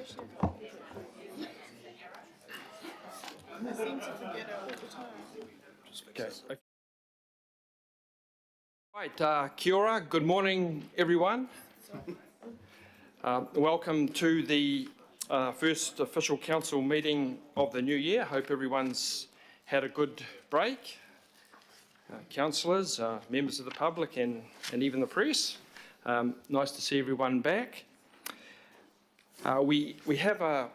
I seem to forget it all the time. Okay. Right, kia ora, good morning everyone. Welcome to the first official council meeting of the new year. Hope everyone's had a good break. Councillors, members of the public and even the press. Nice to see everyone back. We have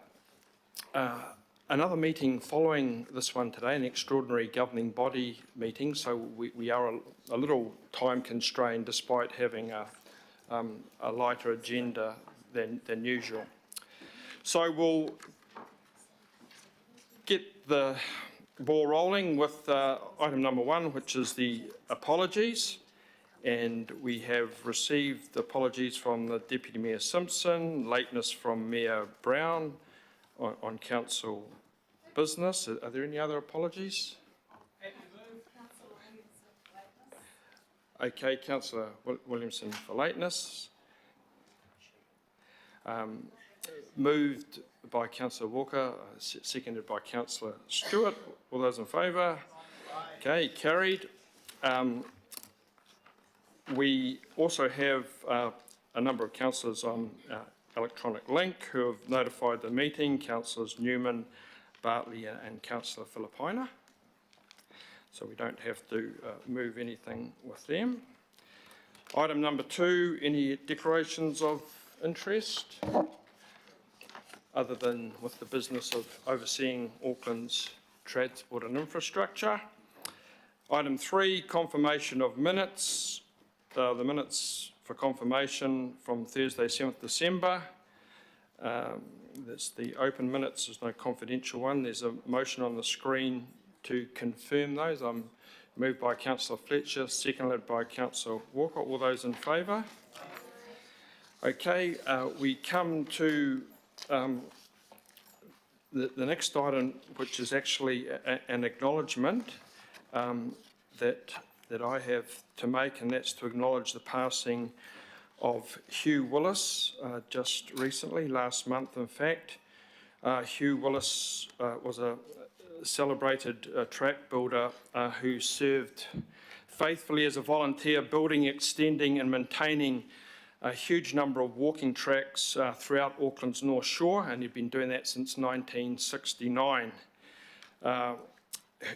another meeting following this one today, an extraordinary governing body meeting, so we are a little time constrained despite having a lighter agenda than usual. So we'll get the ball rolling with item number one, which is the apologies. And we have received apologies from the Deputy Mayor Simpson, lateness from Mayor Brown on council business. Are there any other apologies? Okay, Councillor Williamson for lateness. Moved by Councillor Walker, seconded by Councillor Stewart. All those in favour? Okay, carried. We also have a number of councillors on electronic link who have notified the meeting, Councillors Newman, Bartley and Councillor Filipina. So we don't have to move anything with them. Item number two, any declarations of interest other than with the business of overseeing Auckland's transport and infrastructure. Item three, confirmation of minutes. The minutes for confirmation from Thursday 7th December. That's the open minutes, there's no confidential one. There's a motion on the screen to confirm those. I'm moved by Councillor Fletcher, seconded by Councillor Walker. All those in favour? Okay, we come to the next item, which is actually an acknowledgement that I have to make, and that's to acknowledge the passing of Hugh Willis just recently, last month in fact. Hugh Willis was a celebrated track builder who served faithfully as a volunteer, building, extending and maintaining a huge number of walking tracks throughout Auckland's North Shore, and he'd been doing that since 1969.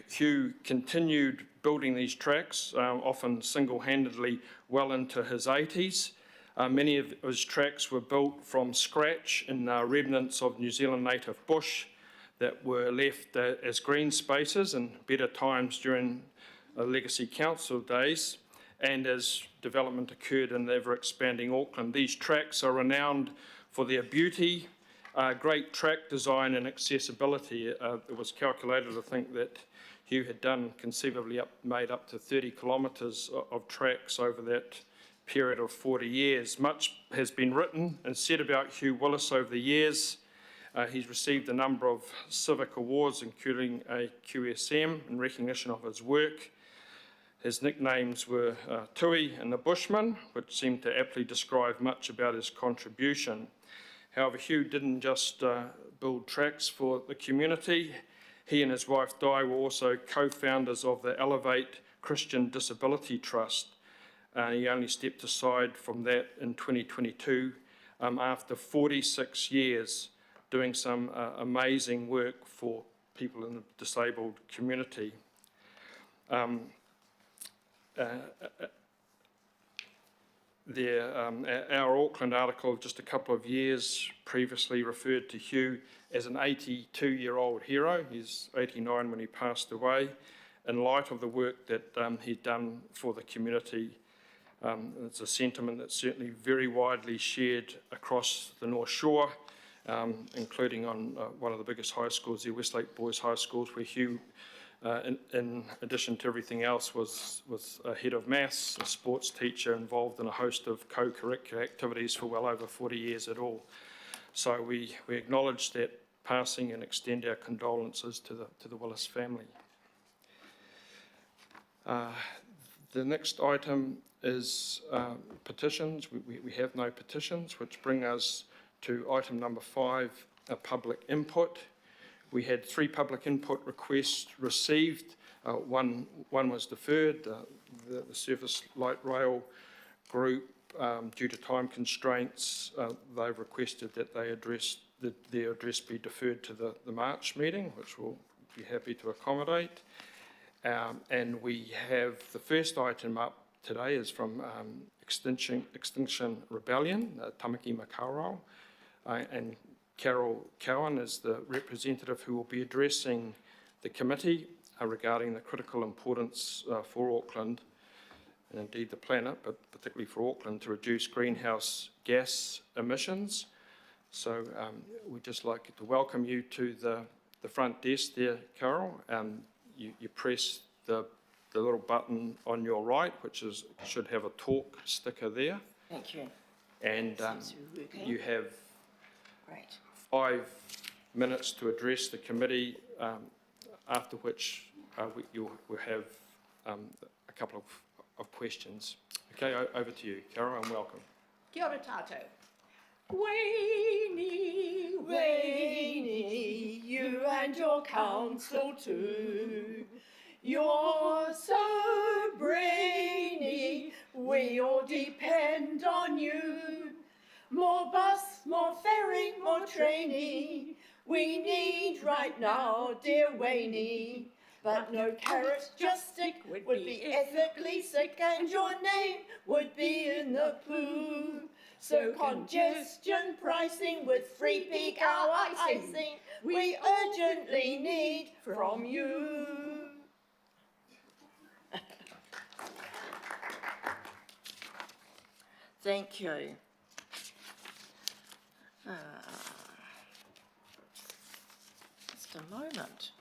Hugh continued building these tracks, often single-handedly, well into his 80s. Many of his tracks were built from scratch in remnants of New Zealand native bush that were left as green spaces in better times during Legacy Council days, and as development occurred in the ever-expanding Auckland. These tracks are renowned for their beauty, great track design and accessibility. It was calculated, I think, that Hugh had done conceivably made up to 30 kilometres of tracks over that period of 40 years. Much has been written and said about Hugh Willis over the years. He's received a number of civic awards, including a QSM in recognition of his work. His nicknames were Tui and the Bushman, which seemed to aptly describe much about his contribution. However, Hugh didn't just build tracks for the community. He and his wife Di were also co-founders of the Elevate Christian Disability Trust. He only stepped aside from that in 2022 after 46 years doing some amazing work for people in the disabled community. Our Auckland article just a couple of years previously referred to Hugh as an 82-year-old hero. He's 89 when he passed away. In light of the work that he'd done for the community, it's a sentiment that's certainly very widely shared across the North Shore, including on one of the biggest high schools, the Westlake Boys High Schools, where Hugh, in addition to everything else, was a head of maths, a sports teacher, involved in a host of co-curricular activities for well over 40 years at all. So we acknowledge that passing and extend our condolences to the Willis family. The next item is petitions. We have no petitions, which bring us to item number 5, public input. We had 3 public input requests received. One was deferred. The Surface Light Rail group, due to time constraints, they've requested that their address be deferred to the March meeting, which we'll be happy to accommodate. And we have the first item up today is from Extinction Rebellion, Tamaki Makaurau, and Carol Cowan is the representative who will be addressing the committee regarding the critical importance for Auckland, and indeed the planet, but particularly for Auckland, to reduce greenhouse gas emissions. So we'd just like to welcome you to the front desk there, Carol. You press the little button on your right, which should have a talk sticker there. Thank you. And you have Great. 5 minutes to address the committee, after which we'll have a couple of questions. Okay, over to you, Carol, and welcome. Kia ora tātou. Wainy, Wainy, you and your council too. You're so brainy, we all depend on you. More bus, more ferry, more trainee, we need right now, dear Wainy. But no carrot, just stick, would be ethically sick, and your name would be in the poo. So congestion pricing with free peak hour icing, we urgently need from you. Thank you. Just a moment.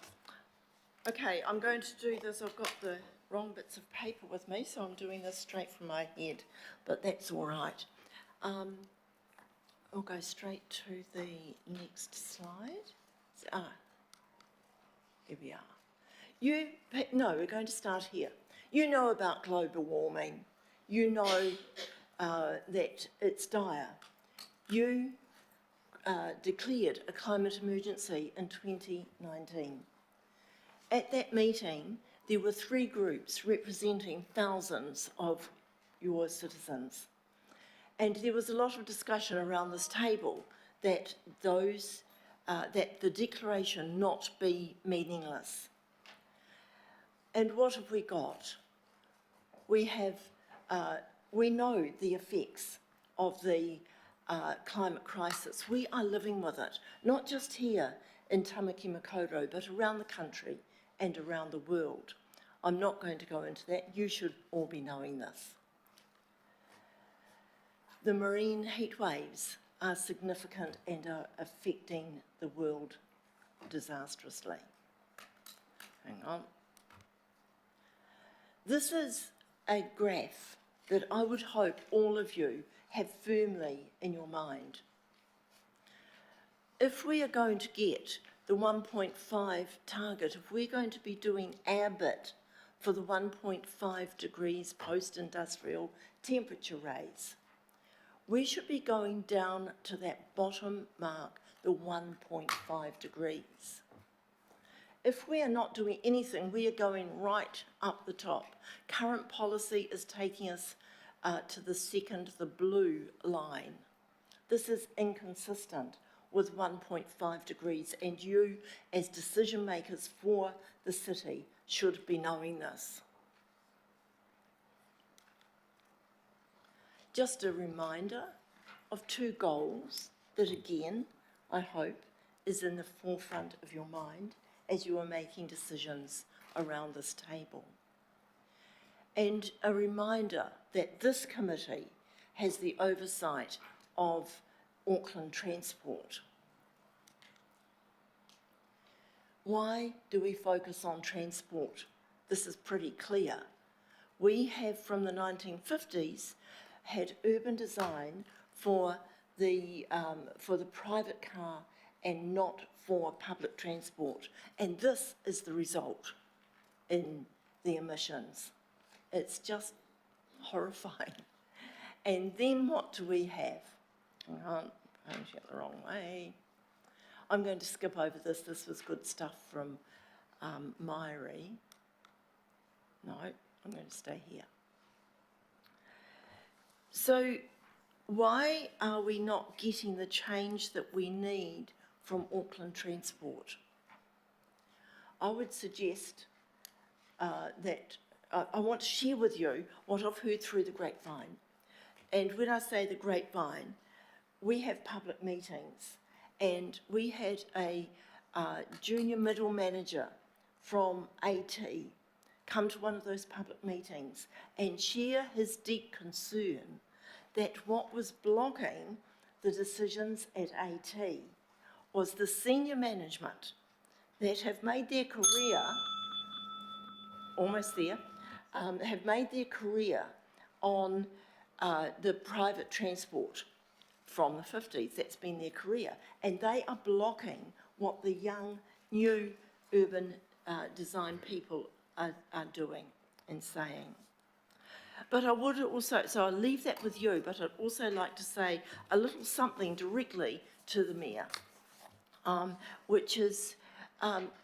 Okay, I'm going to do this. I've got the wrong bits of paper with me, so I'm doing this straight from my head, but that's all right. I'll go straight to the next slide. Here we are. No, we're going to start here. You know about global warming. You know that it's dire. You declared a climate emergency in 2019. At that meeting, there were 3 groups representing thousands of your citizens. And there was a lot of discussion around this table that that the declaration not be meaningless. And what have we got? We know the effects of the climate crisis. We are living with it, not just here in Tamaki Makaurau, but around the country and around the world. I'm not going to go into that. You should all be knowing this. The marine heat waves are significant and are affecting the world disastrously. Hang on. This is a graph that I would hope all of you have firmly in your mind. If we are going to get the 1.5 target, if we're going to be doing our bit for the 1.5 degrees post-industrial temperature raise, we should be going down to that bottom mark, the 1.5 degrees. If we are not doing anything, we are going right up the top. Current policy is taking us to the blue line. This is inconsistent with 1.5 degrees, and you, as decision makers for the city, should be knowing this. Just a reminder of 2 goals that, again, I hope is in the forefront of your mind as you are making decisions around this table. And a reminder that this committee has the oversight of Auckland Transport. Why do we focus on transport? This is pretty clear. We have, from the 1950s, had urban design for the private car and not for public transport. And this is the result in the emissions. It's just horrifying. And then what do we have? Hang on, pointing it the wrong way. I'm going to skip over this. This was good stuff from Myri. No, I'm going to stay here. So why are we not getting the change that we need from Auckland Transport? I would suggest that I want to share with you what I've heard through the grapevine. And when I say the grapevine, we have public meetings, and we had a junior middle manager from AT come to one of those public meetings and share his deep concern that what was blocking the decisions at AT was the senior management that have made their career, almost there, have made their career on the private transport from the 50s. That's been their career. And they are blocking what the young, new urban design people are doing and saying. But I would also, so I'll leave that with you, but I'd also like to say a little something directly to the Mayor, which is,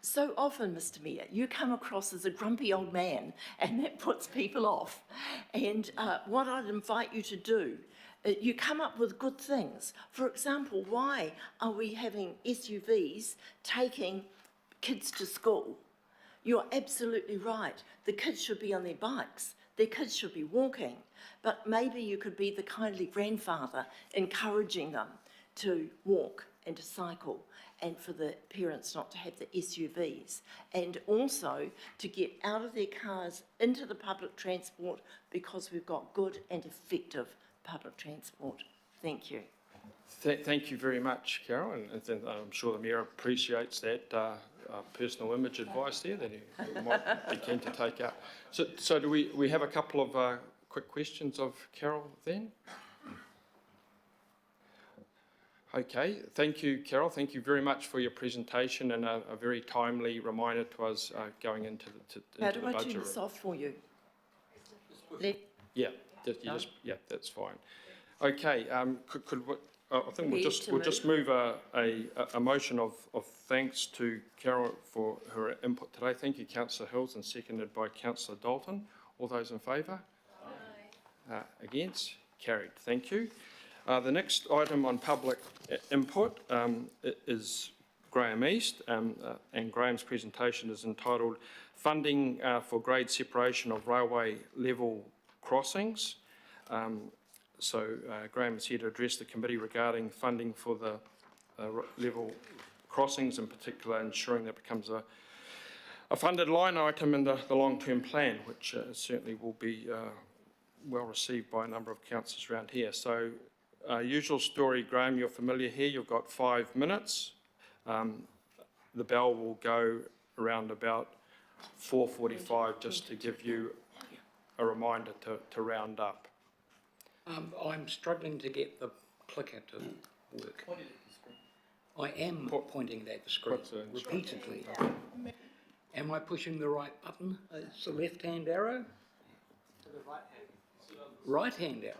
so often, Mr. Mayor, you come across as a grumpy old man, and that puts people off. And what I'd invite you to do, you come up with good things. For example, why are we having SUVs taking kids to school? You're absolutely right. The kids should be on their bikes. Their kids should be walking. But maybe you could be the kindly grandfather encouraging them to walk and to cycle, and for the parents not to have the SUVs, and also to get out of their cars into the public transport, because we've got good and effective public transport. Thank you. Thank you very much, Carol, and I'm sure the Mayor appreciates that personal image advice there that he might be keen to take up. So do we have a couple of quick questions of Carol then? Okay, thank you, Carol. Thank you very much for your presentation and a very timely reminder to us going into the budget. How do I turn this off for you? Yeah, yeah, that's fine. Okay, I think we'll just move a motion of thanks to Carol for her input today. Thank you, Councillor Hills, and seconded by Councillor Dalton. All those in favour? Aye. Against? Carried. Thank you. The next item on public input is Graham East, and Graham's presentation is entitled Funding for Grade Separation of Railway Level Crossings. So Graham is here to address the committee regarding funding for the level crossings, in particular ensuring that becomes a funded line item in the long-term plan, which certainly will be well received by a number of councillors around here. So usual story, Graham, you're familiar here. You've got 5 minutes. The bell will go around about 4:45 just to give you a reminder to round up. I'm struggling to get the clicker to work. I am pointing at the screen repeatedly. Am I pushing the right button? It's the left-hand arrow? Right-hand arrow.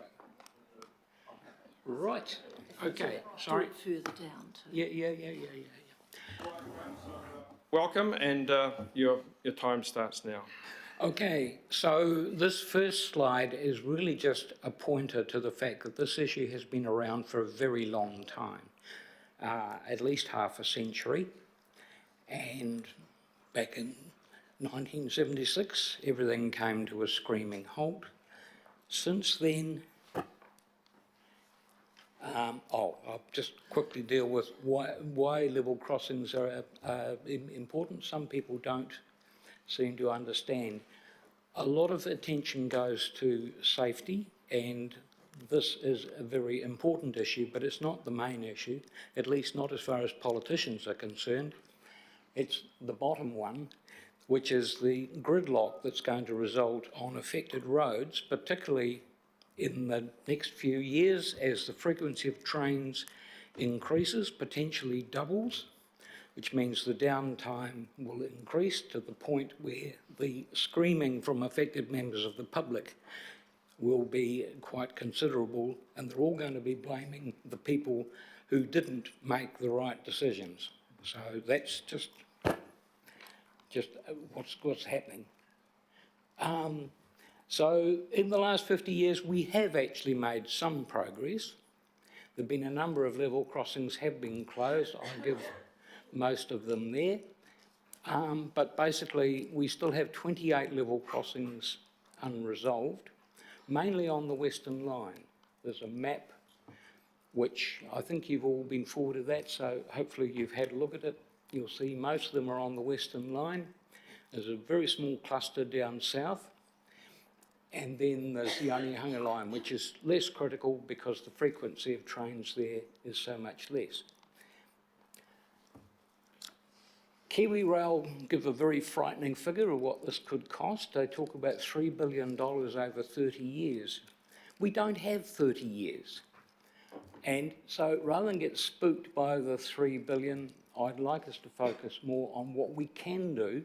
Right. Okay. Sorry. Do it further down too. Yeah. Welcome, and your time starts now. Okay, so this first slide is really just a pointer to the fact that this issue has been around for a very long time, at least half a century. And back in 1976, everything came to a screaming halt. Since then, I'll just quickly deal with why level crossings are important. Some people don't seem to understand. A lot of attention goes to safety, and this is a very important issue, but it's not the main issue, at least not as far as politicians are concerned. It's the bottom one, which is the gridlock that's going to result on affected roads, particularly in the next few years as the frequency of trains increases, potentially doubles, which means the downtime will increase to the point where the screaming from affected members of the public will be quite considerable, and they're all going to be blaming the people who didn't make the right decisions. So that's just what's happening. So in the last 50 years, we have actually made some progress. There have been a number of level crossings have been closed. I'll give most of them there. But basically, we still have 28 level crossings unresolved, mainly on the Western Line. There's a map, which I think you've all been forwarded that, so hopefully you've had a look at it. You'll see most of them are on the Western Line. There's a very small cluster down south. And then there's the Onehunga Line, which is less critical because the frequency of trains there is so much less. Kiwi Rail give a very frightening figure of what this could cost. They talk about $3 billion over 30 years. We don't have 30 years. And so rather than get spooked by the $3 billion, I'd like us to focus more on what we can do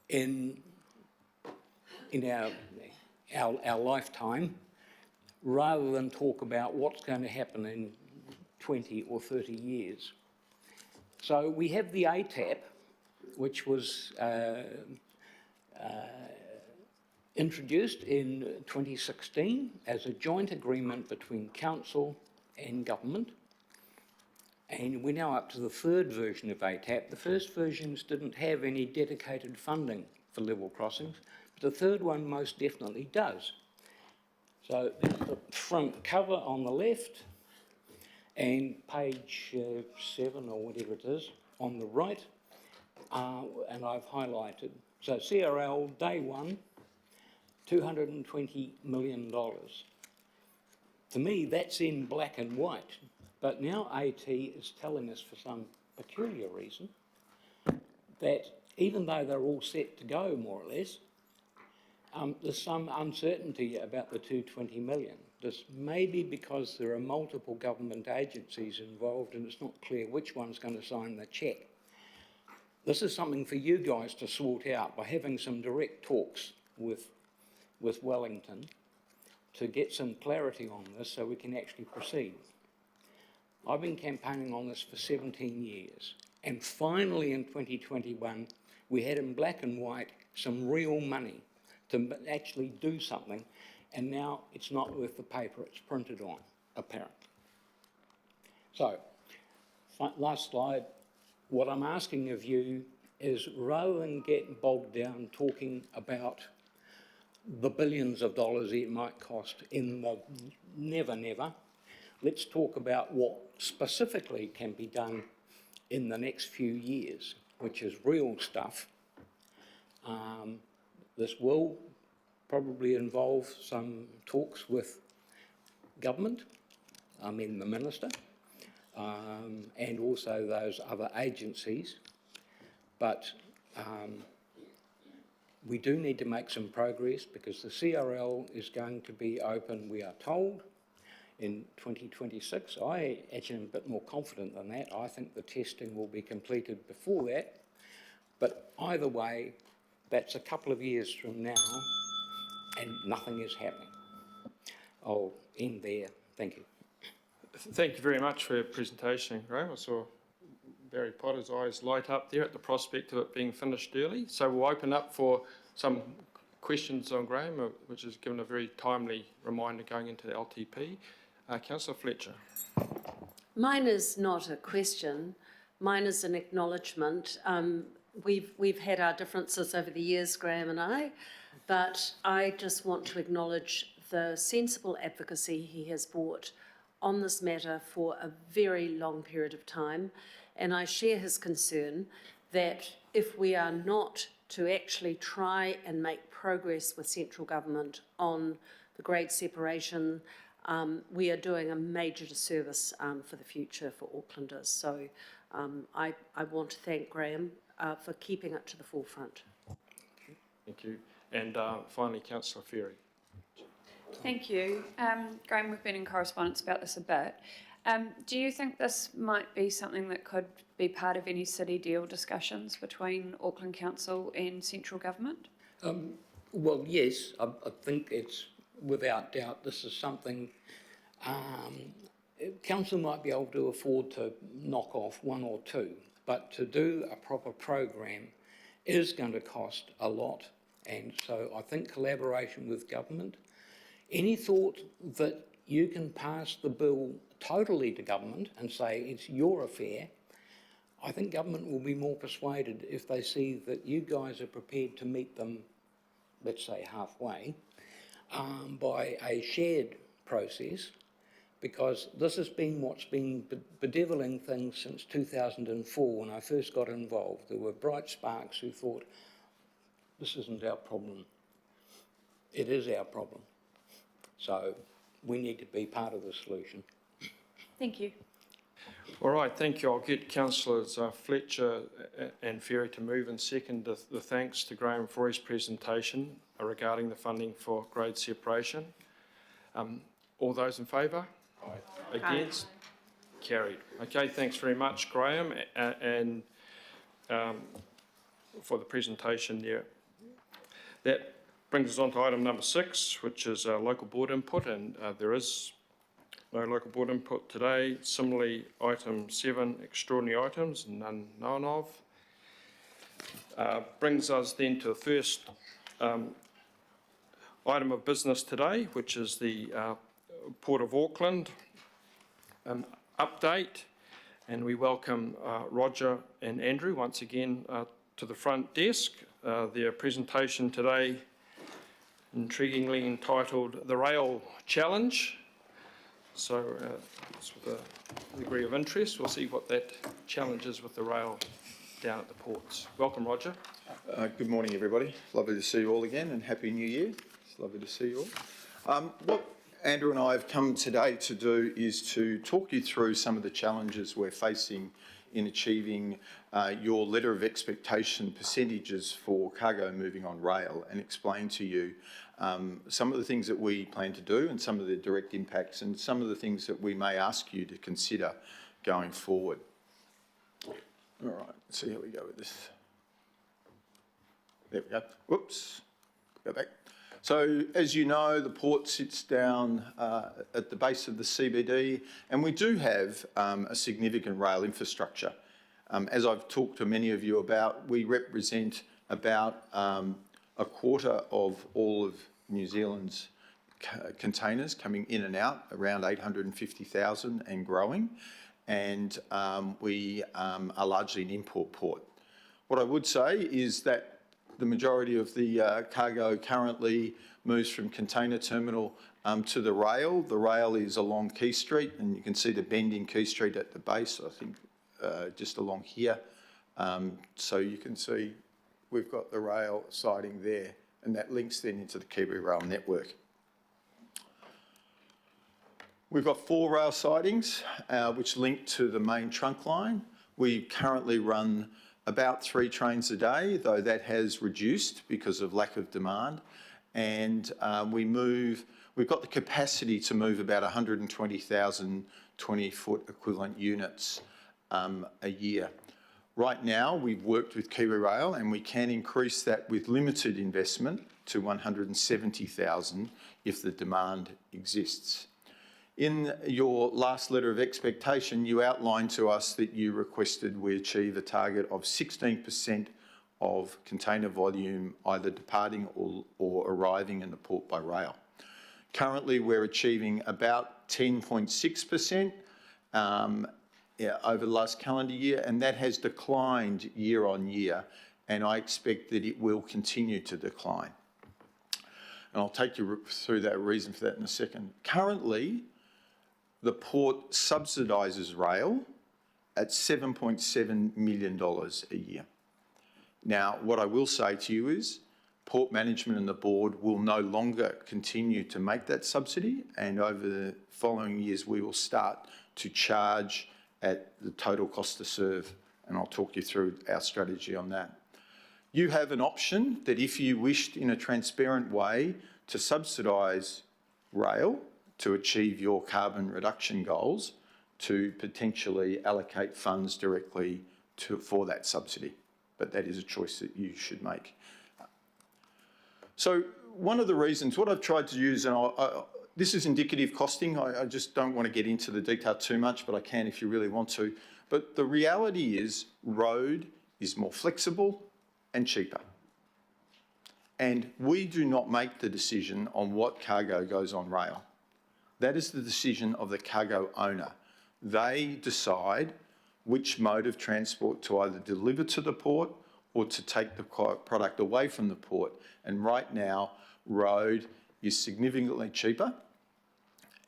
in our lifetime, rather than talk about what's going to happen in 20 or 30 years. So we have the ATAP, which was introduced in 2016 as a joint agreement between council and government. And we're now up to the third version of ATAP. The first versions didn't have any dedicated funding for level crossings, but the third one most definitely does. So there's the front cover on the left, and page 7 or whatever it is on the right, and I've highlighted. So CRL, day one, $220 million. To me, that's in black and white, but now AT is telling us for some peculiar reason that even though they're all set to go, more or less, there's some uncertainty about the 220 million. This may be because there are multiple government agencies involved and it's not clear which one's going to sign the cheque. This is something for you guys to sort out by having some direct talks with Wellington to get some clarity on this so we can actually proceed. I've been campaigning on this for 17 years, and finally in 2021 we had in black and white some real money to actually do something, and now it's not worth the paper it's printed on, apparently. So, last slide. What I'm asking of you is, rather than get bogged down talking about the billions of dollars it might cost in the never, let's talk about what specifically can be done in the next few years, which is real stuff. This will probably involve some talks with government, the Minister, and also those other agencies. But we do need to make some progress because the CRL is going to be open, we are told, in 2026. I actually am a bit more confident than that. I think the testing will be completed before that. But either way, that's a couple of years from now and nothing is happening. I'll end there. Thank you. Thank you very much for your presentation, Graham. I saw Barry Potter's eyes light up there at the prospect of it being finished early. So we'll open up for some questions on Graham, which is given a very timely reminder going into the LTP. Councillor Fletcher. Mine is not a question. Mine is an acknowledgement. We've had our differences over the years, Graham and I, but I just want to acknowledge the sensible advocacy he has brought on this matter for a very long period of time. And I share his concern that if we are not to actually try and make progress with central government on the grade separation, we are doing a major disservice for the future for Aucklanders. So I want to thank Graham for keeping it to the forefront. Thank you. And finally, Councillor Ferry. Thank you. Graham, we've been in correspondence about this a bit. Do you think this might be something that could be part of any city deal discussions between Auckland Council and central government? Well, yes, I think it's without doubt this is something council might be able to afford to knock off one or two, but to do a proper program is going to cost a lot. And so I think collaboration with government, any thought that you can pass the bill totally to government and say it's your affair, I think government will be more persuaded if they see that you guys are prepared to meet them, let's say halfway, by a shared process, because this has been what's been bedeviling things since 2004 when I first got involved. There were bright sparks who thought, this isn't our problem. It is our problem. So we need to be part of the solution. Thank you. All right, thank you. I'll get Councillors Fletcher and Ferry to move and second the thanks to Graham for his presentation regarding the funding for grade separation. All those in favour? Aye. Against? Aye. Carried. Okay, thanks very much, Graham, and for the presentation there. That brings us on to item number 6, which is local board input, and there is no local board input today. Similarly, item 7, extraordinary items, none known of. Brings us then to the first item of business today, which is the Port of Auckland update. And we welcome Roger and Andrew once again to the front desk. Their presentation today, intriguingly entitled The Rail Challenge. So it's with a degree of interest. We'll see what that challenge is with the rail down at the ports. Welcome, Roger. Good morning, everybody. Lovely to see you all again, and Happy New Year. It's lovely to see you all. What Andrew and I have come today to do is to talk you through some of the challenges we're facing in achieving your letter of expectation percentages for cargo moving on rail, and explain to you some of the things that we plan to do and some of the direct impacts and some of the things that we may ask you to consider going forward. All right, let's see how we go with this. There we go. Whoops, go back. So as you know, the port sits down at the base of the CBD, and we do have a significant rail infrastructure. As I've talked to many of you about, we represent about a quarter of all of New Zealand's containers coming in and out, around 850,000 and growing, and we are largely an import port. What I would say is that the majority of the cargo currently moves from container terminal to the rail. The rail is along Quay Street, and you can see the bend in Quay Street at the base, I think just along here. So you can see we've got the rail siding there, and that links then into the Kiwi Rail network. We've got 4 rail sidings which link to the main trunk line. We currently run about 3 trains a day, though that has reduced because of lack of demand. And we've got the capacity to move about 120,000 20-foot equivalent units a year. Right now, we've worked with Kiwi Rail, and we can increase that with limited investment to 170,000 if the demand exists. In your last letter of expectation, you outlined to us that you requested we achieve a target of 16% of container volume either departing or arriving in the port by rail. Currently, we're achieving about 10.6% over the last calendar year, and that has declined year on year, and I expect that it will continue to decline. And I'll take you through that reason for that in a second. Currently, the port subsidises rail at $7.7 million a year. Now, what I will say to you is port management and the board will no longer continue to make that subsidy, and over the following years we will start to charge at the total cost to serve, and I'll talk you through our strategy on that. You have an option that if you wished in a transparent way to subsidise rail to achieve your carbon reduction goals, to potentially allocate funds directly for that subsidy. But that is a choice that you should make. So one of the reasons, what I've tried to use, and this is indicative costing. I just don't want to get into the detail too much, but I can if you really want to. But the reality is road is more flexible and cheaper. And we do not make the decision on what cargo goes on rail. That is the decision of the cargo owner. They decide which mode of transport to either deliver to the port or to take the product away from the port. And right now, road is significantly cheaper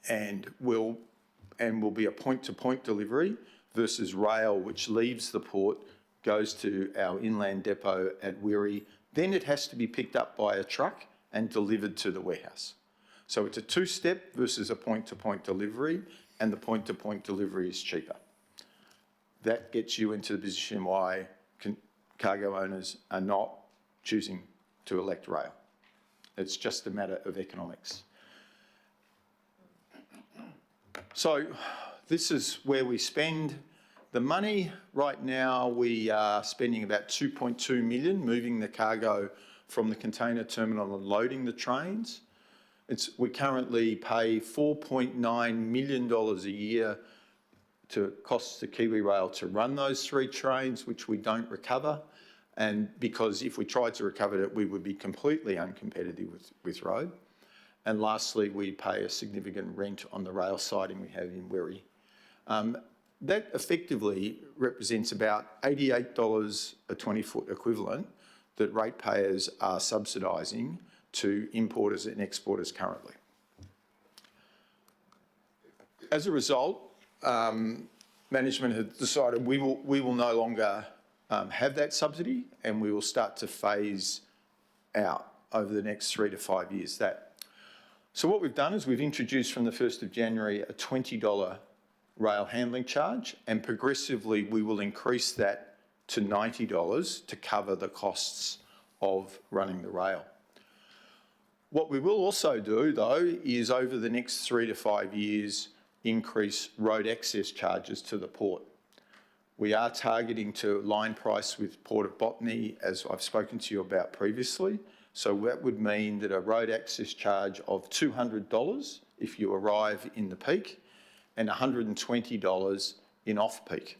and will be a point-to-point delivery versus rail, which leaves the port, goes to our inland depot at Wiri. Then it has to be picked up by a truck and delivered to the warehouse. So it's a two-step versus a point-to-point delivery, and the point-to-point delivery is cheaper. That gets you into the position why cargo owners are not choosing to elect rail. It's just a matter of economics. So this is where we spend the money. Right now we are spending about 2.2 million moving the cargo from the container terminal and loading the trains. We currently pay $4.9 million a year to costs to Kiwi Rail to run those 3 trains, which we don't recover. And because if we tried to recover it, we would be completely uncompetitive with road. And lastly, we pay a significant rent on the rail siding we have in Wiri. That effectively represents about $88 a 20-foot equivalent that ratepayers are subsidising to importers and exporters currently. As a result, management has decided we will no longer have that subsidy, and we will start to phase out over the next 3 to 5 years that. So what we've done is we've introduced from the 1st of January a $20 rail handling charge, and progressively we will increase that to $90 to cover the costs of running the rail. What we will also do though is over the next 3 to 5 years increase road access charges to the port. We are targeting to line price with Port of Botany, as I've spoken to you about previously. So that would mean that a road access charge of $200 if you arrive in the peak and $120 in off-peak.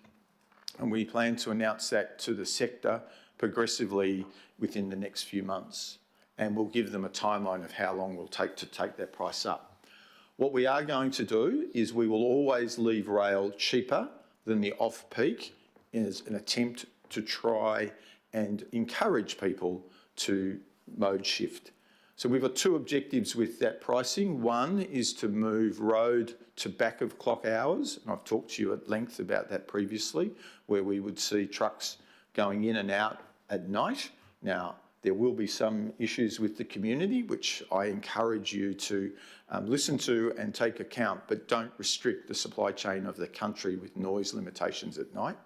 And we plan to announce that to the sector progressively within the next few months. And we'll give them a timeline of how long it will take to take that price up. What we are going to do is we will always leave rail cheaper than the off-peak as an attempt to try and encourage people to mode shift. So we've got 2 objectives with that pricing. One is to move road to back of clock hours, and I've talked to you at length about that previously, where we would see trucks going in and out at night. Now, there will be some issues with the community, which I encourage you to listen to and take account, but don't restrict the supply chain of the country with noise limitations at night,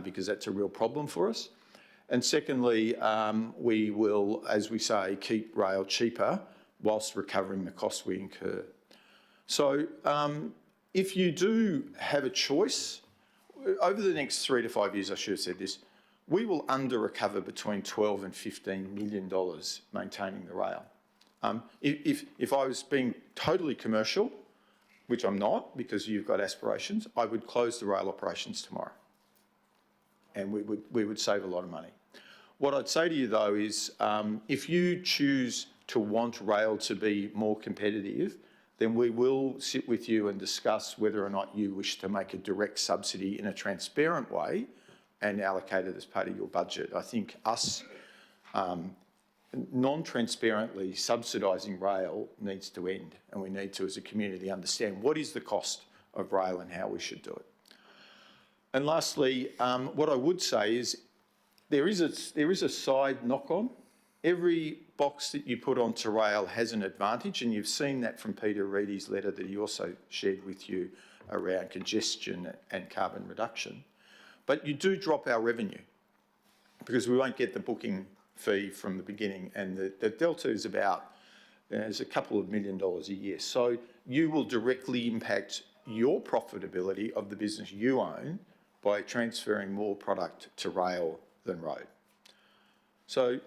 because that's a real problem for us. And secondly, we will, as we say, keep rail cheaper whilst recovering the costs we incur. So if you do have a choice, over the next 3 to 5 years, I should have said this, we will under-recover between $12 and $15 million maintaining the rail. If I was being totally commercial, which I'm not because you've got aspirations, I would close the rail operations tomorrow. And we would save a lot of money. What I'd say to you though is if you choose to want rail to be more competitive, then we will sit with you and discuss whether or not you wish to make a direct subsidy in a transparent way and allocate it as part of your budget. I think us non-transparently subsidising rail needs to end, and we need to, as a community, understand what is the cost of rail and how we should do it. And lastly, what I would say is there is a side knock-on. Every box that you put onto rail has an advantage, and you've seen that from Peter Reedy's letter that he also shared with you around congestion and carbon reduction. But you do drop our revenue because we won't get the booking fee from the beginning, and the delta is about, there's a couple of $1 million a year. So you will directly impact your profitability of the business you own by transferring more product to rail than road. So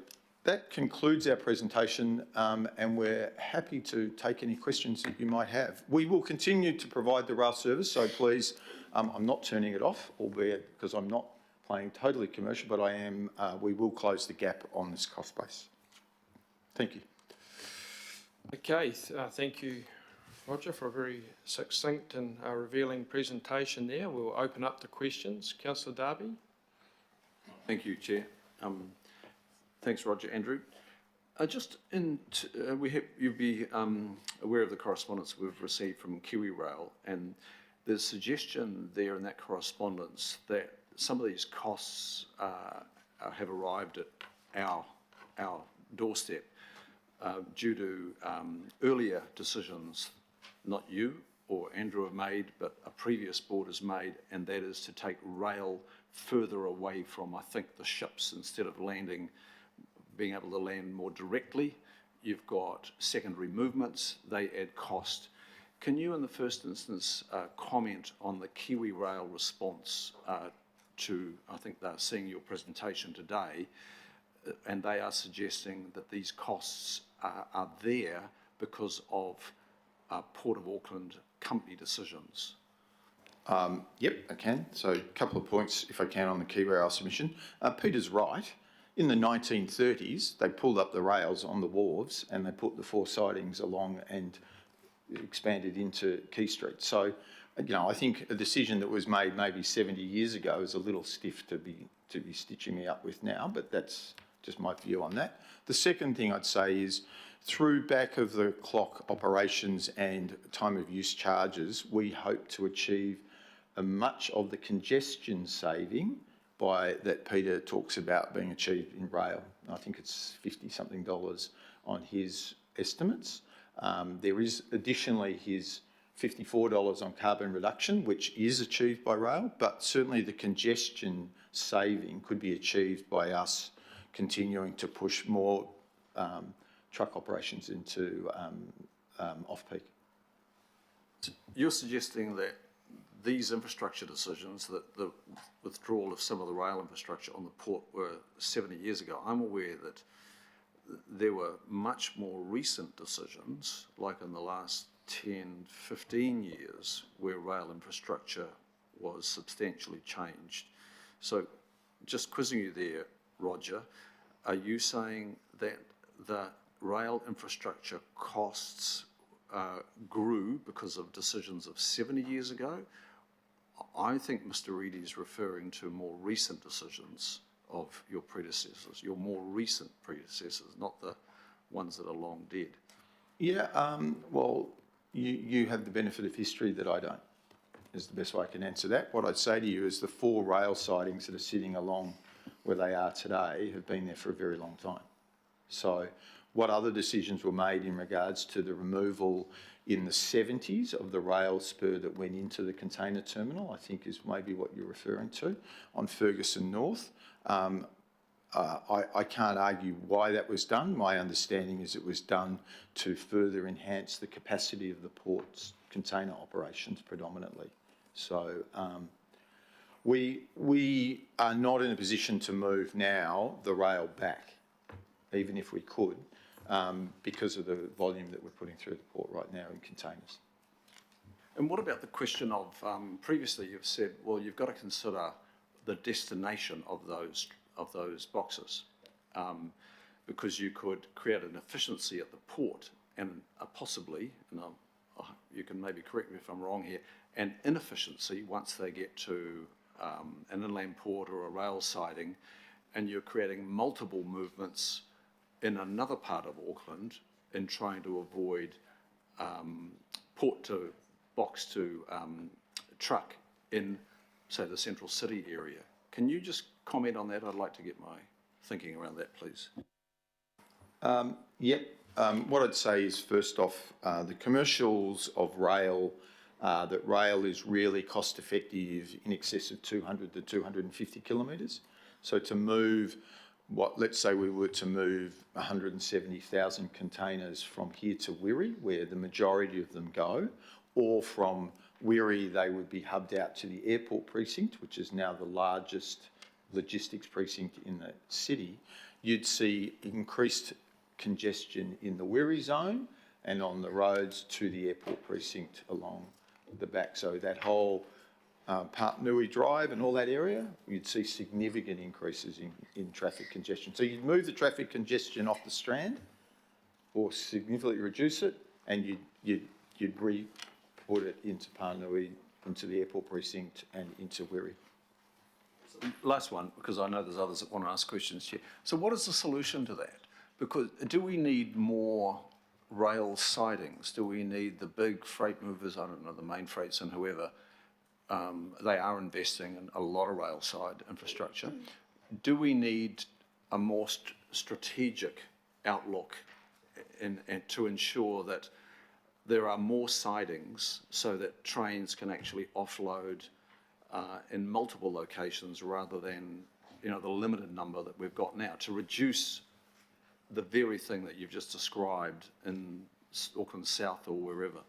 that concludes our presentation, and we're happy to take any questions that you might have. We will continue to provide the rail service, so please, I'm not turning it off, albeit because I'm not playing totally commercial, but I am. We will close the gap on this cost base. Thank you. Okay, thank you, Roger, for a very succinct and revealing presentation there. We'll open up to questions. Councillor Darby. Thank you, Chair. Thanks, Roger. Andrew. You'll be aware of the correspondence we've received from Kiwi Rail, and there's suggestion there in that correspondence that some of these costs have arrived at our doorstep due to earlier decisions, not you or Andrew have made, but a previous board has made, and that is to take rail further away from, I think, the ships. Instead of being able to land more directly, you've got secondary movements, they add cost. Can you, in the first instance, comment on the Kiwi Rail response to, I think they're seeing your presentation today, and they are suggesting that these costs are there because of Port of Auckland company decisions? Yep, I can. So a couple of points, if I can, on the Kiwi Rail submission. Peter's right. In the 1930s, they pulled up the rails on the wharves and they put the 4 sidings along and expanded into Quay Street. So, I think a decision that was made maybe 70 years ago is a little stiff to be stitching me up with now, but that's just my view on that. The second thing I'd say is, through back of the clock operations and time of use charges, we hope to achieve much of the congestion saving that Peter talks about being achieved in rail. I think it's $50-something on his estimates. There is additionally his $54 on carbon reduction, which is achieved by rail, but certainly the congestion saving could be achieved by us continuing to push more truck operations into off-peak. You're suggesting that these infrastructure decisions, that the withdrawal of some of the rail infrastructure on the port were 70 years ago. I'm aware that there were much more recent decisions, like in the last 10, 15 years, where rail infrastructure was substantially changed. So just quizzing you there, Roger, are you saying that the rail infrastructure costs grew because of decisions of 70 years ago? I think Mr. Reedy is referring to more recent decisions of your predecessors, your more recent predecessors, not the ones that are long dead. Yeah, well, you have the benefit of history that I don't, is the best way I can answer that. What I'd say to you is the 4 rail sidings that are sitting along where they are today have been there for a very long time. So what other decisions were made in regards to the removal in the 70s of the rail spur that went into the container terminal, I think is maybe what you're referring to, on Ferguson North. I can't argue why that was done. My understanding is it was done to further enhance the capacity of the port's container operations predominantly. So we are not in a position to move now the rail back, even if we could, because of the volume that we're putting through the port right now in containers. And what about the question of, previously you've said, well, you've got to consider the destination of those boxes, because you could create an efficiency at the port and possibly, and you can maybe correct me if I'm wrong here, an inefficiency once they get to an inland port or a rail siding, and you're creating multiple movements in another part of Auckland in trying to avoid port to box to truck in, say, the central city area. Can you just comment on that? I'd like to get my thinking around that, please. Yep. What I'd say is, first off, the commercials of rail, that rail is really cost effective in excess of 200 to 250 kilometres. So to move let's say we were to move 170,000 containers from here to Wiri, where the majority of them go, or from Wiri they would be hubbed out to the airport precinct, which is now the largest logistics precinct in the city, you'd see increased congestion in the Wiri zone and on the roads to the airport precinct along the back. So that whole Park-Nui Drive and all that area, you'd see significant increases in traffic congestion. So you'd move the traffic congestion off the Strand or significantly reduce it, and you'd re-put it into Park-Nui, into the airport precinct and into Wiri. Last one, because I know there's others that want to ask questions here. So what is the solution to that? Because do we need more rail sidings? Do we need the big freight movers, I don't know, the main freights and whoever, they are investing in a lot of rail side infrastructure. Do we need a more strategic outlook and to ensure that there are more sidings so that trains can actually offload in multiple locations rather than, you know, the limited number that we've got now, to reduce the very thing that you've just described in Auckland South or wherever?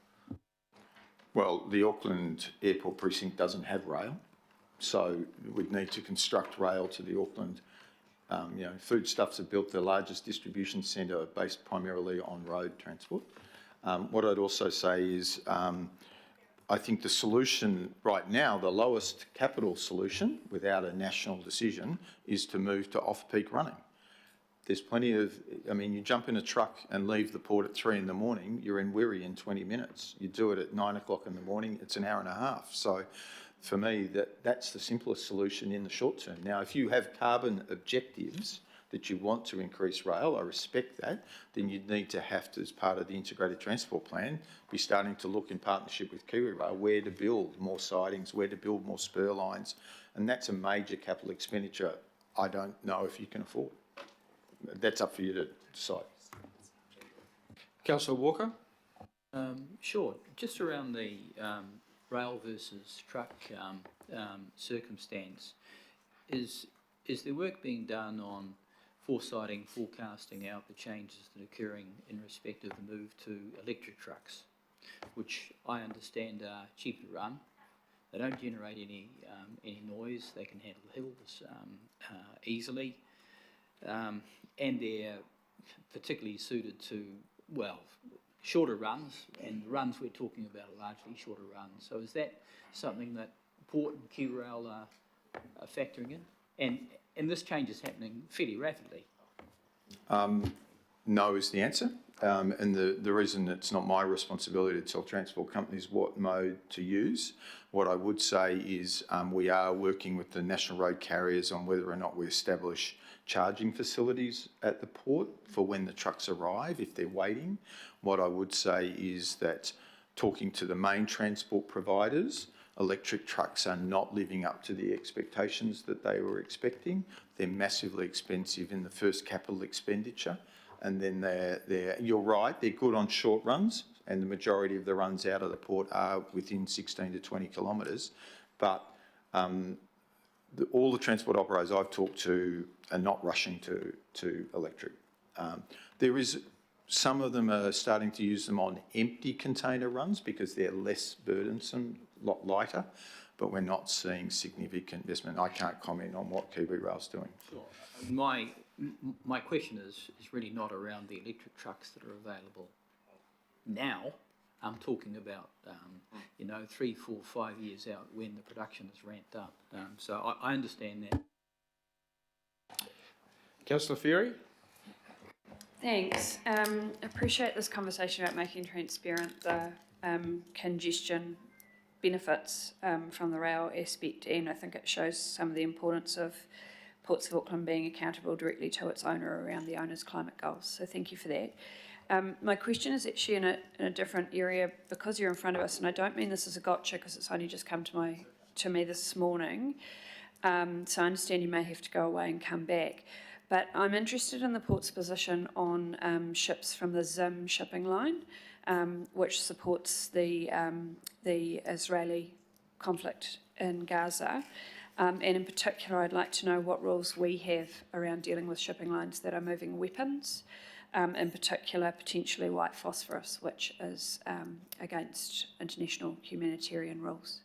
Well, the Auckland Airport Precinct doesn't have rail, so we'd need to construct rail to the Auckland. Foodstuffs have built the largest distribution centre based primarily on road transport. What I'd also say is I think the solution right now, the lowest capital solution without a national decision, is to move to off-peak running. There's plenty of, you jump in a truck and leave the port at 3 in the morning, you're in Wiri in 20 minutes. You do it at 9 o'clock in the morning, it's an hour and a half. So for me, that's the simplest solution in the short term. Now, if you have carbon objectives that you want to increase rail, I respect that, then you'd need to have to, as part of the integrated transport plan, be starting to look in partnership with KiwiRail where to build more sidings, where to build more spur lines. And that's a major capital expenditure I don't know if you can afford. That's up for you to decide. Councillor Walker? Sure. Just around the rail versus truck circumstance, is there work being done on foresighting, forecasting out the changes that are occurring in respect of the move to electric trucks, which I understand are cheaper to run? They don't generate any noise. They can handle hills easily. And they're particularly suited to, well, shorter runs, and the runs we're talking about are largely shorter runs. So is that something that Port and KiwiRail are factoring in? And this change is happening fairly rapidly. No is the answer. And the reason it's not my responsibility to tell transport companies what mode to use. What I would say is we are working with the national road carriers on whether or not we establish charging facilities at the port for when the trucks arrive, if they're waiting. What I would say is that talking to the main transport providers, electric trucks are not living up to the expectations that they were expecting. They're massively expensive in the first capital expenditure. And then you're right, they're good on short runs, and the majority of the runs out of the port are within 16 to 20 kilometres. But all the transport operators I've talked to are not rushing to electric. Some of them are starting to use them on empty container runs because they're less burdensome, a lot lighter, but we're not seeing significant investment. I can't comment on what KiwiRail's doing. Sure. My question is really not around the electric trucks that are available now. I'm talking about, 3, 4, 5 years out when the production is ramped up. So I understand that. Councillor Ferry? Thanks. Appreciate this conversation about making transparent the congestion benefits from the rail aspect, and I think it shows some of the importance of Ports of Auckland being accountable directly to its owner around the owner's climate goals. So thank you for that. My question is actually in a different area because you're in front of us, and I don't mean this as a gotcha because it's only just come to me this morning. So I understand you may have to go away and come back. But I'm interested in the port's position on ships from the Zim shipping line, which supports the Israeli conflict in Gaza. And in particular, I'd like to know what rules we have around dealing with shipping lines that are moving weapons, in particular, potentially white phosphorus, which is against international humanitarian rules.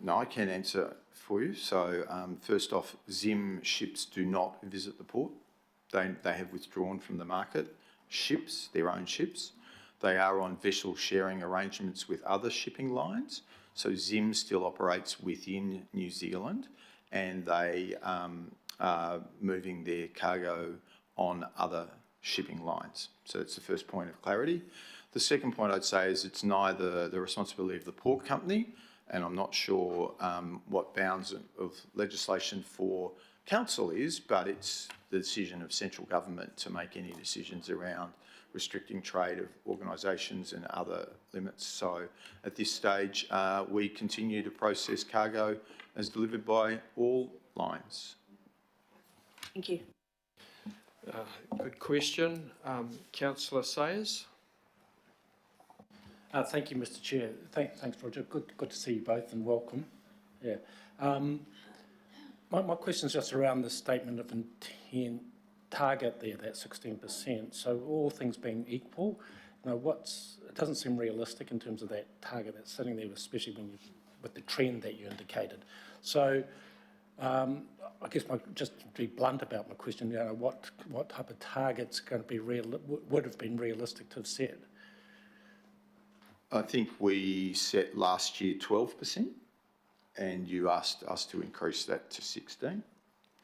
No, I can answer for you. So first off, Zim ships do not visit the port. They have withdrawn from the market. Ships, their own ships, they are on vessel sharing arrangements with other shipping lines. So Zim still operates within New Zealand, and they are moving their cargo on other shipping lines. So that's the first point of clarity. The second point I'd say is it's neither the responsibility of the port company, and I'm not sure what bounds of legislation for council is, but it's the decision of central government to make any decisions around restricting trade of organisations and other limits. So at this stage, we continue to process cargo as delivered by all lines. Thank you. Good question. Councillor Sayers. Thank you, Mr. Chair. Thanks, Roger. Good to see you both, and welcome. Yeah. My question is just around the statement of intent target there, that 16%. So all things being equal, it doesn't seem realistic in terms of that target that's sitting there, especially with the trend that you indicated. So I guess just to be blunt about my question, what type of target's going to be would have been realistic to have set? I think we set last year 12%, and you asked us to increase that to 16%.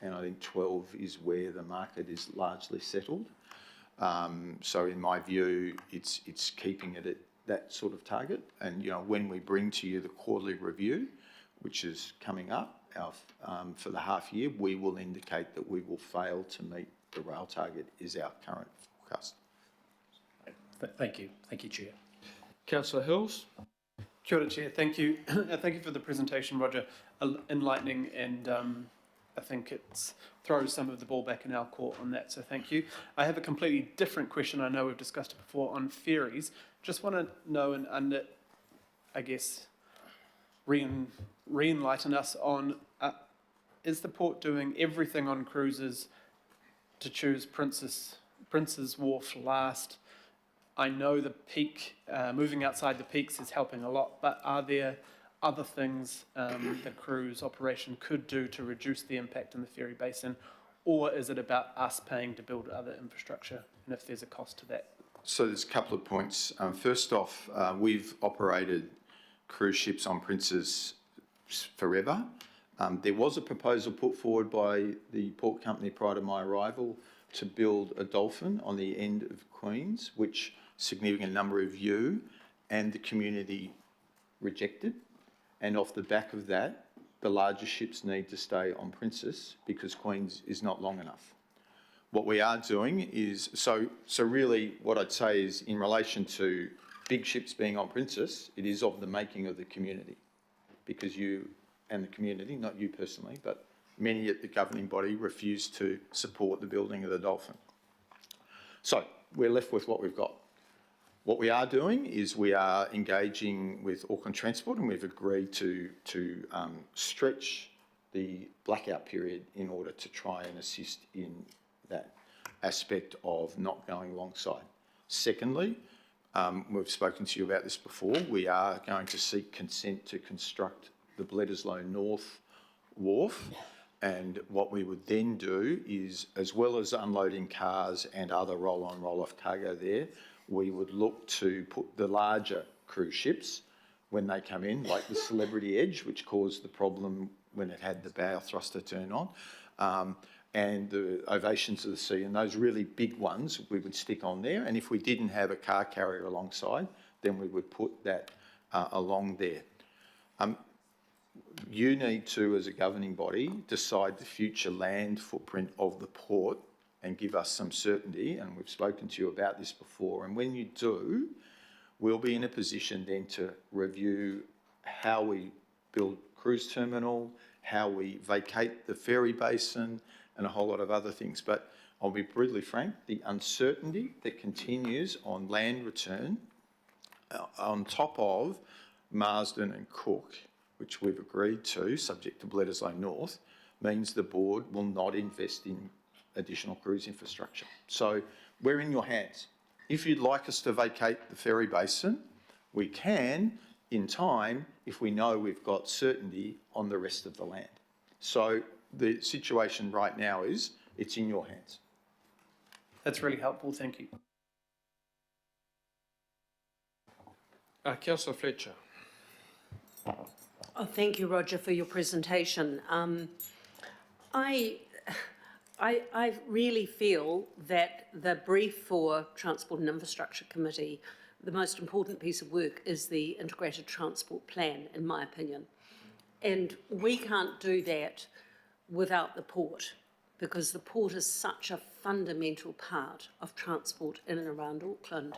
And I think 12 is where the market is largely settled. So in my view, it's keeping it at that sort of target. And when we bring to you the quarterly review, which is coming up for the half year, we will indicate that we will fail to meet the rail target is our current forecast. Thank you, Chair. Councillor Hills. Kia ora, Chair. Thank you. Thank you for the presentation, Roger. Enlightening, and I think it throws some of the ball back in our court on that, so thank you. I have a completely different question. I know we've discussed it before on ferries. Just want to know and I guess, re-enlighten us on, is the port doing everything on cruises to choose Prince's Wharf last? I know the peak, moving outside the peaks is helping a lot, but are there other things the cruise operation could do to reduce the impact in the ferry basin, or is it about us paying to build other infrastructure, and if there's a cost to that? So there's a couple of points. First off, we've operated cruise ships on Prince's forever. There was a proposal put forward by the port company prior to my arrival to build a dolphin on the end of Queen's, which a significant number of you and the community rejected. And off the back of that, the larger ships need to stay on Princess because Queen's is not long enough. What we are doing is, so really what I'd say is in relation to big ships being on Princess, it is of the making of the community, because you and the community, not you personally, but many at the governing body refused to support the building of the Dolphin. So we're left with what we've got. What we are doing is we are engaging with Auckland Transport, and we've agreed to stretch the blackout period in order to try and assist in that aspect of not going alongside. Secondly, we've spoken to you about this before, we are going to seek consent to construct the Bledisloe North Wharf, and what we would then do is, as well as unloading cars and other roll-on, roll-off cargo there, we would look to put the larger cruise ships when they come in, like the Celebrity Edge, which caused the problem when it had the bow thruster turn on, and the Ovations of the Sea, and those really big ones we would stick on there. And if we didn't have a car carrier alongside, then we would put that along there. You need to, as a governing body, decide the future land footprint of the port and give us some certainty, and we've spoken to you about this before. And when you do, we'll be in a position then to review how we build cruise terminal, how we vacate the ferry basin, and a whole lot of other things. But I'll be brutally frank, the uncertainty that continues on land return, on top of Marsden and Cook, which we've agreed to, subject to Bledisloe North, means the board will not invest in additional cruise infrastructure. So we're in your hands. If you'd like us to vacate the ferry basin, we can, in time if we know we've got certainty on the rest of the land. So the situation right now is it's in your hands. That's really helpful, thank you. Councillor Fletcher. Oh, thank you, Roger, for your presentation. I really feel that the brief for Transport and Infrastructure Committee, the most important piece of work is the Integrated Transport Plan, in my opinion. And we can't do that without the port, because the port is such a fundamental part of transport in and around Auckland.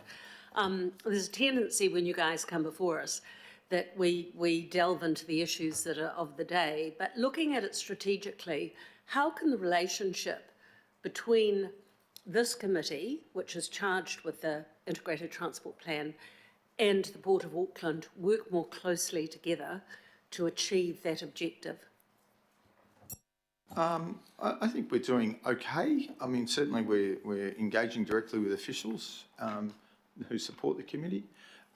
There's a tendency when you guys come before us that we delve into the issues that are of the day, but looking at it strategically, how can the relationship between this committee, which is charged with the Integrated Transport Plan, and the Port of Auckland work more closely together to achieve that objective? I think we're doing okay. I mean, certainly we're engaging directly with officials who support the committee.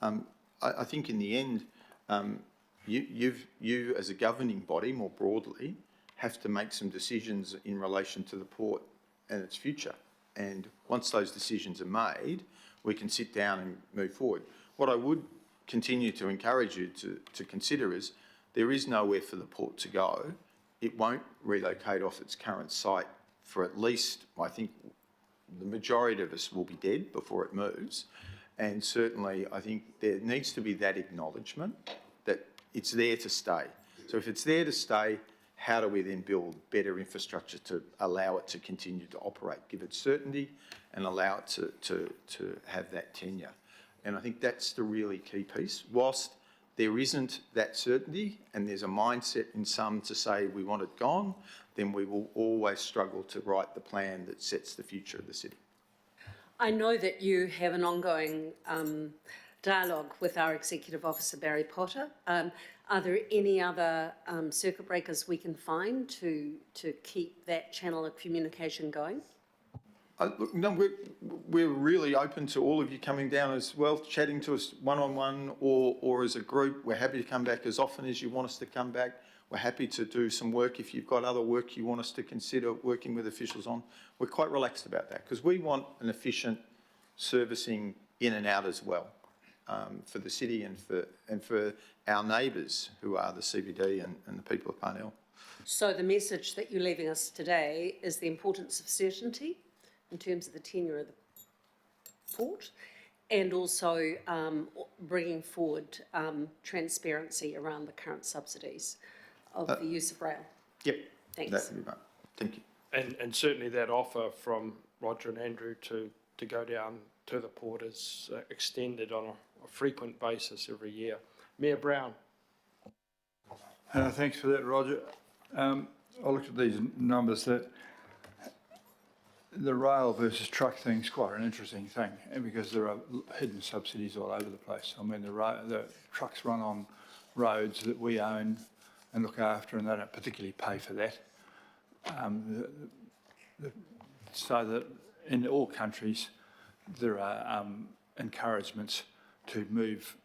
I think in the end, you as a governing body more broadly have to make some decisions in relation to the port and its future. And once those decisions are made, we can sit down and move forward. What I would continue to encourage you to consider is there is nowhere for the port to go. It won't relocate off its current site for at least, I think, the majority of us will be dead before it moves. And certainly, I think there needs to be that acknowledgement that it's there to stay. So if it's there to stay, how do we then build better infrastructure to allow it to continue to operate, give it certainty and allow it to have that tenure? And I think that's the really key piece. Whilst there isn't that certainty and there's a mindset in some to say we want it gone, then we will always struggle to write the plan that sets the future of the city. I know that you have an ongoing dialogue with our Executive Officer, Barry Potter. Are there any other circuit breakers we can find to keep that channel of communication going? Look, no, we're really open to all of you coming down as well, chatting to us one-on-one or as a group. We're happy to come back as often as you want us to come back. We're happy to do some work if you've got other work you want us to consider working with officials on. We're quite relaxed about that because we want an efficient servicing in and out as well for the city and for our neighbours who are the CBD and the people of Parnell. So the message that you're leaving us today is the importance of certainty in terms of the tenure of the port, and also bringing forward transparency around the current subsidies of the use of rail. Yep. Thanks. That would be right. Thank you. And certainly that offer from Roger and Andrew to go down to the port is extended on a frequent basis every year. Mayor Brown. Thanks for that, Roger. I looked at these numbers that the rail versus truck thing is quite an interesting thing because there are hidden subsidies all over the place. I mean, the trucks run on roads that we own and look after, and they don't particularly pay for that. So that in all countries there are encouragements to move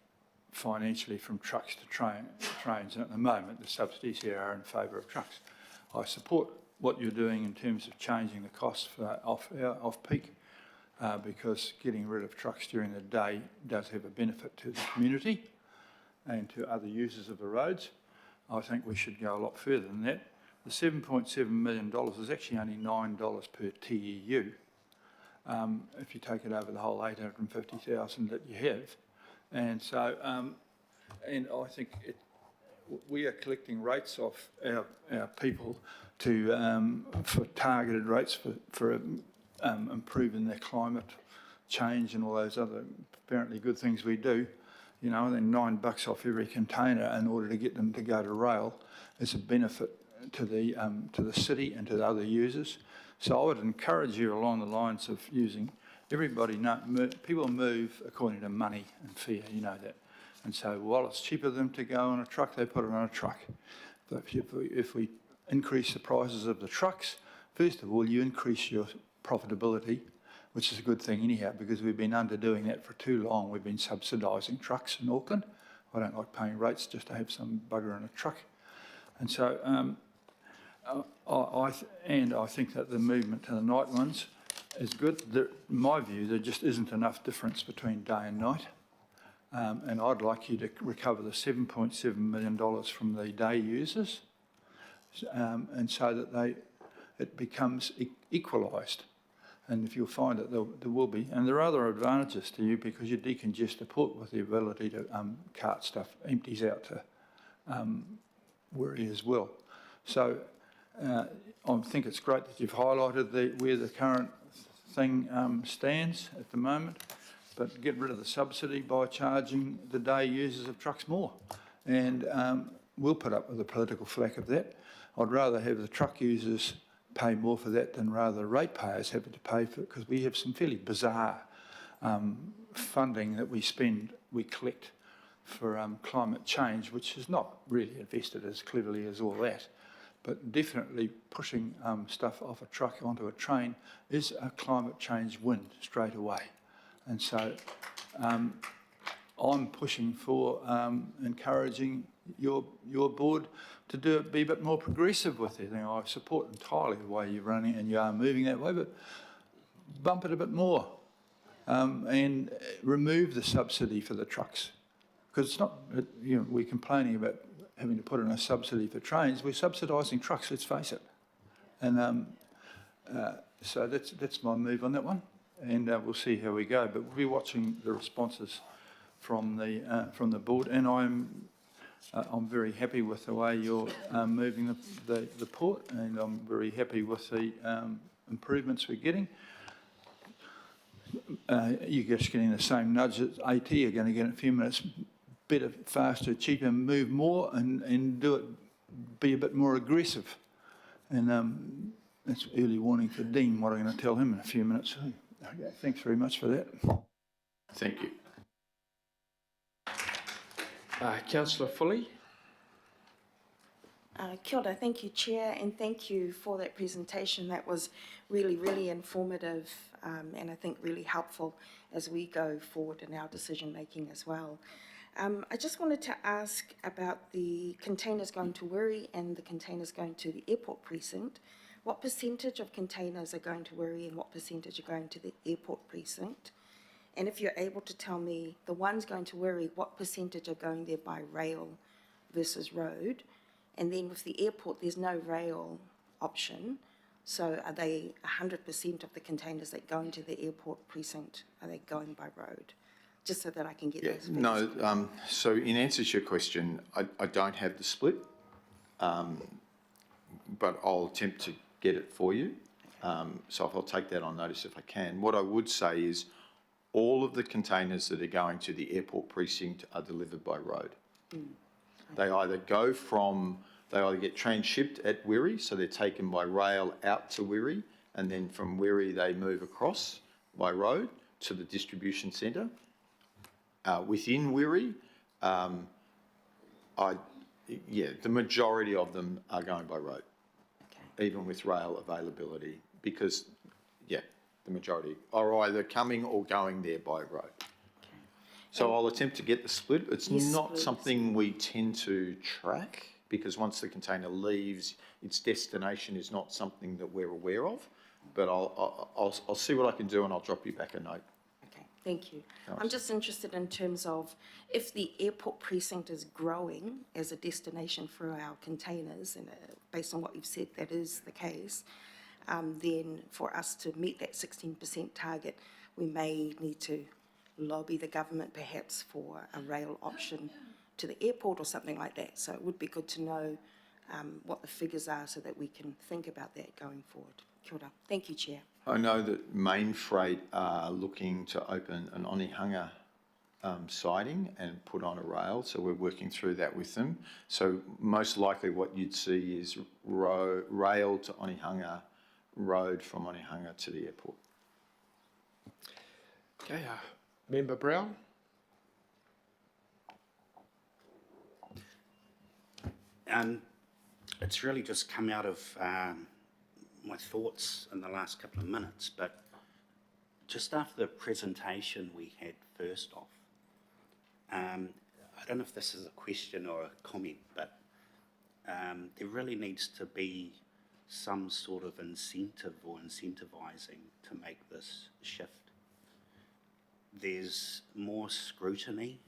financially from trucks to trains, and at the moment the subsidies here are in favour of trucks. I support what you're doing in terms of changing the costs for off-peak because getting rid of trucks during the day does have a benefit to the community and to other users of the roads. I think we should go a lot further than that. The $7.7 million is actually only $9 per TEU if you take it over the whole 850,000 that you have. And so, and I think we are collecting rates off our people for targeted rates for improving their climate change and all those other apparently good things we do. You know, and then $9 off every container in order to get them to go to rail is a benefit to the city and to the other users. So I would encourage you along the lines of using people move according to money and fear, you know that. And so while it's cheaper than to go on a truck, they put it on a truck. But if we increase the prices of the trucks, first of all, you increase your profitability, which is a good thing anyhow, because we've been underdoing that for too long. We've been subsidising trucks in Auckland, I don't like paying rates just to have some bugger in a truck. And so I think that the movement to the night ones is good. In my view, there just isn't enough difference between day and night. And I'd like you to recover the $7.7 million from the day users, and so that it becomes equalised. And if you'll find that there will be, and there are other advantages to you because you decongest the port with the ability to cart stuff, empties out to Wirral as well. So I think it's great that you've highlighted where the current thing stands at the moment. But get rid of the subsidy by charging the day users of trucks more. And we'll put up with the political flack of that. I'd rather have the truck users pay more for that than rather ratepayers having to pay for it, because we have some fairly bizarre funding that we collect for climate change, which is not really invested as cleverly as all that. But definitely pushing stuff off a truck onto a train is a climate change win straight away. And so I'm pushing for encouraging your board to be a bit more progressive with it. I support entirely the way you're running and you are moving that way, but bump it a bit more and remove the subsidy for the trucks. Because it's not, we're complaining about having to put in a subsidy for trains. We're subsidising trucks, let's face it. And so that's my move on that one. And we'll see how we go. But we'll be watching the responses from the board, and I'm very happy with the way you're moving the port, and I'm very happy with the improvements we're getting. You're just getting the same nudge that AT are going to get in a few minutes. Better, faster, cheaper, move more, and do it. Be a bit more aggressive. And that's early warning for Dean. What I'm going to tell him in a few minutes. Okay, thanks very much for that. Thank you. Councillor Foley. Kia ora, thank you, Chair, and thank you for that presentation. That was really, really informative and I think really helpful as we go forward in our decision making as well. I just wanted to ask about the containers going to Wirral and the containers going to the airport precinct. What percentage of containers are going to Wirral and what percentage are going to the airport precinct? And if you're able to tell me the ones going to Wirral, what percentage are going there by rail versus road? And then with the airport, there's no rail option. So are they 100% of the containers that go into the airport precinct, are they going by road? Just so that I can get those figures. No, so in answer to your question, I don't have the split, but I'll attempt to get it for you. So I'll take that on notice if I can. What I would say is all of the containers that are going to the airport precinct are delivered by road. They either get transshipped at Wirral, so they're taken by rail out to Wirral, and then from Wirral they move across by road to the distribution centre. Within Wirral, the majority of them are going by road, even with rail availability, because, the majority are either coming or going there by road. So I'll attempt to get the split. It's not something we tend to track, because once the container leaves, its destination is not something that we're aware of. But I'll see what I can do, and I'll drop you back a note. Okay, thank you. Nice. I'm just interested in terms of if the airport precinct is growing as a destination for our containers, and based on what you've said, that is the case, then for us to meet that 16% target, we may need to lobby the government perhaps for a rail option to the airport or something like that. So it would be good to know what the figures are so that we can think about that going forward. Kia ora. Thank you, Chair. I know that Main Freight are looking to open an Onehunga siding and put on a rail, so we're working through that with them. So most likely what you'd see is rail to Onehunga, road from Onehunga to the airport. Okay, Member Brown. It's really just come out of my thoughts in the last couple of minutes, but just after the presentation we had first off, I don't know if this is a question or a comment, but there really needs to be some sort of incentive or incentivising to make this shift. There's more scrutiny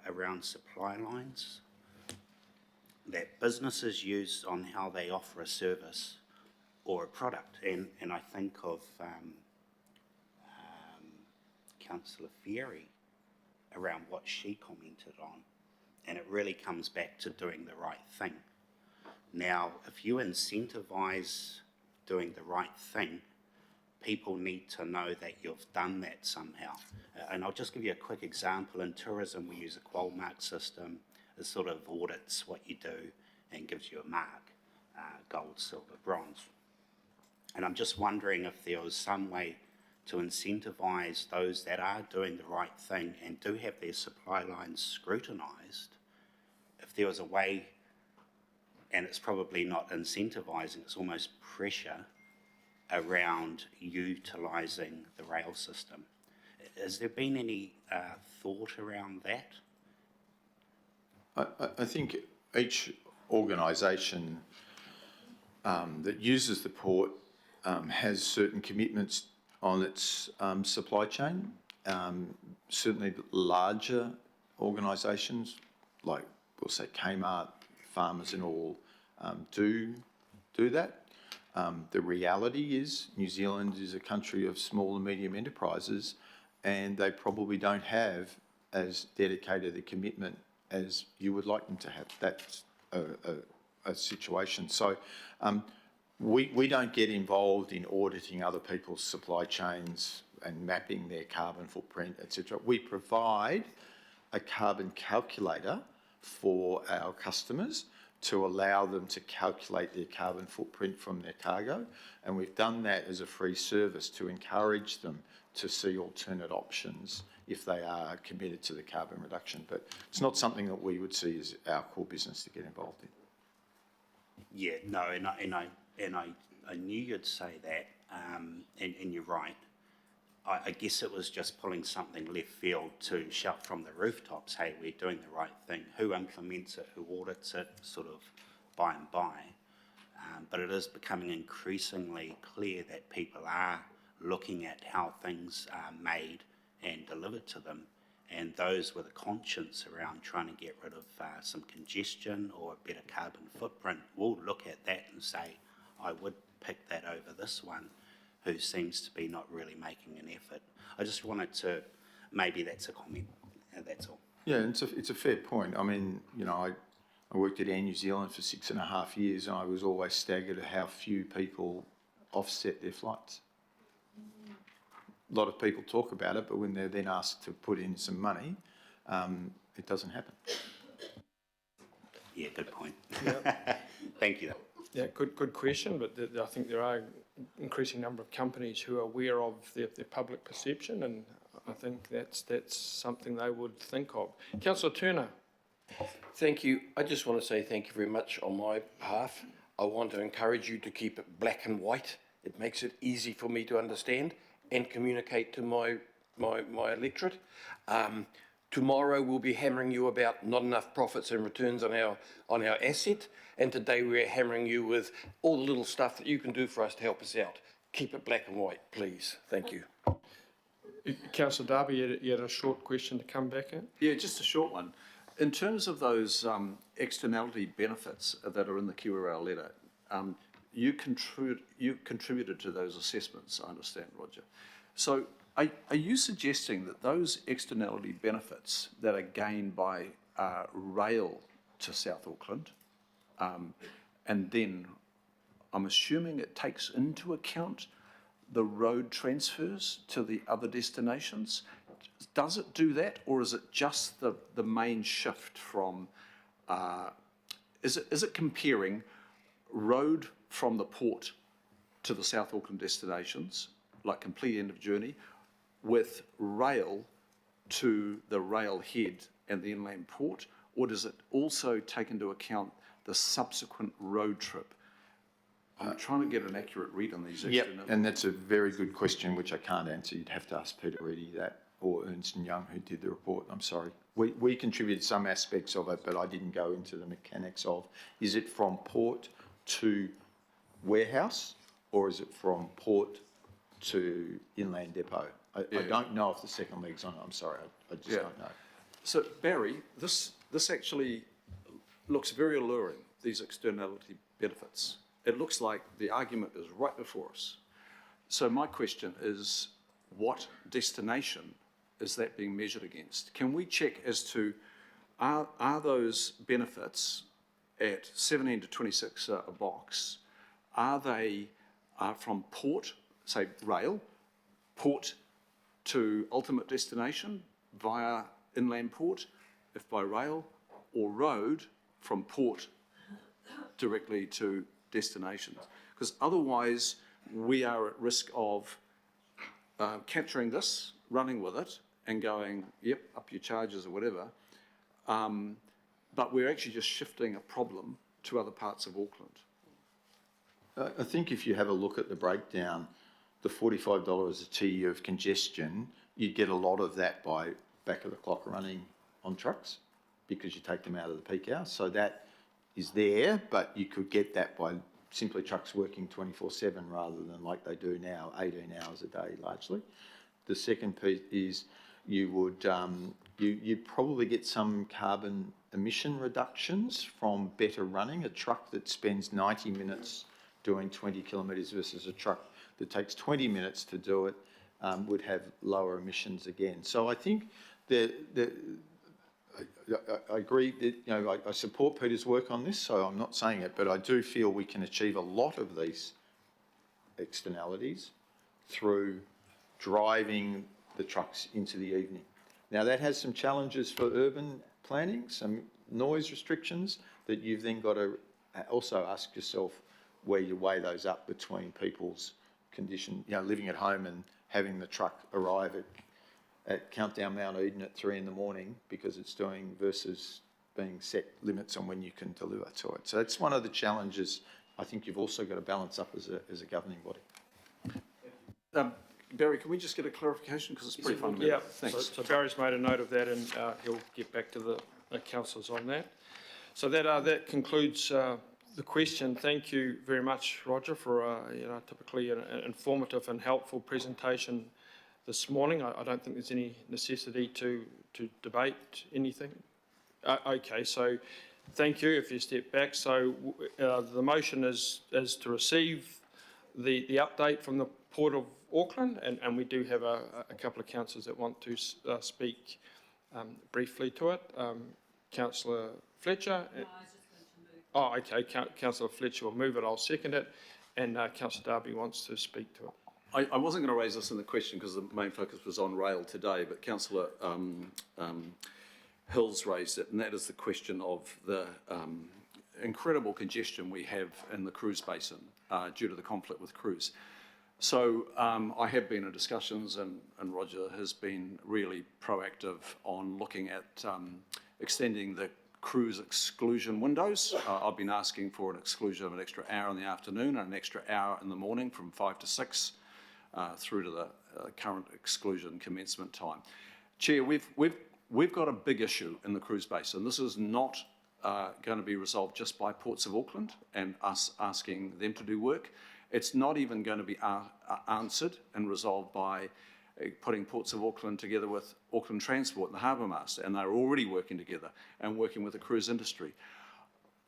around supply lines that businesses use on how they offer a service or a product. And I think of Councillor Fieri around what she commented on. And it really comes back to doing the right thing. Now, if you incentivise doing the right thing, people need to know that you've done that somehow. And I'll just give you a quick example. In tourism, we use a qual mark system. It sort of audits what you do and gives you a mark, gold, silver, bronze. And I'm just wondering if there was some way to incentivise those that are doing the right thing and do have their supply lines scrutinised, if there was a way, and it's probably not incentivising, it's almost pressure around utilising the rail system. Has there been any thought around that? I think each organisation that uses the port has certain commitments on its supply chain. Certainly larger organisations like, we'll say, Kmart, Farmers and all, do that. The reality is New Zealand is a country of small and medium enterprises, and they probably don't have as dedicated a commitment as you would like them to have. That's a situation. So we don't get involved in auditing other people's supply chains and mapping their carbon footprint, etc. We provide a carbon calculator for our customers to allow them to calculate their carbon footprint from their cargo, and we've done that as a free service to encourage them to see alternate options if they are committed to the carbon reduction. But it's not something that we would see as our core business to get involved in. Yeah, no, and I knew you'd say that, and you're right. I guess it was just pulling something left field to shout from the rooftops, hey, we're doing the right thing. Who implements it, who audits it, sort of by and by. But it is becoming increasingly clear that people are looking at how things are made and delivered to them. And those with a conscience around trying to get rid of some congestion or a better carbon footprint will look at that and say, I would pick that over this one, who seems to be not really making an effort. I just wanted to, maybe that's a comment, that's all. Yeah, it's a fair point. I mean, you know, I worked at Air New Zealand for 6.5 years, and I was always staggered at how few people offset their flights. A lot of people talk about it, but when they're then asked to put in some money, it doesn't happen. Yeah, good point. Yeah. Thank you. Yeah, good question, but I think there are increasing number of companies who are aware of their public perception, and I think that's something they would think of. Councillor Turner. Thank you. I just want to say thank you very much on my behalf. I want to encourage you to keep it black and white. It makes it easy for me to understand and communicate to my electorate. Tomorrow we'll be hammering you about not enough profits and returns on our asset, and today we're hammering you with all the little stuff that you can do for us to help us out. Keep it black and white, please. Thank you. Councillor Darby, you had a short question to come back at? Yeah, just a short one. In terms of those externality benefits that are in the QRL letter, you contributed to those assessments, I understand, Roger. So are you suggesting that those externality benefits that are gained by rail to South Auckland, and then I'm assuming it takes into account the road transfers to the other destinations? Does it do that, or is it just the main shift from, is it comparing road from the port to the South Auckland destinations, like complete end of journey, with rail to the rail head and the inland port, or does it also take into account the subsequent road trip? I'm trying to get an accurate read on these externalities. Yep, and that's a very good question which I can't answer. You'd have to ask Peter Reedy that. or Ernst & Young who did the report, I'm sorry. We contributed some aspects of it, but I didn't go into the mechanics of, is it from port to warehouse, or is it from port to inland depot? I don't know if the second leg's on it, I'm sorry, I just don't know. So Barry, this actually looks very alluring, these externality benefits. It looks like the argument is right before us. So my question is, what destination is that being measured against? Can we check as to, are those benefits at 17 to 26 a box, are they from port, say rail, port to ultimate destination via inland port, if by rail, or road from port directly to destinations? Because otherwise we are at risk of capturing this, running with it, and going, yep, up your charges or whatever, but we're actually just shifting a problem to other parts of Auckland. I think if you have a look at the breakdown, the $45 a TU of congestion, you'd get a lot of that by back of the clock running on trucks, because you take them out of the peak hours. So that is there, but you could get that by simply trucks working 24/7 rather than like they do now, 18 hours a day largely. The second piece is you would you'd probably get some carbon emission reductions from better running. A truck that spends 90 minutes doing 20 kilometres versus a truck that takes 20 minutes to do it would have lower emissions again. So I think that I agree that, I support Peter's work on this, so I'm not saying it, but I do feel we can achieve a lot of these externalities through driving the trucks into the evening. Now that has some challenges for urban planning, some noise restrictions that you've then got to also ask yourself where you weigh those up between people's condition, living at home and having the truck arrive at Countdown Mount Eden at 3 in the morning because it's doing, versus being set limits on when you can deliver to it. So that's one of the challenges I think you've also got to balance up as a governing body. Barry, can we just get a clarification, because it's pretty fundamental? Yeah, Thanks. so Barry's made a note of that, and he'll get back to the councillors on that. So that concludes the question. Thank you very much, Roger, for typically an informative and helpful presentation this morning. I don't think there's any necessity to debate anything. Okay, so thank you. If you step back, so the motion is to receive the update from the Port of Auckland, and we do have a couple of councillors that want to speak briefly to it. Councillor Fletcher. No, I was just going to move. Oh, okay. Councillor Fletcher will move it. I'll second it. And Councillor Darby wants to speak to it. I wasn't going to raise this in the question because the main focus was on rail today, but Councillor Hills raised it, and that is the question of the incredible congestion we have in the cruise basin due to the conflict with cruise. So I have been in discussions, and Roger has been really proactive on looking at extending the cruise exclusion windows. I've been asking for an exclusion of an extra hour in the afternoon and an extra hour in the morning from 5 to 6 through to the current exclusion commencement time. Chair, we've got a big issue in the cruise basin. This is not going to be resolved just by Ports of Auckland and us asking them to do work. It's not even going to be answered and resolved by putting Ports of Auckland together with Auckland Transport and the Harbour Master, and they're already working together and working with the cruise industry.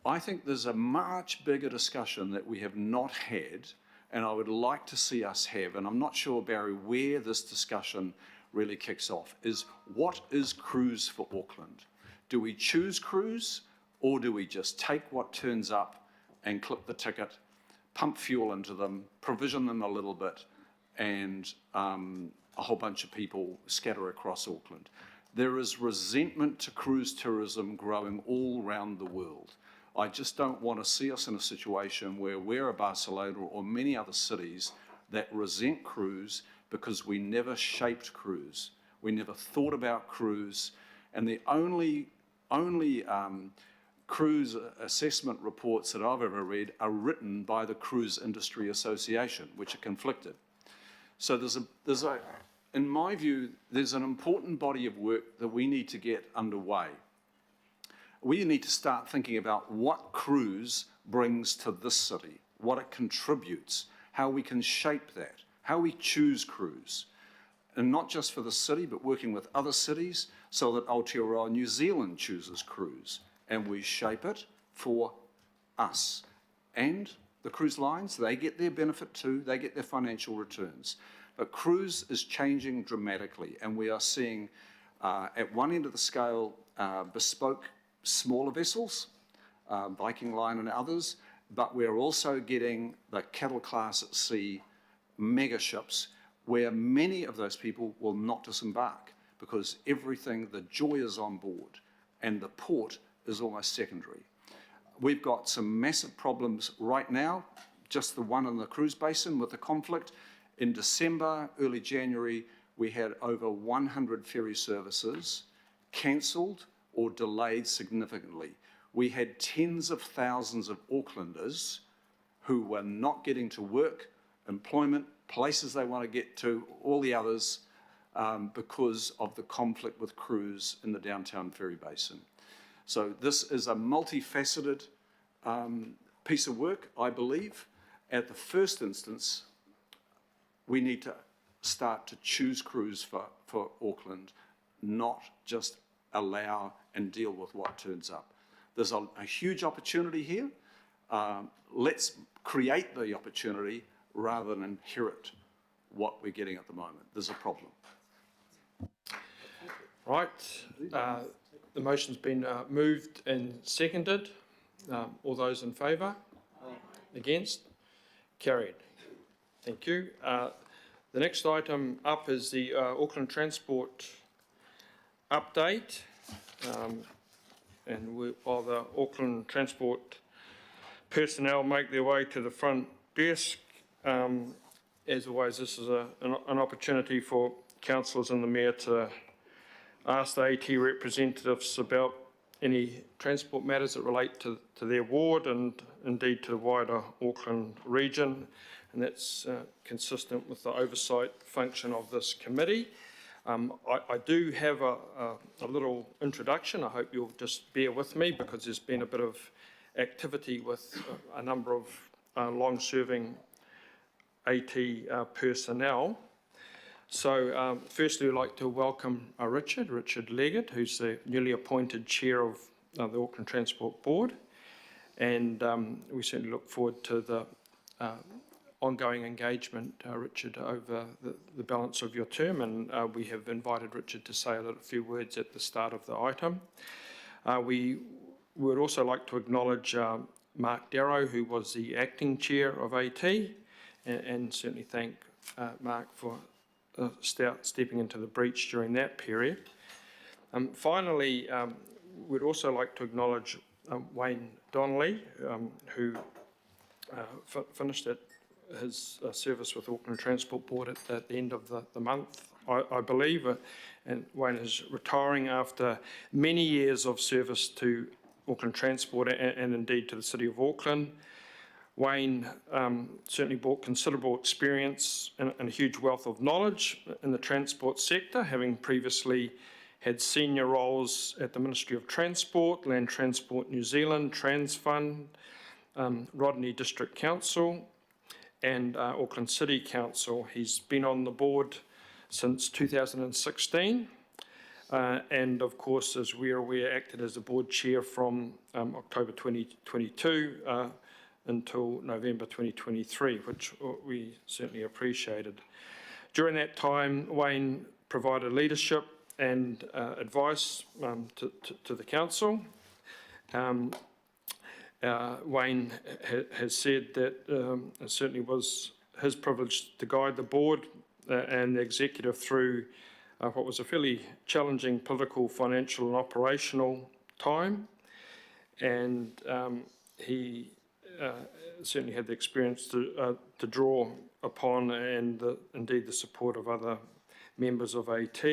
I think there's a much bigger discussion that we have not had, and I would like to see us have, and I'm not sure, Barry, where this discussion really kicks off, is what is cruise for Auckland? Do we choose cruise, or do we just take what turns up and clip the ticket, pump fuel into them, provision them a little bit, and a whole bunch of people scatter across Auckland? There is resentment to cruise tourism growing all around the world. I just don't want to see us in a situation where we're a Barcelona or many other cities that resent cruise because we never shaped cruise. We never thought about cruise, and the only cruise assessment reports that I've ever read are written by the Cruise Industry Association, which are conflicted. So there's in my view, there's an important body of work that we need to get underway. We need to start thinking about what cruise brings to this city, what it contributes, how we can shape that, how we choose cruise. And not just for the city, but working with other cities so that Aotearoa New Zealand chooses cruise and we shape it for us. And the cruise lines, they get their benefit too, they get their financial returns. But cruise is changing dramatically, and we are seeing at one end of the scale bespoke smaller vessels, Viking Line and others, but we're also getting the cattle class at sea mega ships where many of those people will not disembark because everything, the joy is on board and the port is almost secondary. We've got some massive problems right now, just the one in the cruise basin with the conflict. In December, early January, we had over 100 ferry services cancelled or delayed significantly. We had tens of thousands of Aucklanders who were not getting to work, employment, places they want to get to, all the others, because of the conflict with cruise in the downtown ferry basin. So this is a multifaceted piece of work, I believe. At the first instance, we need to start to choose cruise for Auckland, not just allow and deal with what turns up. There's a huge opportunity here. Let's create the opportunity rather than inherit what we're getting at the moment. There's a problem. Right. The motion's been moved and seconded. All those in favour? Against? Carried. Thank you. The next item up is the Auckland Transport update. While the Auckland Transport personnel make their way to the front desk, as always, this is an opportunity for councillors and the Mayor to ask the AT representatives about any transport matters that relate to their ward and indeed to the wider Auckland region, and that's consistent with the oversight function of this committee. I do have a little introduction. I hope you'll just bear with me because there's been a bit of activity with a number of long-serving AT personnel. So firstly, I'd like to welcome Richard Leggett, who's the newly appointed chair of the Auckland Transport Board. And we certainly look forward to the ongoing engagement, Richard, over the balance of your term. And we have invited Richard to say a few words at the start of the item. We would also like to acknowledge Mark Darrow, who was the acting chair of AT, and certainly thank Mark for stepping into the breach during that period. Finally, we'd also like to acknowledge Wayne Donnelly, who finished his service with Auckland Transport Board at the end of the month, I believe, and Wayne is retiring after many years of service to Auckland Transport and indeed to the City of Auckland. Wayne certainly brought considerable experience and a huge wealth of knowledge in the transport sector, having previously had senior roles at the Ministry of Transport, Land Transport New Zealand, Transfund, Rodney District Council and Auckland City Council. He's been on the board since 2016 and of course, as we're aware, acted as the board chair from October 2022 until November 2023, which we certainly appreciated. During that time, Wayne provided leadership and advice to the council. Wayne has said that it certainly was his privilege to guide the board and the executive through what was a fairly challenging political, financial and operational time. And he certainly had the experience to draw upon and indeed the support of other members of AT.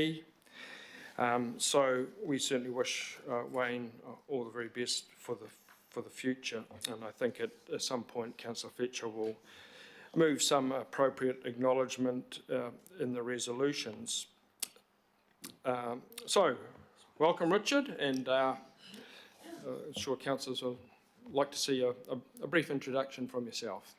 So we certainly wish Wayne all the very best for the future, and I think at some point Councillor Fletcher will move some appropriate acknowledgement in the resolutions. So, welcome Richard, and I'm sure councillors will like to see a brief introduction from yourself.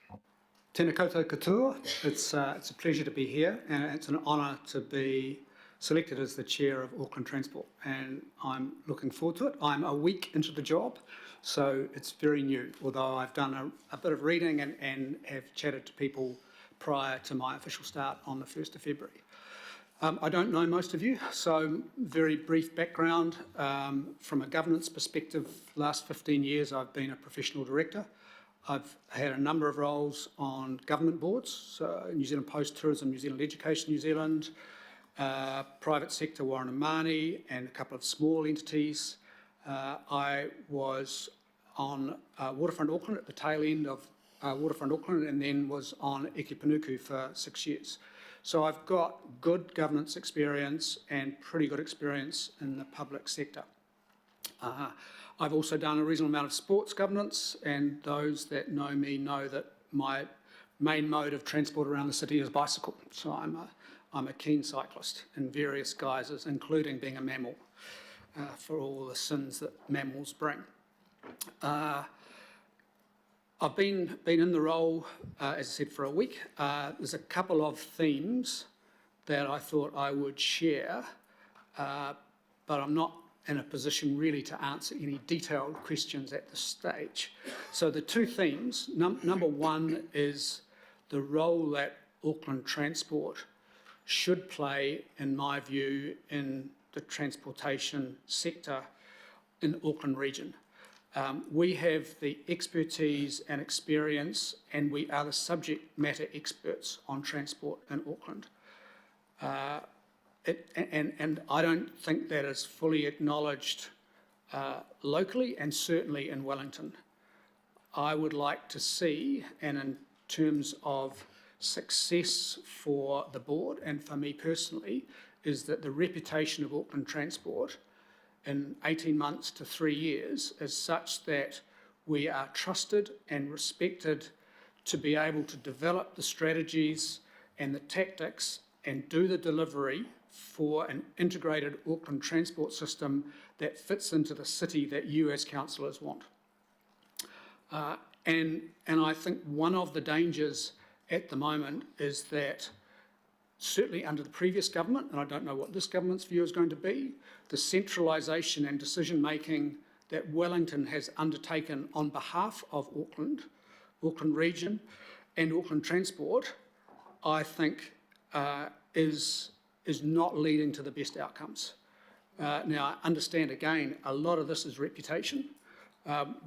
Tēnā koutou katoa. It's a pleasure to be here, and it's an honour to be selected as the chair of Auckland Transport, and I'm looking forward to it. I'm a week into the job, so it's very new, although I've done a bit of reading and have chatted to people prior to my official start on the 1st of February. I don't know most of you, so very brief background. From a governance perspective, last 15 years I've been a professional director. I've had a number of roles on government boards, so New Zealand Post, Tourism, New Zealand Education New Zealand, private sector Warren and Marnie, and a couple of small entities. I was on Waterfront Auckland at the tail end of Waterfront Auckland, and then was on Eke Panuku for 6 years. So I've got good governance experience and pretty good experience in the public sector. I've also done a reasonable amount of sports governance, and those that know me know that my main mode of transport around the city is bicycle. So I'm a keen cyclist in various guises, including being a mammal, for all the sins that mammals bring. I've been in the role, as I said, for a week. There's a couple of themes that I thought I would share, but I'm not in a position really to answer any detailed questions at this stage. So the two themes, number one is the role that Auckland Transport should play, in my view, in the transportation sector in the Auckland region. We have the expertise and experience, and we are the subject matter experts on transport in Auckland. And I don't think that is fully acknowledged locally, and certainly in Wellington. I would like to see, and in terms of success for the board and for me personally, is that the reputation of Auckland Transport in 18 months to 3 years is such that we are trusted and respected to be able to develop the strategies and the tactics and do the delivery for an integrated Auckland transport system that fits into the city that you as councillors want. And I think one of the dangers at the moment is that, certainly under the previous government, and I don't know what this government's view is going to be, the centralisation and decision-making that Wellington has undertaken on behalf of Auckland region and Auckland Transport, I think is not leading to the best outcomes. Now, I understand again, a lot of this is reputation.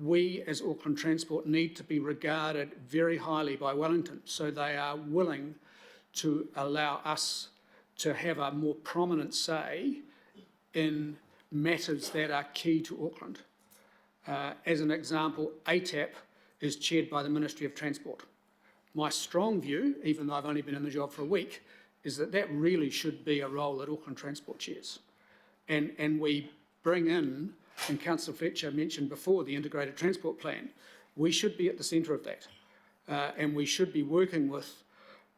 We as Auckland Transport need to be regarded very highly by Wellington, so they are willing to allow us to have a more prominent say in matters that are key to Auckland. As an example, ATAP is chaired by the Ministry of Transport. My strong view, even though I've only been in the job for a week, is that that really should be a role that Auckland Transport chairs. And we bring in, and Councillor Fletcher mentioned before, the Integrated Transport Plan. We should be at the centre of that. And we should be working with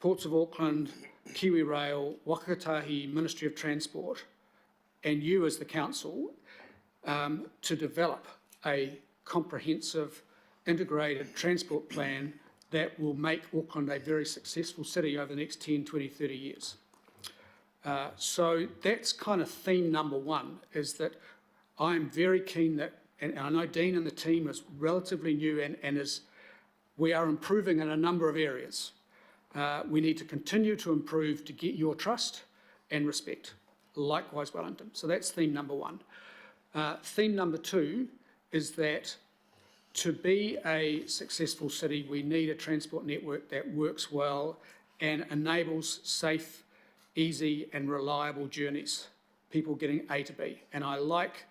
Ports of Auckland, Kiwi Rail, Wakatahi, Ministry of Transport, and you as the council, to develop a comprehensive integrated transport plan that will make Auckland a very successful city over the next 10, 20, 30 years. So that's kind of theme number one, is that I'm very keen that, and I know Dean and the team is relatively new and we are improving in a number of areas. We need to continue to improve to get your trust and respect. Likewise, Wellington. So that's theme number one. Theme number two is that to be a successful city, we need a transport network that works well and enables safe, easy and reliable journeys, people getting A to B. And I like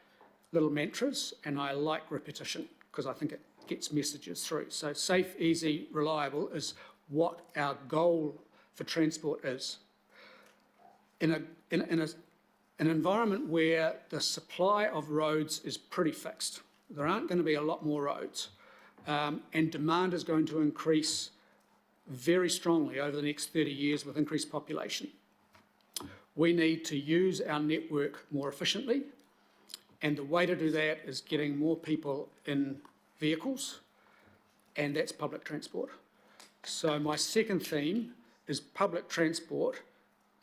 little mantras and I like repetition because I think it gets messages through. So safe, easy, reliable is what our goal for transport is. In an environment where the supply of roads is pretty fixed, there aren't going to be a lot more roads, and demand is going to increase very strongly over the next 30 years with increased population. We need to use our network more efficiently, and the way to do that is getting more people in vehicles, and that's public transport. So my second theme is public transport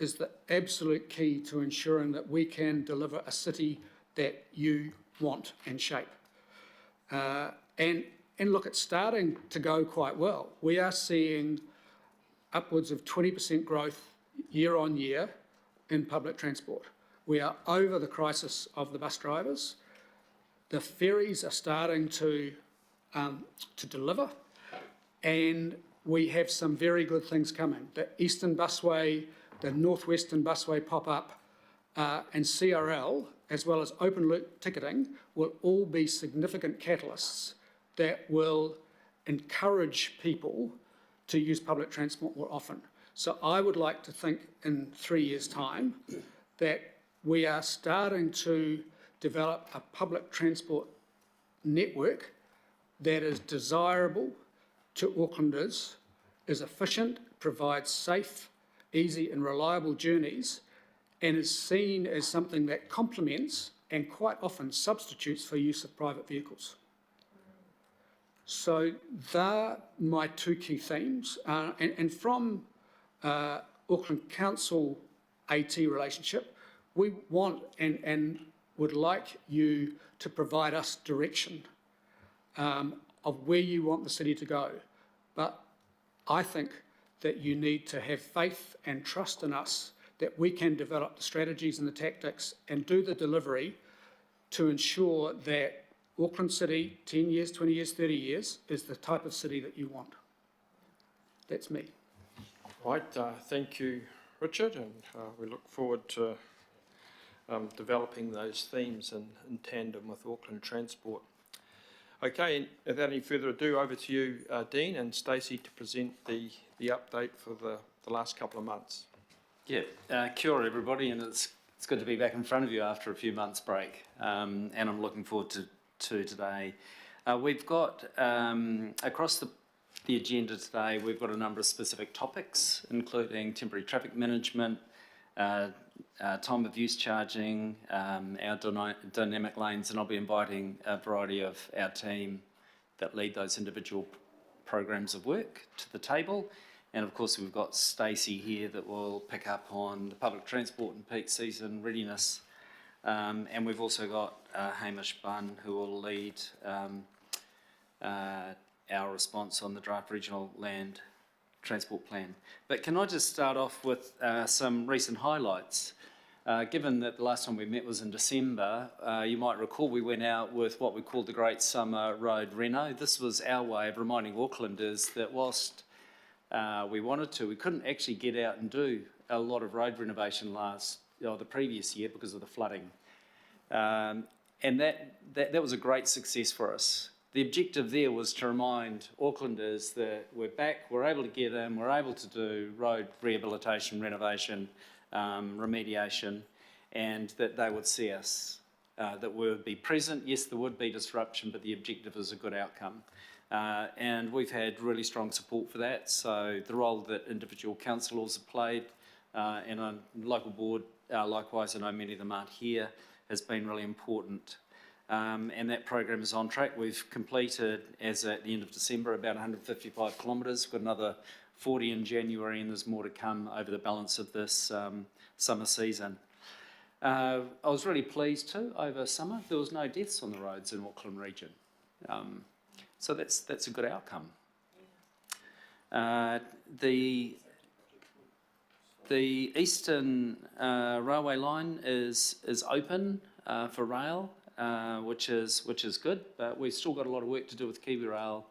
is the absolute key to ensuring that we can deliver a city that you want and shape. And look, it's starting to go quite well. We are seeing upwards of 20% growth year on year in public transport. We are over the crisis of the bus drivers. The ferries are starting to deliver, and we have some very good things coming. The Eastern Busway, the Northwestern Busway pop-up, and CRL, as well as open loop ticketing, will all be significant catalysts that will encourage people to use public transport more often. So I would like to think in 3 years' time that we are starting to develop a public transport network that is desirable to Aucklanders, is efficient, provides safe, easy and reliable journeys, and is seen as something that complements and quite often substitutes for use of private vehicles. So they're my two key themes. And from Auckland Council AT relationship, we want and would like you to provide us direction of where you want the city to go. But I think that you need to have faith and trust in us that we can develop the strategies and the tactics and do the delivery to ensure that Auckland City, 10 years, 20 years, 30 years, is the type of city that you want. That's me. Right, thank you, Richard, and we look forward to developing those themes in tandem with Auckland Transport. Okay, and without any further ado, over to you, Dean and Stacey, to present the update for the last couple of months. Yeah, kia ora everybody, and it's good to be back in front of you after a few months' break, and I'm looking forward to today. We've got, across the agenda today, we've got a number of specific topics, including temporary traffic management, time of use charging, our dynamic lanes, and I'll be inviting a variety of our team that lead those individual programs of work to the table. And of course, we've got Stacey here that will pick up on the public transport and peak season readiness. And we've also got Hamish Bunn, who will lead our response on the draft regional land transport plan. But can I just start off with some recent highlights? Given that the last time we met was in December, you might recall we went out with what we called the Great Summer Road Reno. This was our way of reminding Aucklanders that whilst we wanted to, we couldn't actually get out and do a lot of road renovation the previous year because of the flooding. And that was a great success for us. The objective there was to remind Aucklanders that we're back, we're able to get in, we're able to do road rehabilitation, renovation, remediation, and that they would see us, that we would be present. Yes, there would be disruption, but the objective is a good outcome. And we've had really strong support for that. So the role that individual councillors have played, and on local board, likewise, I know many of them aren't here, has been really important. And that program is on track. We've completed, as at the end of December, about 155 kilometres. We've got another 40 in January, and there's more to come over the balance of this summer season. I was really pleased too, over summer, there was no deaths on the roads in Auckland region. So that's a good outcome. The Eastern Railway line is open for rail, which is good, but we've still got a lot of work to do with Kiwi Rail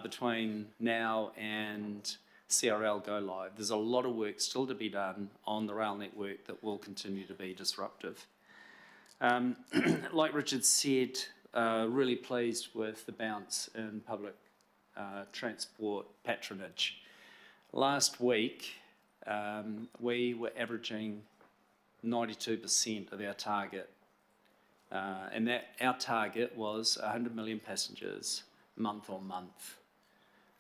between now and CRL go live. There's a lot of work still to be done on the rail network that will continue to be disruptive. Like Richard said, really pleased with the bounce in public transport patronage. Last week, we were averaging 92% of our target, and that our target was 100 million passengers month on month.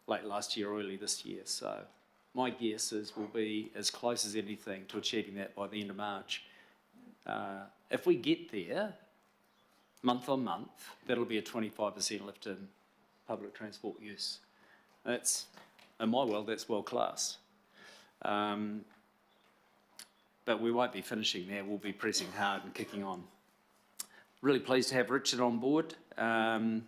late last year or early this year. So my guess is we'll be as close as anything to achieving that by the end of March. If we get there, month on month, that'll be a 25% lift in public transport use. That's, in my world, that's world class. But we won't be finishing there. We'll be pressing hard and kicking on. Really pleased to have Richard on board and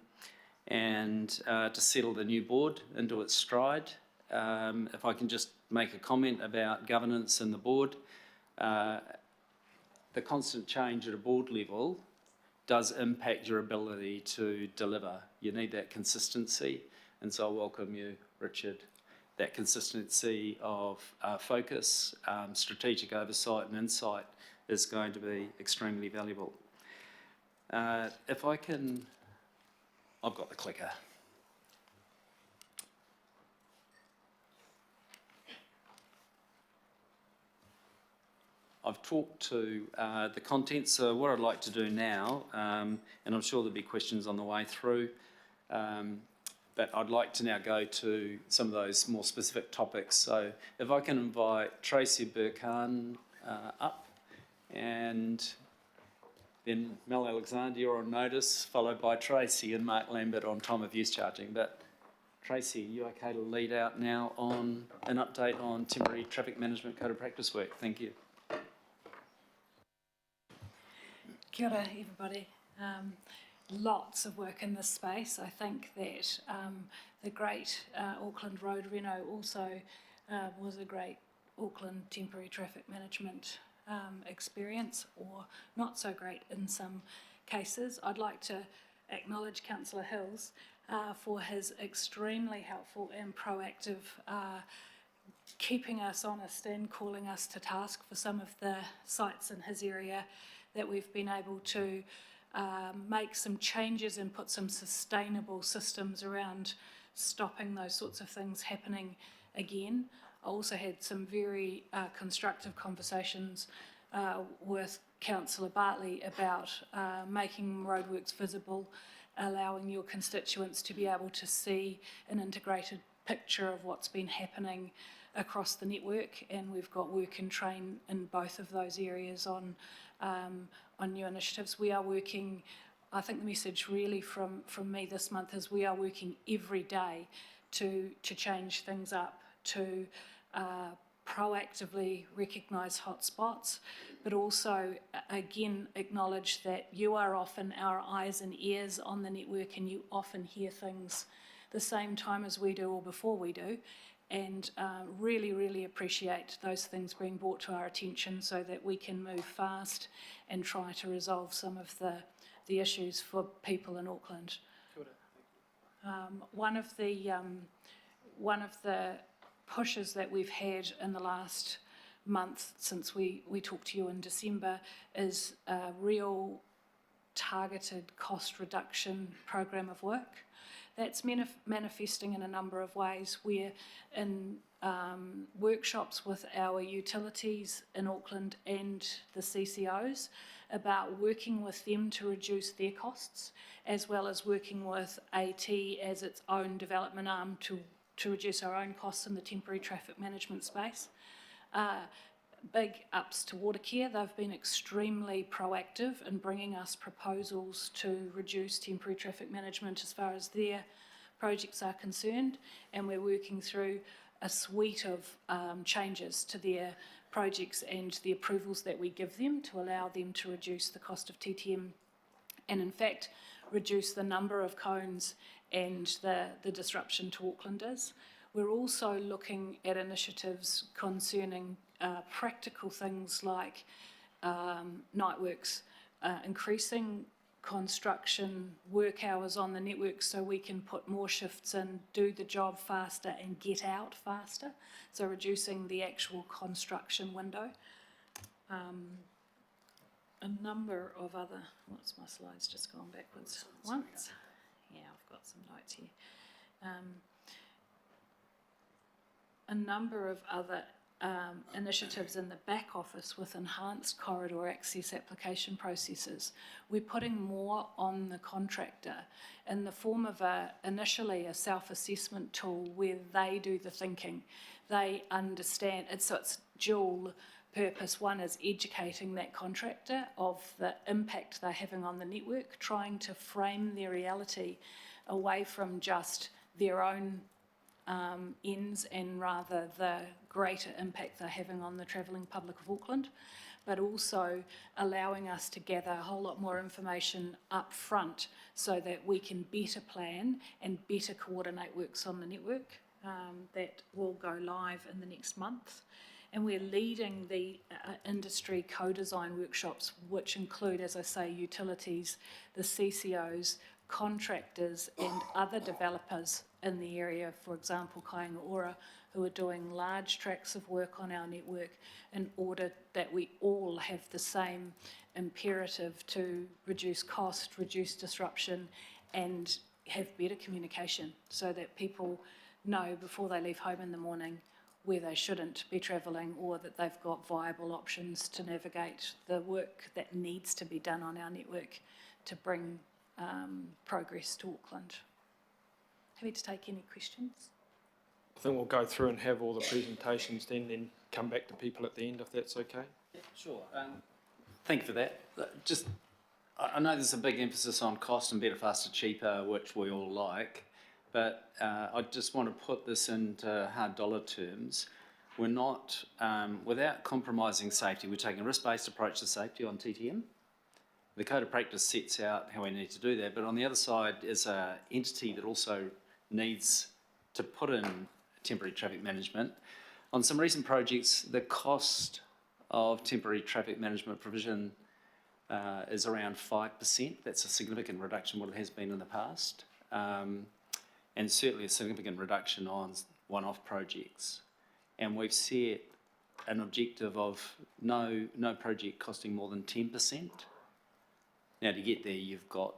to settle the new board into its stride. If I can just make a comment about governance and the board, the constant change at a board level does impact your ability to deliver. You need that consistency, and so I welcome you, Richard. That consistency of focus, strategic oversight and insight is going to be extremely valuable. If I can, I've got the clicker. I've talked to the contents, so what I'd like to do now, and I'm sure there'll be questions on the way through, but I'd like to now go to some of those more specific topics. So if I can invite Tracy Burkhan up, and then Mel Alexander, you're on notice, followed by Tracy and Mark Lambert on time of use charging. But Tracy, are you okay to lead out now on an update on temporary traffic management code of practice work? Thank you. Kia ora, everybody. Lots of work in this space. I think that the great Auckland Road Reno also was a great Auckland temporary traffic management experience, or not so great in some cases. I'd like to acknowledge Councillor Hills for his extremely helpful and proactive keeping us honest and calling us to task for some of the sites in his area that we've been able to make some changes and put some sustainable systems around stopping those sorts of things happening again. I also had some very constructive conversations with Councillor Bartley about making roadworks visible, allowing your constituents to be able to see an integrated picture of what's been happening across the network, and we've got work and train in both of those areas on new initiatives. We are working, I think the message really from me this month is we are working every day to change things up, to proactively recognise hotspots, but also again acknowledge that you are often our eyes and ears on the network, and you often hear things the same time as we do or before we do, and really appreciate those things being brought to our attention so that we can move fast and try to resolve some of the issues for people in Auckland. One of the pushes that we've had in the last month since we talked to you in December is a real targeted cost reduction program of work. That's manifesting in a number of ways. We're in workshops with our utilities in Auckland and the CCOs about working with them to reduce their costs, as well as working with AT as its own development arm to reduce our own costs in the temporary traffic management space. Big ups to Watercare. They've been extremely proactive in bringing us proposals to reduce temporary traffic management as far as their projects are concerned, and we're working through a suite of changes to their projects and the approvals that we give them to allow them to reduce the cost of TTM and in fact reduce the number of cones and the disruption to Aucklanders. We're also looking at initiatives concerning practical things like night works, increasing construction work hours on the network so we can put more shifts in, do the job faster and get out faster, so reducing the actual construction window. A number of other, what's my slides just gone backwards once? Yeah, I've got some notes here. A number of other initiatives in the back office with enhanced corridor access application processes. We're putting more on the contractor in the form of initially a self-assessment tool where they do the thinking. They understand, so it's dual purpose. One is educating that contractor of the impact they're having on the network, trying to frame their reality away from just their own ends and rather the greater impact they're having on the travelling public of Auckland, but also allowing us to gather a whole lot more information up front so that we can better plan and better coordinate works on the network that will go live in the next month. And we're leading the industry co-design workshops, which include, as I say, utilities, the CCOs, contractors and other developers in the area, for example, Kāinga Ora, who are doing large tracts of work on our network in order that we all have the same imperative to reduce cost, reduce disruption and have better communication so that people know before they leave home in the morning where they shouldn't be travelling or that they've got viable options to navigate the work that needs to be done on our network to bring progress to Auckland. Happy to take any questions. I think we'll go through and have all the presentations then come back to people at the end if that's okay. Yeah, sure. Thank you for that. Just, I know there's a big emphasis on cost and better, faster, cheaper, which we all like, but I just want to put this into hard dollar terms. We're not, without compromising safety, we're taking a risk-based approach to safety on TTM. The Code of Practice sets out how we need to do that, but on the other side is an entity that also needs to put in temporary traffic management. On some recent projects, the cost of temporary traffic management provision is around 5%. That's a significant reduction from what it has been in the past, and certainly a significant reduction on one-off projects. And we've set an objective of no project costing more than 10%. Now, to get there, you've got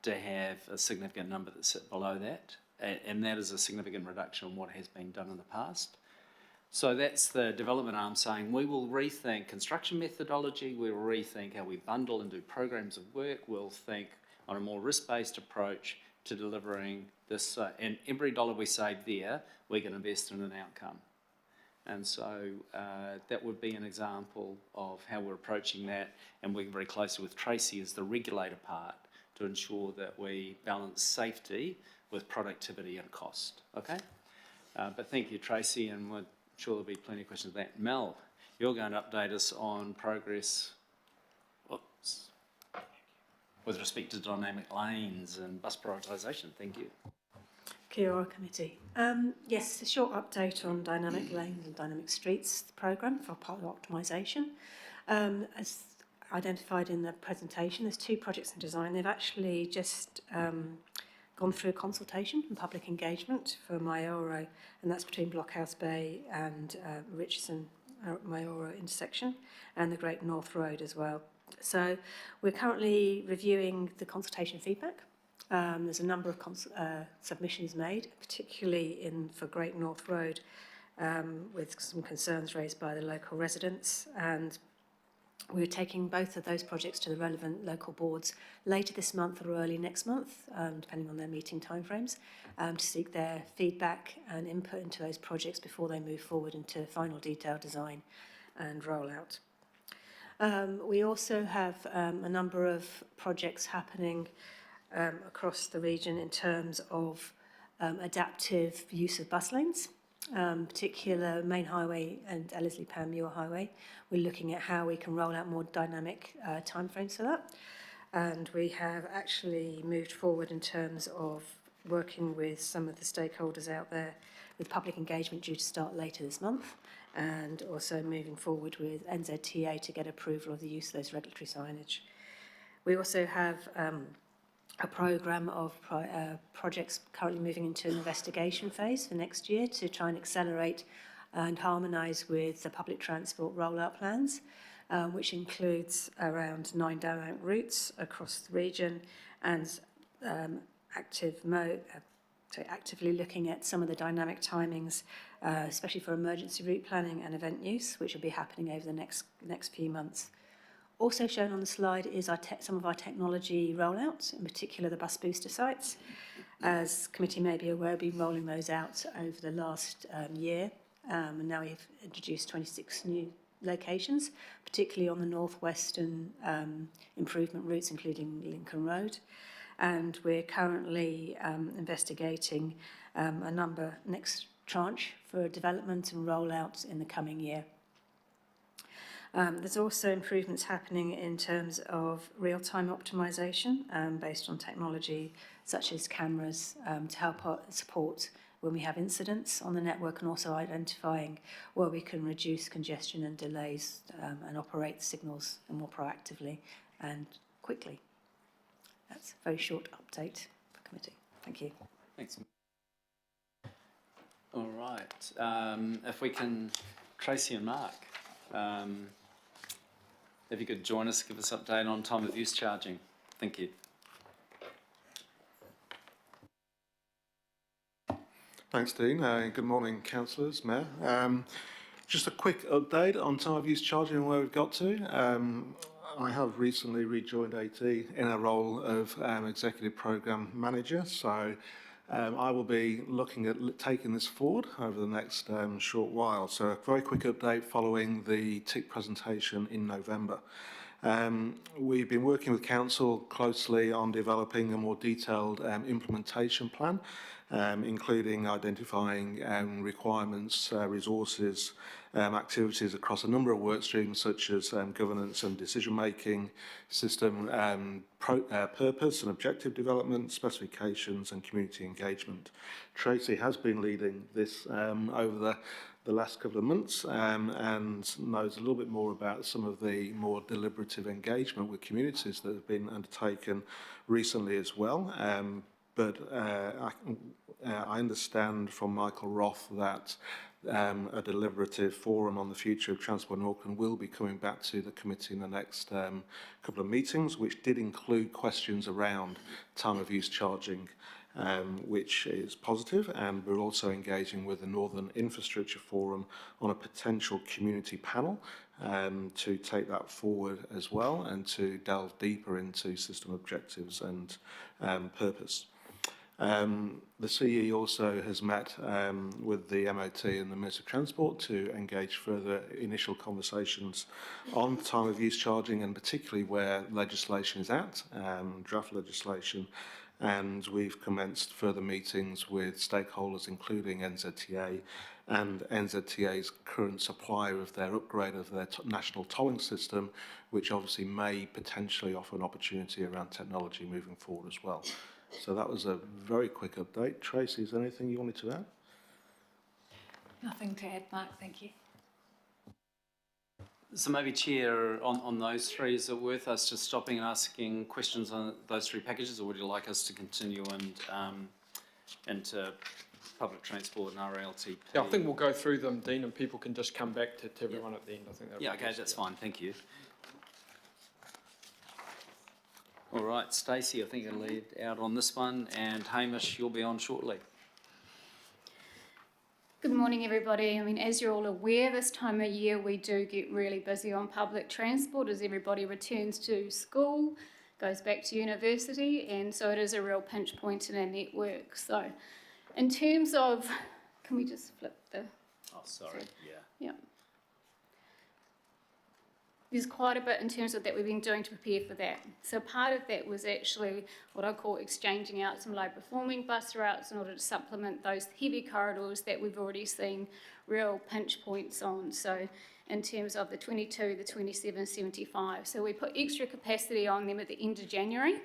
to have a significant number that sit below that, and that is a significant reduction on what has been done in the past. So that's the development arm saying we will rethink construction methodology, we'll rethink how we bundle and do programs of work, we'll think on a more risk-based approach to delivering this, and every dollar we save there, we can invest in an outcome. And so that would be an example of how we're approaching that, and working very closely with Tracy as the regulator part to ensure that we balance safety with productivity and cost. Okay? But thank you, Tracy, and we're sure there'll be plenty of questions of that. Mel, you're going to update us on progress with respect to dynamic lanes and bus prioritisation. Thank you. Kia ora committee. Yes, a short update on dynamic lanes and dynamic streets programme for public optimisation. As identified in the presentation, there's 2 projects in design. They've actually just gone through consultation and public engagement for Maioro, and that's between Blockhouse Bay and Richardson Maioro intersection, and the Great North Road as well. So we're currently reviewing the consultation feedback. There's a number of submissions made, particularly for Great North Road, with some concerns raised by the local residents, and we're taking both of those projects to the relevant local boards later this month or early next month, depending on their meeting timeframes, to seek their feedback and input into those projects before they move forward into final detailed design and rollout. We also have a number of projects happening across the region in terms of adaptive use of bus lanes, particular Main Highway and Ellerslie-Panmure Highway. We're looking at how we can roll out more dynamic timeframes for that. And we have actually moved forward in terms of working with some of the stakeholders out there with public engagement due to start later this month, and also moving forward with NZTA to get approval of the use of those regulatory signage. We also have a programme of projects currently moving into an investigation phase for next year to try and accelerate and harmonise with the public transport rollout plans, which includes around 9 dynamic routes across the region, and actively looking at some of the dynamic timings especially for emergency route planning and event use, which will be happening over the next few months. Also shown on the slide is some of our technology rollouts, in particular the bus booster sites. As committee may be aware, we've been rolling those out over the last year, and now we've introduced 26 new locations, particularly on the northwestern improvement routes, including Lincoln Road. And we're currently investigating a next tranche for development and rollout in the coming year. There's also improvements happening in terms of real-time optimisation based on technology such as cameras to help support when we have incidents on the network, and also identifying where we can reduce congestion and delays and operate signals more proactively and quickly. That's a very short update for committee. Thank you. Thanks. All right. If we can, Tracy and Mark, if you could join us, give us an update on time of use charging. Thank you. Thanks, Dean. Good morning, councillors, Mayor. Just a quick update on time of use charging and where we've got to. I have recently rejoined AT in a role of Executive Programme Manager, so I will be looking at taking this forward over the next short while. So a very quick update following the TIC presentation in November. We've been working with Council closely on developing a more detailed implementation plan, including identifying requirements, resources, activities across a number of work streams such as governance and decision making, system purpose and objective development, specifications and community engagement. Tracy has been leading this over the last couple of months and knows a little bit more about some of the more deliberative engagement with communities that have been undertaken recently as well. But I understand from Michael Roth that a deliberative forum on the future of transport in Auckland will be coming back to the committee in the next couple of meetings, which did include questions around time of use charging, which is positive, and we're also engaging with the Northern Infrastructure Forum on a potential community panel to take that forward as well and to delve deeper into system objectives and purpose. The CE also has met with the MOT and the Minister of Transport to engage further initial conversations on time of use charging, and particularly where legislation is at, draft legislation, and we've commenced further meetings with stakeholders including NZTA and NZTA's current supplier of their upgrade of their national tolling system, which obviously may potentially offer an opportunity around technology moving forward as well. So that was a very quick update. Tracy, is there anything you wanted to add? Nothing to add, Mark, thank you. So maybe, Chair, on those three, is it worth us just stopping and asking questions on those three packages, or would you like us to continue and into public transport and RLTP? Yeah, I think we'll go through them, Dean, and people can just come back to everyone at the end. I think yeah, okay, that's fine, thank you. All right, Stacey, I think you'll lead out on this one, and Hamish, you'll be on shortly. Good morning, everybody. I mean, as you're all aware, this time of year we do get really busy on public transport as everybody returns to school, goes back to university, and so it is a real pinch point in our network. So in terms of, can we just flip the... Oh, sorry, yeah. Yeah. There's quite a bit in terms of that we've been doing to prepare for that. So part of that was actually what I call exchanging out some low-performing bus routes in order to supplement those heavy corridors that we've already seen real pinch points on. So in terms of the 22, the 27, 75. So we put extra capacity on them at the end of January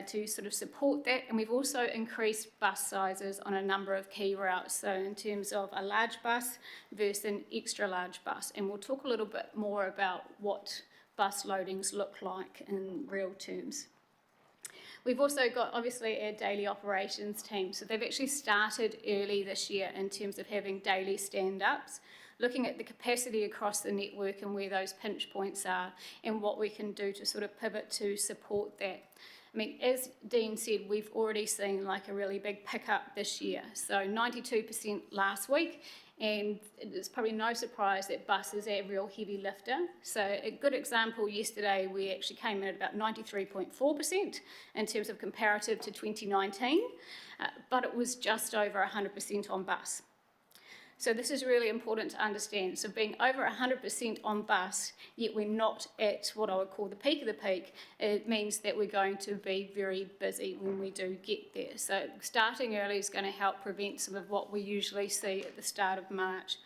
to sort of support that, and we've also increased bus sizes on a number of key routes, so in terms of a large bus versus an extra large bus, and we'll talk a little bit more about what bus loadings look like in real terms. We've also got obviously our daily operations team, so they've actually started early this year in terms of having daily stand-ups, looking at the capacity across the network and where those pinch points are and what we can do to sort of pivot to support that. I mean, as Dean said, we've already seen like a really big pickup this year. So 92% last week, and it's probably no surprise that bus is a real heavy lifter. So a good example, yesterday we actually came in at about 93.4% in terms of comparative to 2019, but it was just over 100% on bus. So this is really important to understand. So being over 100% on bus, yet we're not at what I would call the peak of the peak, it means that we're going to be very busy when we do get there. So starting early is going to help prevent some of what we usually see at the start of March.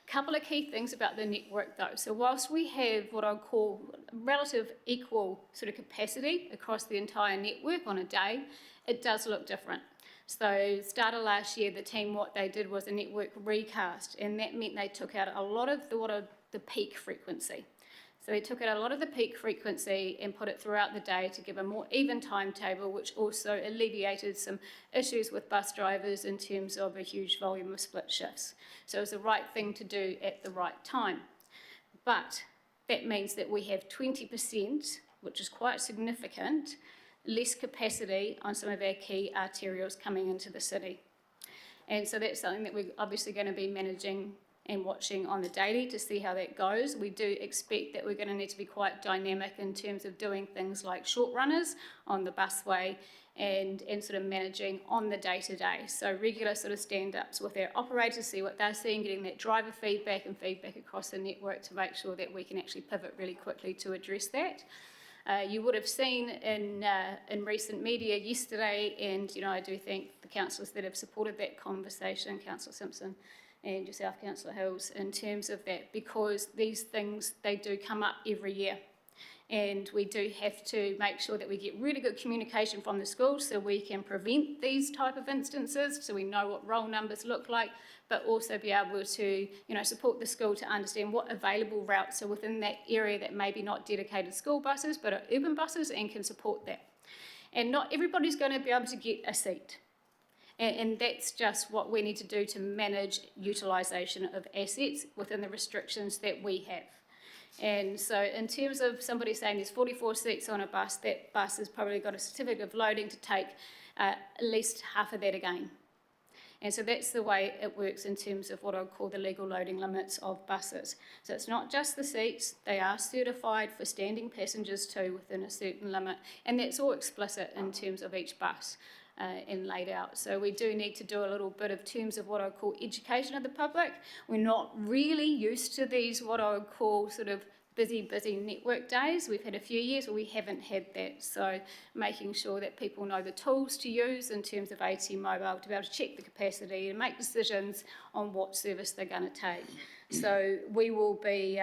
A couple of key things about the network though. So whilst we have what I call relative equal sort of capacity across the entire network on a day, it does look different. So start of last year, the team, what they did was a network recast, and that meant they took out a lot of the peak frequency. So they took out a lot of the peak frequency and put it throughout the day to give a more even timetable, which also alleviated some issues with bus drivers in terms of a huge volume of split shifts. So it was the right thing to do at the right time. But that means that we have 20%, which is quite significant, less capacity on some of our key arterials coming into the city. And so that's something that we're obviously going to be managing and watching on the daily to see how that goes. We do expect that we're going to need to be quite dynamic in terms of doing things like short runners on the busway and sort of managing on the day-to-day. So regular sort of stand-ups with our operators, see what they're seeing, getting that driver feedback and feedback across the network to make sure that we can actually pivot really quickly to address that. You would have seen in recent media yesterday, and I do thank the councillors that have supported that conversation, Councillor Simpson and yourself, Councillor Hills, in terms of that, because these things, they do come up every year. And we do have to make sure that we get really good communication from the schools so we can prevent these type of instances, so we know what roll numbers look like, but also be able to, support the school to understand what available routes are within that area that maybe not dedicated school buses, but are urban buses and can support that. And not everybody's going to be able to get a seat. And that's just what we need to do to manage utilisation of assets within the restrictions that we have. And so in terms of somebody saying there's 44 seats on a bus, that bus has probably got a certificate of loading to take at least half of that again. And so that's the way it works in terms of what I would call the legal loading limits of buses. So it's not just the seats, they are certified for standing passengers too within a certain limit, and that's all explicit in terms of each bus. And laid out. So we do need to do a little bit of terms of what I call education of the public. We're not really used to these what I would call sort of busy network days. We've had a few years where we haven't had that. So making sure that people know the tools to use in terms of AT Mobile to be able to check the capacity and make decisions on what service they're going to take. So we will be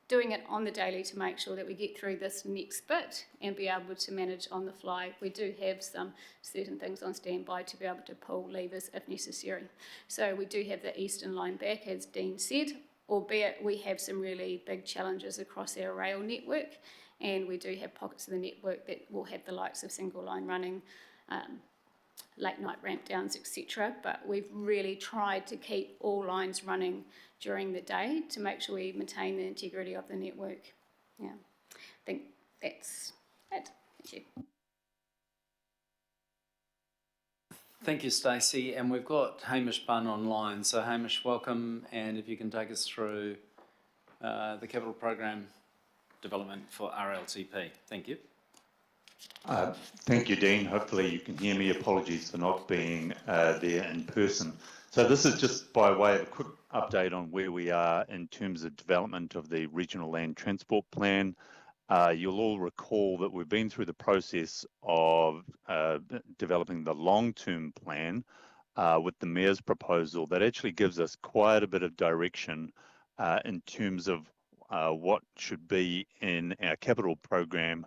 doing it on the daily to make sure that we get through this next bit and be able to manage on the fly. We do have some certain things on standby to be able to pull levers if necessary. So we do have the Eastern line back, as Dean said, albeit we have some really big challenges across our rail network, and we do have pockets of the network that will have the likes of single line running, late night ramp downs, etc. But we've really tried to keep all lines running during the day to make sure we maintain the integrity of the network. Yeah, I think that's it. Thank you. Thank you, Stacey. And we've got Hamish Bunn online. So Hamish, welcome. And if you can take us through the capital program development for RLTP. Thank you. Thank you, Dean. Hopefully you can hear me. Apologies for not being there in person. So this is just by way of a quick update on where we are in terms of development of the Regional Land Transport Plan. You'll all recall that we've been through the process of developing the long-term plan with the Mayor's proposal that actually gives us quite a bit of direction in terms of what should be in our capital program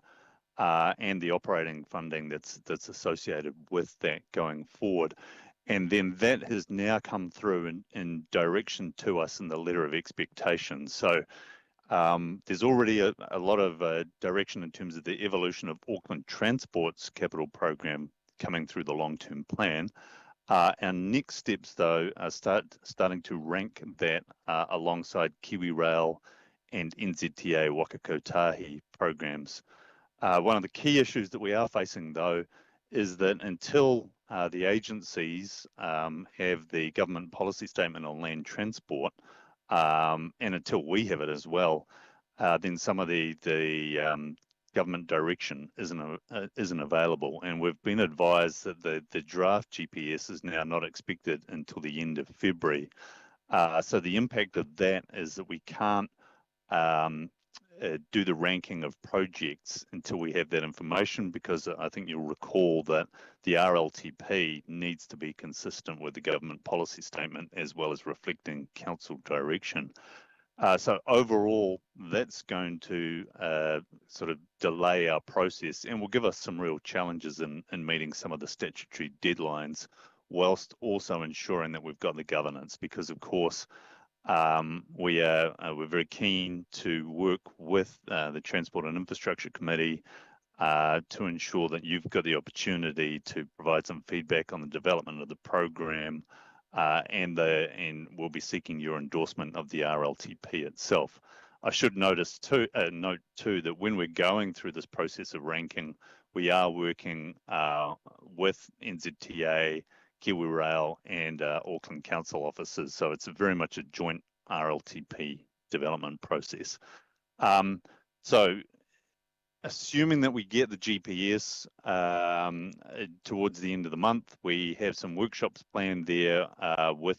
and the operating funding that's associated with that going forward. And then that has now come through in direction to us in the letter of expectation. So there's already a lot of direction in terms of the evolution of Auckland Transport's capital program coming through the long-term plan. Our next steps, though, are starting to rank that alongside Kiwi Rail and NZTA Waka Kotahi programs. One of the key issues that we are facing, though, is that until the agencies have the government policy statement on land transport, and until we have it as well, then some of the government direction isn't available. And we've been advised that the draft GPS is now not expected until the end of February. So the impact of that is that we can't do the ranking of projects until we have that information, because I think you'll recall that the RLTP needs to be consistent with the government policy statement as well as reflecting council direction. So overall, that's going to sort of delay our process and will give us some real challenges in meeting some of the statutory deadlines, whilst also ensuring that we've got the governance, because of course we're very keen to work with the Transport and Infrastructure Committee to ensure that you've got the opportunity to provide some feedback on the development of the program, and we'll be seeking your endorsement of the RLTP itself. I should note too that when we're going through this process of ranking, we are working with NZTA, Kiwi Rail and Auckland Council officers. So it's very much a joint RLTP development process. So assuming that we get the GPS towards the end of the month, we have some workshops planned there with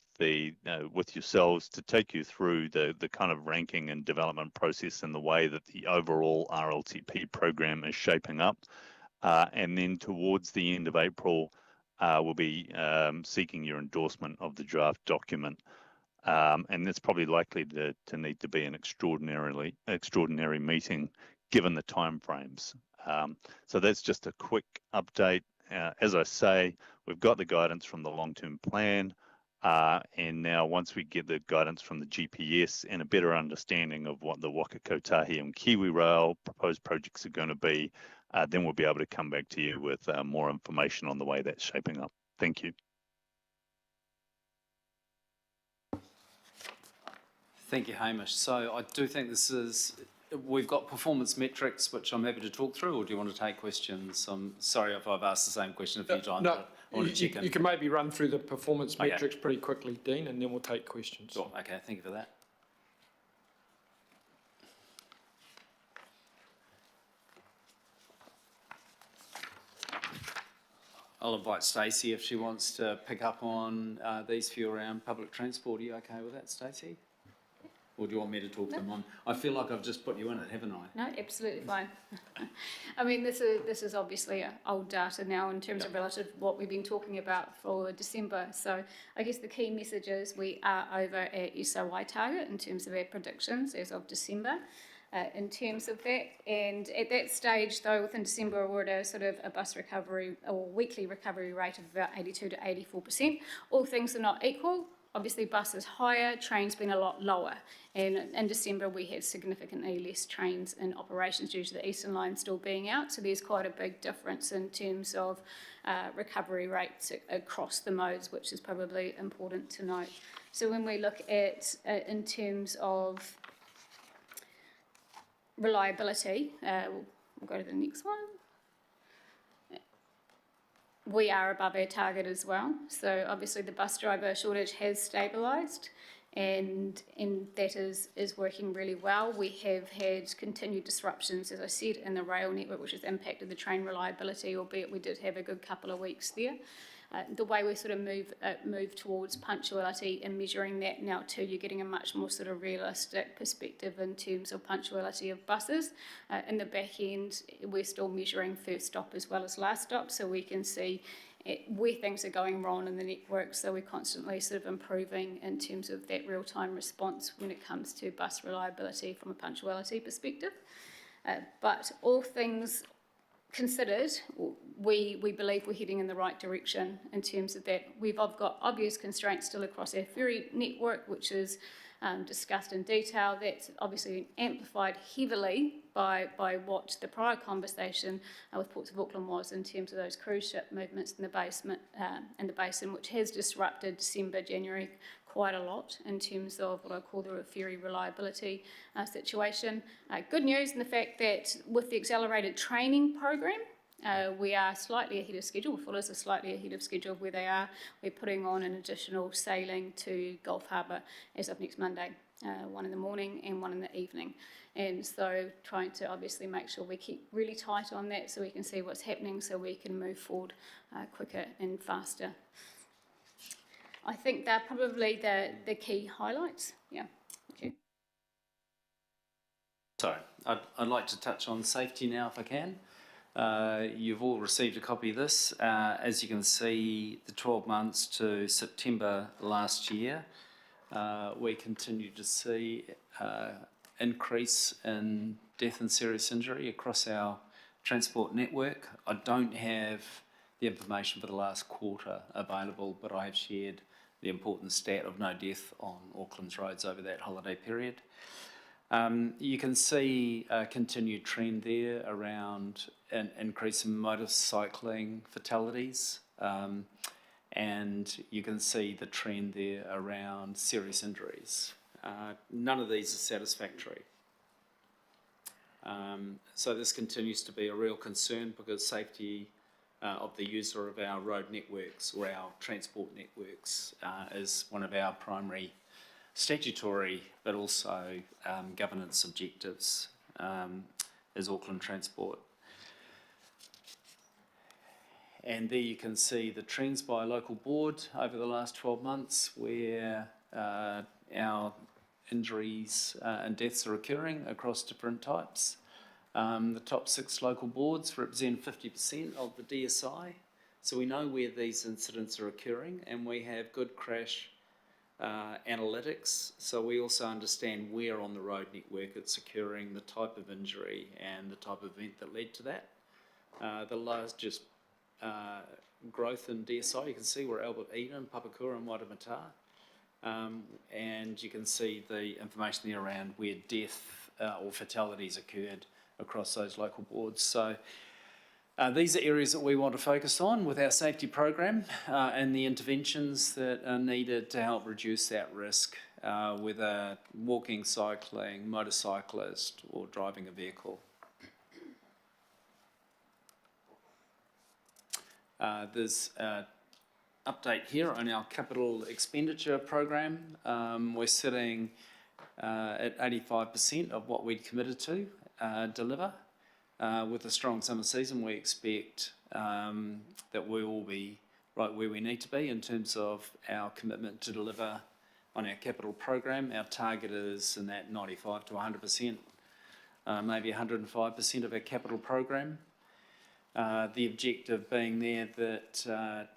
yourselves to take you through the kind of ranking and development process and the way that the overall RLTP program is shaping up. And then towards the end of April, we'll be seeking your endorsement of the draft document. And that's probably likely to need to be an extraordinary meeting given the timeframes. So that's just a quick update. As I say, we've got the guidance from the long-term plan, and now once we get the guidance from the GPS and a better understanding of what the Waka Kotahi and Kiwi Rail proposed projects are going to be, then we'll be able to come back to you with more information on the way that's shaping up. Thank you. Thank you, Hamish. So I do think we've got performance metrics, which I'm happy to talk through, or do you want to take questions? I'm sorry if I've asked the same question a few times. No, but I want to check in. you can maybe run through the performance metrics pretty quickly, Dean, and then we'll take questions. Sure, okay, thank you for that. I'll invite Stacey if she wants to pick up on these few around public transport. Are you okay with that, Stacey? Or do you want me to talk them on? I feel like I've just put you in it, haven't I? No, absolutely fine. I mean, this is obviously old data now in terms of relative to what we've been talking about for December. So I guess the key message is we are over at SOI target in terms of our predictions as of December. In terms of that, and at that stage though, within December we're at a sort of a bus recovery or weekly recovery rate of about 82 to 84%. All things are not equal. Obviously bus is higher, trains been a lot lower, and in December we had significantly less trains in operations due to the Eastern Line still being out, so there's quite a big difference in terms of recovery rates across the modes, which is probably important to note. So when we look at in terms of reliability, we'll go to the next one. We are above our target as well. So obviously the bus driver shortage has stabilised, and that is working really well. We have had continued disruptions, as I said, in the rail network, which has impacted the train reliability, albeit we did have a good couple of weeks there. The way we sort of move towards punctuality and measuring that now too, you're getting a much more sort of realistic perspective in terms of punctuality of buses. In the back end, we're still measuring first stop as well as last stop, so we can see where things are going wrong in the network. So we're constantly sort of improving in terms of that real-time response when it comes to bus reliability from a punctuality perspective. But all things considered, we believe we're heading in the right direction in terms of that. We've got obvious constraints still across our ferry network, which is discussed in detail. That's obviously amplified heavily by what the prior conversation with Ports of Auckland was in terms of those cruise ship movements in the basin, which has disrupted December, January quite a lot in terms of what I call the ferry reliability situation. Good news in the fact that with the accelerated training program, we are slightly ahead of schedule. Fullers are slightly ahead of schedule where they are. We're putting on an additional sailing to Gulf Harbour as of next Monday, one in the morning and one in the evening. And so trying to obviously make sure we keep really tight on that so we can see what's happening so we can move forward quicker and faster. I think they're probably the key highlights. Yeah. Thank you. Sorry, I'd like to touch on safety now if I can. You've all received a copy of this. As you can see, the 12 months to September last year, we continue to see increase in death and serious injury across our transport network. I don't have the information for the last quarter available, but I have shared the important stat of no death on Auckland's roads over that holiday period. You can see a continued trend there around an increase in motorcycling fatalities, and you can see the trend there around serious injuries. None of these are satisfactory. So this continues to be a real concern because safety of the user of our road networks or our transport networks is one of our primary statutory but also governance objectives as Auckland Transport. And there you can see the trends by local board over the last 12 months where our injuries and deaths are occurring across different types. The top 6 local boards represent 50% of the DSI, so we know where these incidents are occurring and we have good crash analytics, so we also understand where on the road network it's occurring, the type of injury and the type of event that led to that. The largest growth in DSI, you can see we're Albert Eden, Papakura and Waitemata, and you can see the information there around where death or fatalities occurred across those local boards. So these are areas that we want to focus on with our safety program and the interventions that are needed to help reduce that risk, whether walking, cycling, motorcyclist or driving a vehicle. There's an update here on our capital expenditure program. We're sitting at 85% of what we'd committed to deliver. With a strong summer season, we expect that we will be right where we need to be in terms of our commitment to deliver on our capital program. Our target is in that 95 to 100%, maybe 105% of our capital program. The objective being there that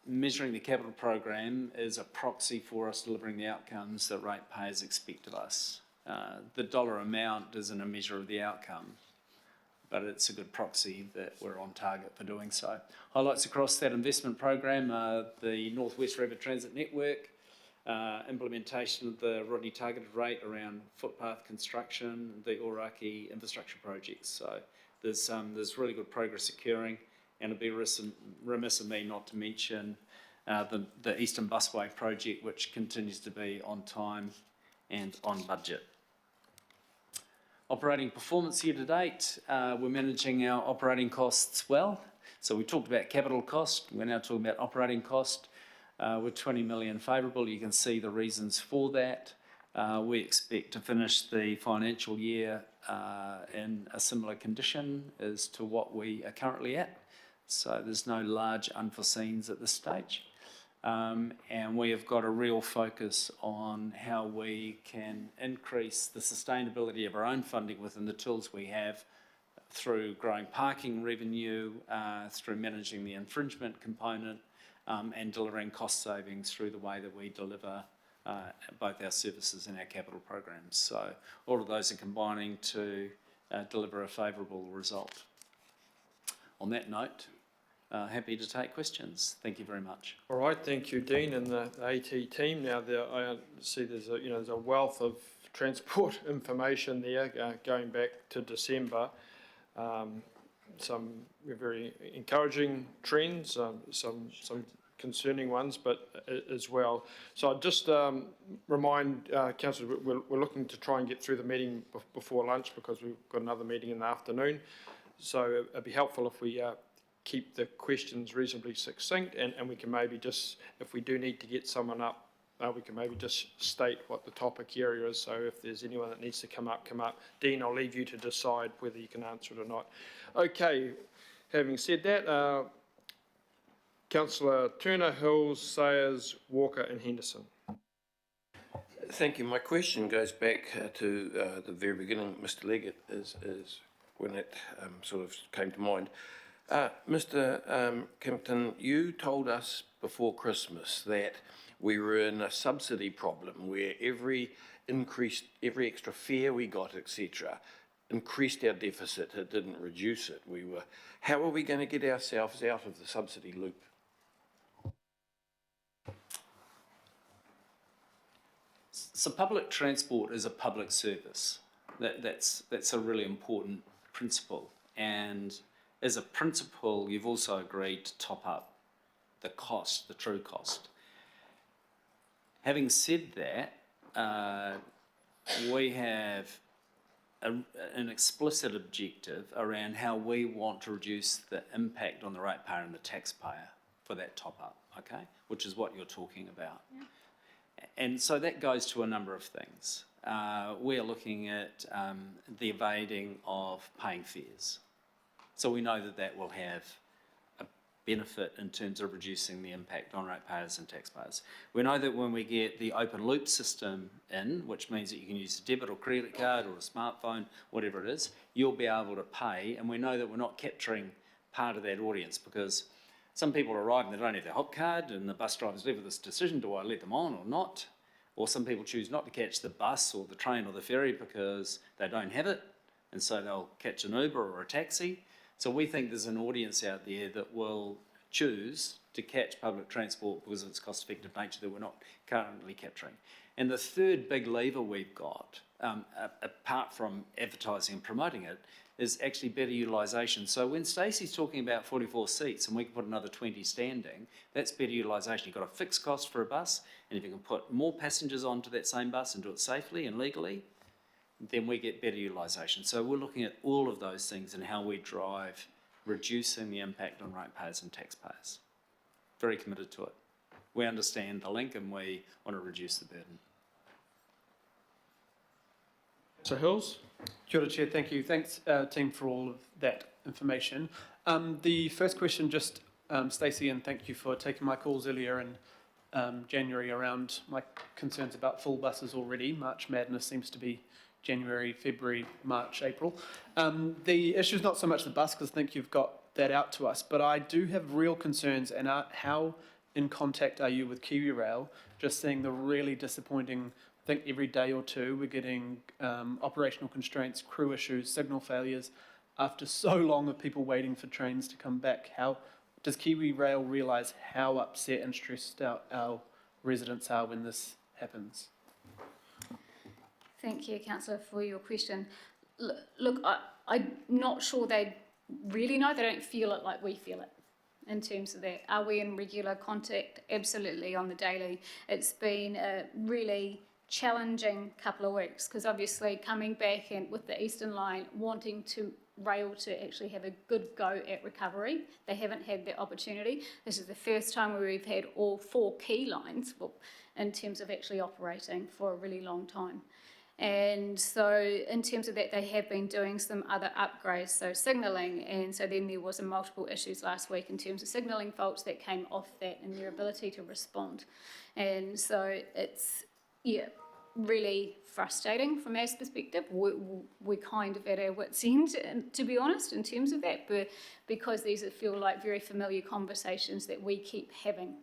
measuring the capital program is a proxy for us delivering the outcomes that ratepayers expect of us. The dollar amount isn't a measure of the outcome, but it's a good proxy that we're on target for doing so. Highlights across that investment program are the North West Rapid Transit Network, implementation of the Rodney targeted rate around footpath construction, the Oraki infrastructure projects. So there's really good progress occurring, and it'd be remiss of me not to mention the Eastern Busway project, which continues to be on time and on budget. Operating performance year to date, we're managing our operating costs well. So we talked about capital cost, we're now talking about operating cost. We're 20 million favourable, you can see the reasons for that. We expect to finish the financial year in a similar condition as to what we are currently at. So there's no large unforeseens at this stage. And we have got a real focus on how we can increase the sustainability of our own funding within the tools we have through growing parking revenue, through managing the infringement component, and delivering cost savings through the way that we deliver both our services and our capital programs. So all of those are combining to deliver a favourable result. On that note, happy to take questions. Thank you very much. All right, thank you, Dean, and the AT team. Now, I see there's a wealth of transport information there going back to December. Some very encouraging trends, some concerning ones, but as well. So I'd just remind Councillor, we're looking to try and get through the meeting before lunch because we've got another meeting in the afternoon. So it'd be helpful if we keep the questions reasonably succinct, and we can maybe just, if we do need to get someone up, we can maybe just state what the topic area is. So if there's anyone that needs to come up, come up. Dean, I'll leave you to decide whether you can answer it or not. Okay, having said that, Councillor Turner, Hills, Sayers, Walker and Henderson. Thank you. My question goes back to the very beginning, Mr. Leggett, is when it sort of came to mind. Mr. Kimpton, you told us before Christmas that we were in a subsidy problem where every extra fare we got, etc., increased our deficit. It didn't reduce it. How are we going to get ourselves out of the subsidy loop? So public transport is a public service. That's a really important principle. And as a principle, you've also agreed to top up the cost, the true cost. Having said that, we have an explicit objective around how we want to reduce the impact on the ratepayer and the taxpayer for that top up, okay? Which is what you're talking about. Yeah. And so that goes to a number of things. We're looking at the evading of paying fares. So we know that that will have a benefit in terms of reducing the impact on ratepayers and taxpayers. We know that when we get the open loop system in, which means that you can use a debit or credit card or a smartphone, whatever it is, you'll be able to pay. And we know that we're not capturing part of that audience because some people arrive and they don't have their hop card and the bus driver's left with this decision, do I let them on or not? Or some people choose not to catch the bus or the train or the ferry because they don't have it, and so they'll catch an Uber or a taxi. So we think there's an audience out there that will choose to catch public transport because of its cost-effective nature that we're not currently capturing. And the third big lever we've got, apart from advertising and promoting it, is actually better utilisation. So when Stacey's talking about 44 seats and we can put another 20 standing, that's better utilisation. You've got a fixed cost for a bus, and if you can put more passengers onto that same bus and do it safely and legally, then we get better utilisation. So we're looking at all of those things and how we drive reducing the impact on ratepayers and taxpayers. Very committed to it. We understand the link and we want to reduce the burden. So Hills? Kia ora, Chair, thank you. Thanks, team, for all of that information. The first question, just Stacey, and thank you for taking my calls earlier in January around my concerns about full buses already. March Madness seems to be January, February, March, April. The issue is not so much the bus, because I think you've got that out to us, but I do have real concerns, and how in contact are you with KiwiRail, just seeing the really disappointing, I think every day or two we're getting operational constraints, crew issues, signal failures, after so long of people waiting for trains to come back. How does KiwiRail realise how upset and stressed out our residents are when this happens? Thank you, Councillor, for your question. Look, I'm not sure they really know. They don't feel it like we feel it in terms of that. Are we in regular contact? Absolutely, on the daily. It's been a really challenging couple of weeks because obviously coming back and with the Eastern Line wanting to rail to actually have a good go at recovery. They haven't had that opportunity. This is the first time where we've had all 4 key lines in terms of actually operating for a really long time. And so in terms of that, they have been doing some other upgrades, so signalling, and so then there was multiple issues last week in terms of signalling faults that came off that and their ability to respond. And so it's, yeah, really frustrating from our perspective. We're kind of at our wits' end, to be honest, in terms of that, but because these feel like very familiar conversations that we keep having,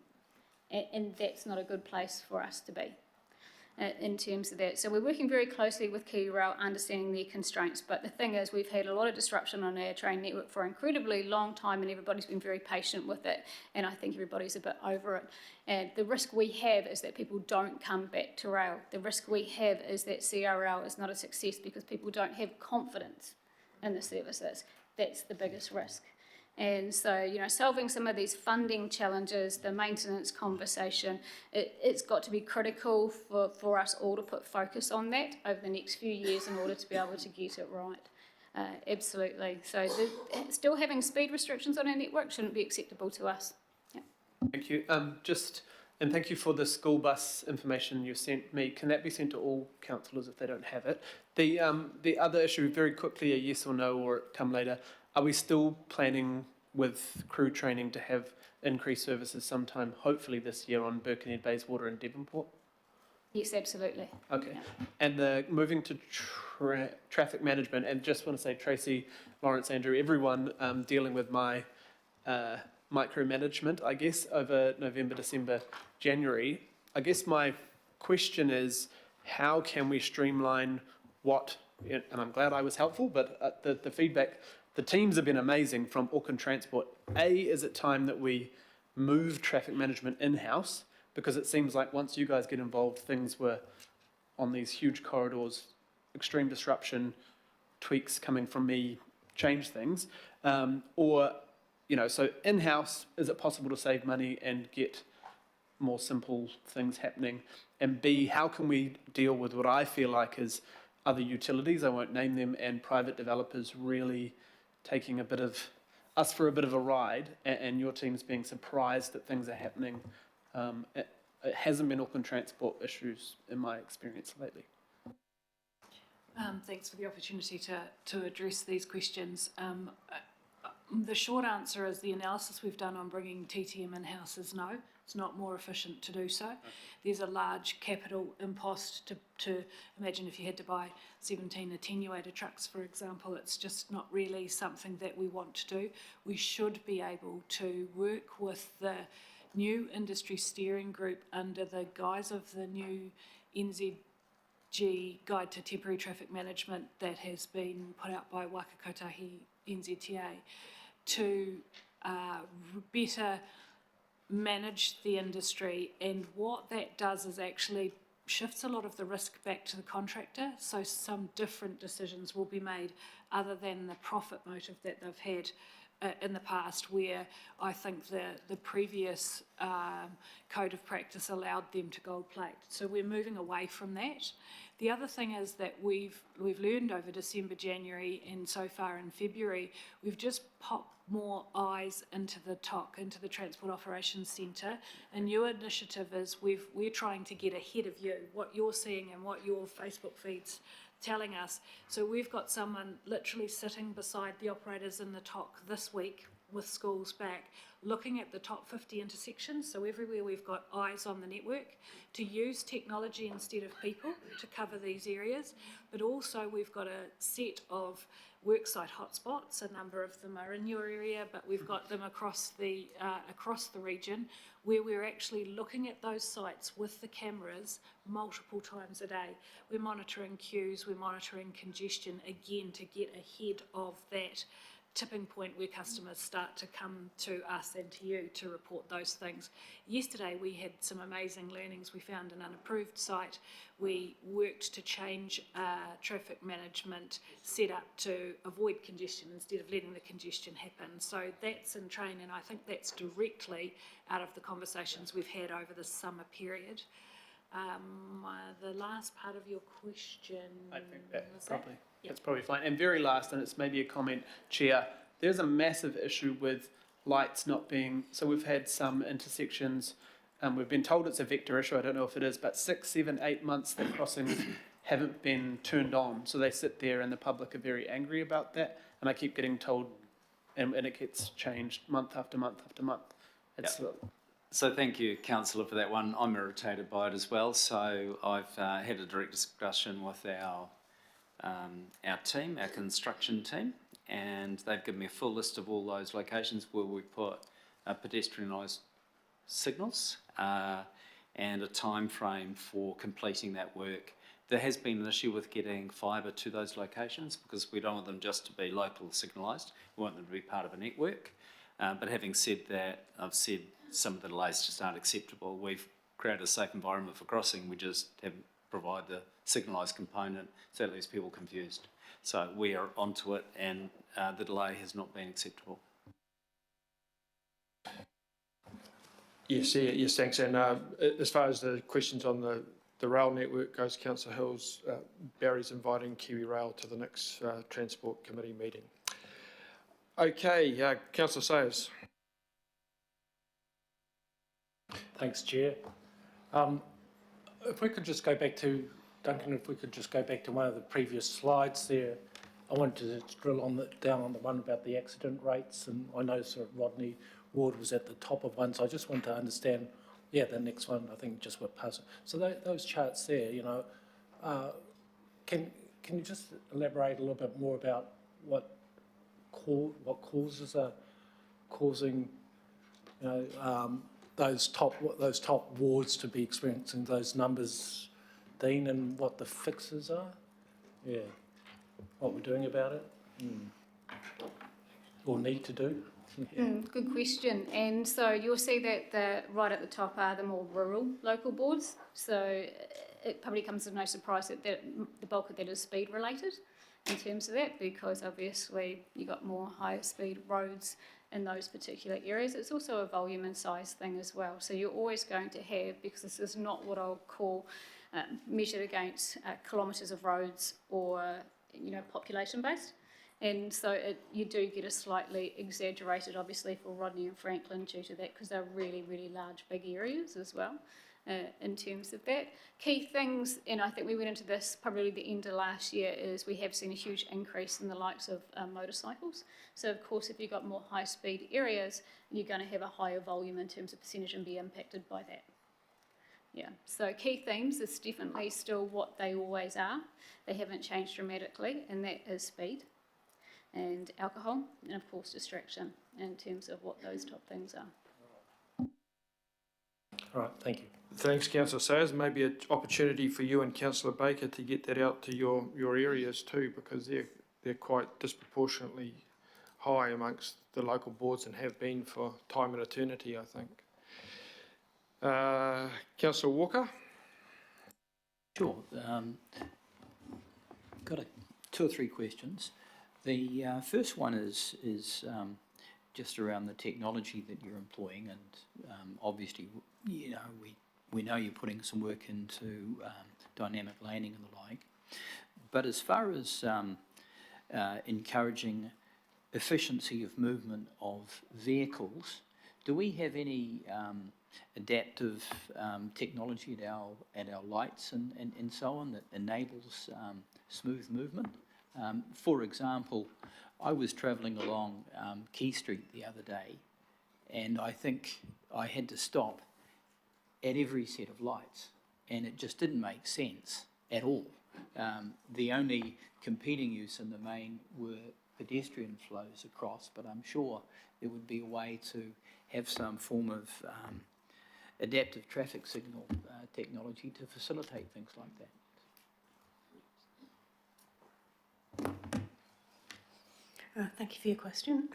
and that's not a good place for us to be. In terms of that. So we're working very closely with KiwiRail, understanding their constraints, but the thing is we've had a lot of disruption on our train network for an incredibly long time and everybody's been very patient with it, and I think everybody's a bit over it. And the risk we have is that people don't come back to rail. The risk we have is that CRL is not a success because people don't have confidence in the services. That's the biggest risk. And so, you know, solving some of these funding challenges, the maintenance conversation, it's got to be critical for us all to put focus on that over the next few years in order to be able to get it right. Absolutely. So still having speed restrictions on our network shouldn't be acceptable to us. Yeah. Thank you. And thank you for the school bus information you sent me. Can that be sent to all councillors if they don't have it? The other issue, very quickly, a yes or no, or come later. Are we still planning with crew training to have increased services sometime, hopefully this year, on Birkenhead, Bayswater and Devonport? Yes, absolutely. Okay. Yeah. And moving to traffic management, and just want to say, Tracy, Lawrence, Andrew, everyone dealing with my micromanagement, I guess, over November, December, January. I guess my question is, how can we streamline what, and I'm glad I was helpful, but the feedback, the teams have been amazing from Auckland Transport. Is it time that we move traffic management in-house? Because it seems like once you guys get involved, things were on these huge corridors, extreme disruption, tweaks coming from me, change things. Or, you know, so in-house, is it possible to save money and get more simple things happening? And B, how can we deal with what I feel like is other utilities, I won't name them, and private developers really taking us for a bit of a ride, and your team's being surprised that things are happening. It hasn't been Auckland Transport issues in my experience lately. Thanks for the opportunity to address these questions. The short answer is the analysis we've done on bringing TTM in-house is no. It's not more efficient to do so. There's a large capital impost to imagine if you had to buy 17 attenuator trucks, for example. It's just not really something that we want to do. We should be able to work with the new industry steering group under the guise of the new NZG Guide to Temporary Traffic Management that has been put out by Waka Kotahi NZTA to better manage the industry, and what that does is actually shifts a lot of the risk back to the contractor, so some different decisions will be made other than the profit motive that they've had in the past, where I think the previous code of practice allowed them to gold plate. So we're moving away from that. The other thing is that we've learned over December, January, and so far in February, we've just popped more eyes into the TOC, into the Transport Operations Centre. A new initiative is we're trying to get ahead of you, what you're seeing and what your Facebook feed's telling us. So we've got someone literally sitting beside the operators in the TOC this week with schools back, looking at the top 50 intersections, so everywhere we've got eyes on the network, to use technology instead of people to cover these areas. But also we've got a set of worksite hotspots, a number of them are in your area, but we've got them across the region, where we're actually looking at those sites with the cameras multiple times a day. We're monitoring queues, we're monitoring congestion, again, to get ahead of that tipping point where customers start to come to us and to you to report those things. Yesterday we had some amazing learnings. We found an unapproved site. We worked to change traffic management set up to avoid congestion instead of letting the congestion happen. So that's in train, and I think that's directly out of the conversations we've had over the summer period. The last part of your question... I think that's probably fine. And very last, and it's maybe a comment, Chair, there's a massive issue with lights not being... So we've had some intersections, we've been told it's a vector issue, I don't know if it is, but 6, 7, 8 months that crossings haven't been turned on. So they sit there and the public are very angry about that. And I keep getting told, and it gets changed month after month after month. It's So thank you, Councillor, for that one. I'm irritated by it as well. So I've had a direct discussion with our team, our construction team, and they've given me a full list of all those locations where we put pedestrianised signals and a time frame for completing that work. There has been an issue with getting fibre to those locations because we don't want them just to be local signalised. We want them to be part of a network. But having said that, I've said some of the delays just aren't acceptable. We've created a safe environment for crossing. We just haven't provided the signalised component, so that leaves people confused. So we are onto it, and the delay has not been acceptable. Yes, thanks. And as far as the questions on the rail network goes, Councillor Hills, Barry's inviting Kiwi Rail to the next Transport Committee meeting. Okay, Councillor Sayers. Thanks, Chair. If we could just go back to, Duncan, if we could just go back to one of the previous slides there. I wanted to drill down on the one about the accident rates, and I noticed that Rodney Ward was at the top of one, so I just want to understand, the next one, I think just what passed. So those charts there, can you just elaborate a little bit more about what causes are causing, those top wards to be experiencing those numbers, Dean, and what the fixes are? Yeah, what we're doing about it, or need to do. Good question. And so you'll see that right at the top are the more rural local boards. So it probably comes as no surprise that the bulk of that is speed related in terms of that, because obviously you've got more higher speed roads in those particular areas. It's also a volume and size thing as well. So you're always going to have, because this is not what I'll call measured against kilometres of roads or population based. And so you do get a slightly exaggerated, obviously, for Rodney and Franklin due to that, because they're really, really large, big areas as well in terms of that. Key things, and I think we went into this probably the end of last year, is we have seen a huge increase in the likes of motorcycles. So, of course, if you've got more high-speed areas, you're going to have a higher volume in terms of percentage and be impacted by that. Yeah, so key themes is definitely still what they always are. They haven't changed dramatically, and that is speed and alcohol, and of course distraction in terms of what those top things are. All right, thank you. Thanks, Councillor Sayers. Maybe an opportunity for you and Councillor Baker to get that out to your areas too, because they're quite disproportionately high amongst the local boards and have been for time and eternity, I think. Councillor Walker? Sure. Got two or three questions. The first one is just around the technology that you're employing, and obviously, we know you're putting some work into dynamic laning and the like. But as far as encouraging efficiency of movement of vehicles, do we have any adaptive technology at our lights and so on that enables smooth movement? For example, I was travelling along Quay Street the other day, and I think I had to stop at every set of lights, and it just didn't make sense at all. The only competing use in the main were pedestrian flows across, but I'm sure there would be a way to have some form of adaptive traffic signal technology to facilitate things like that. Thank you for your question.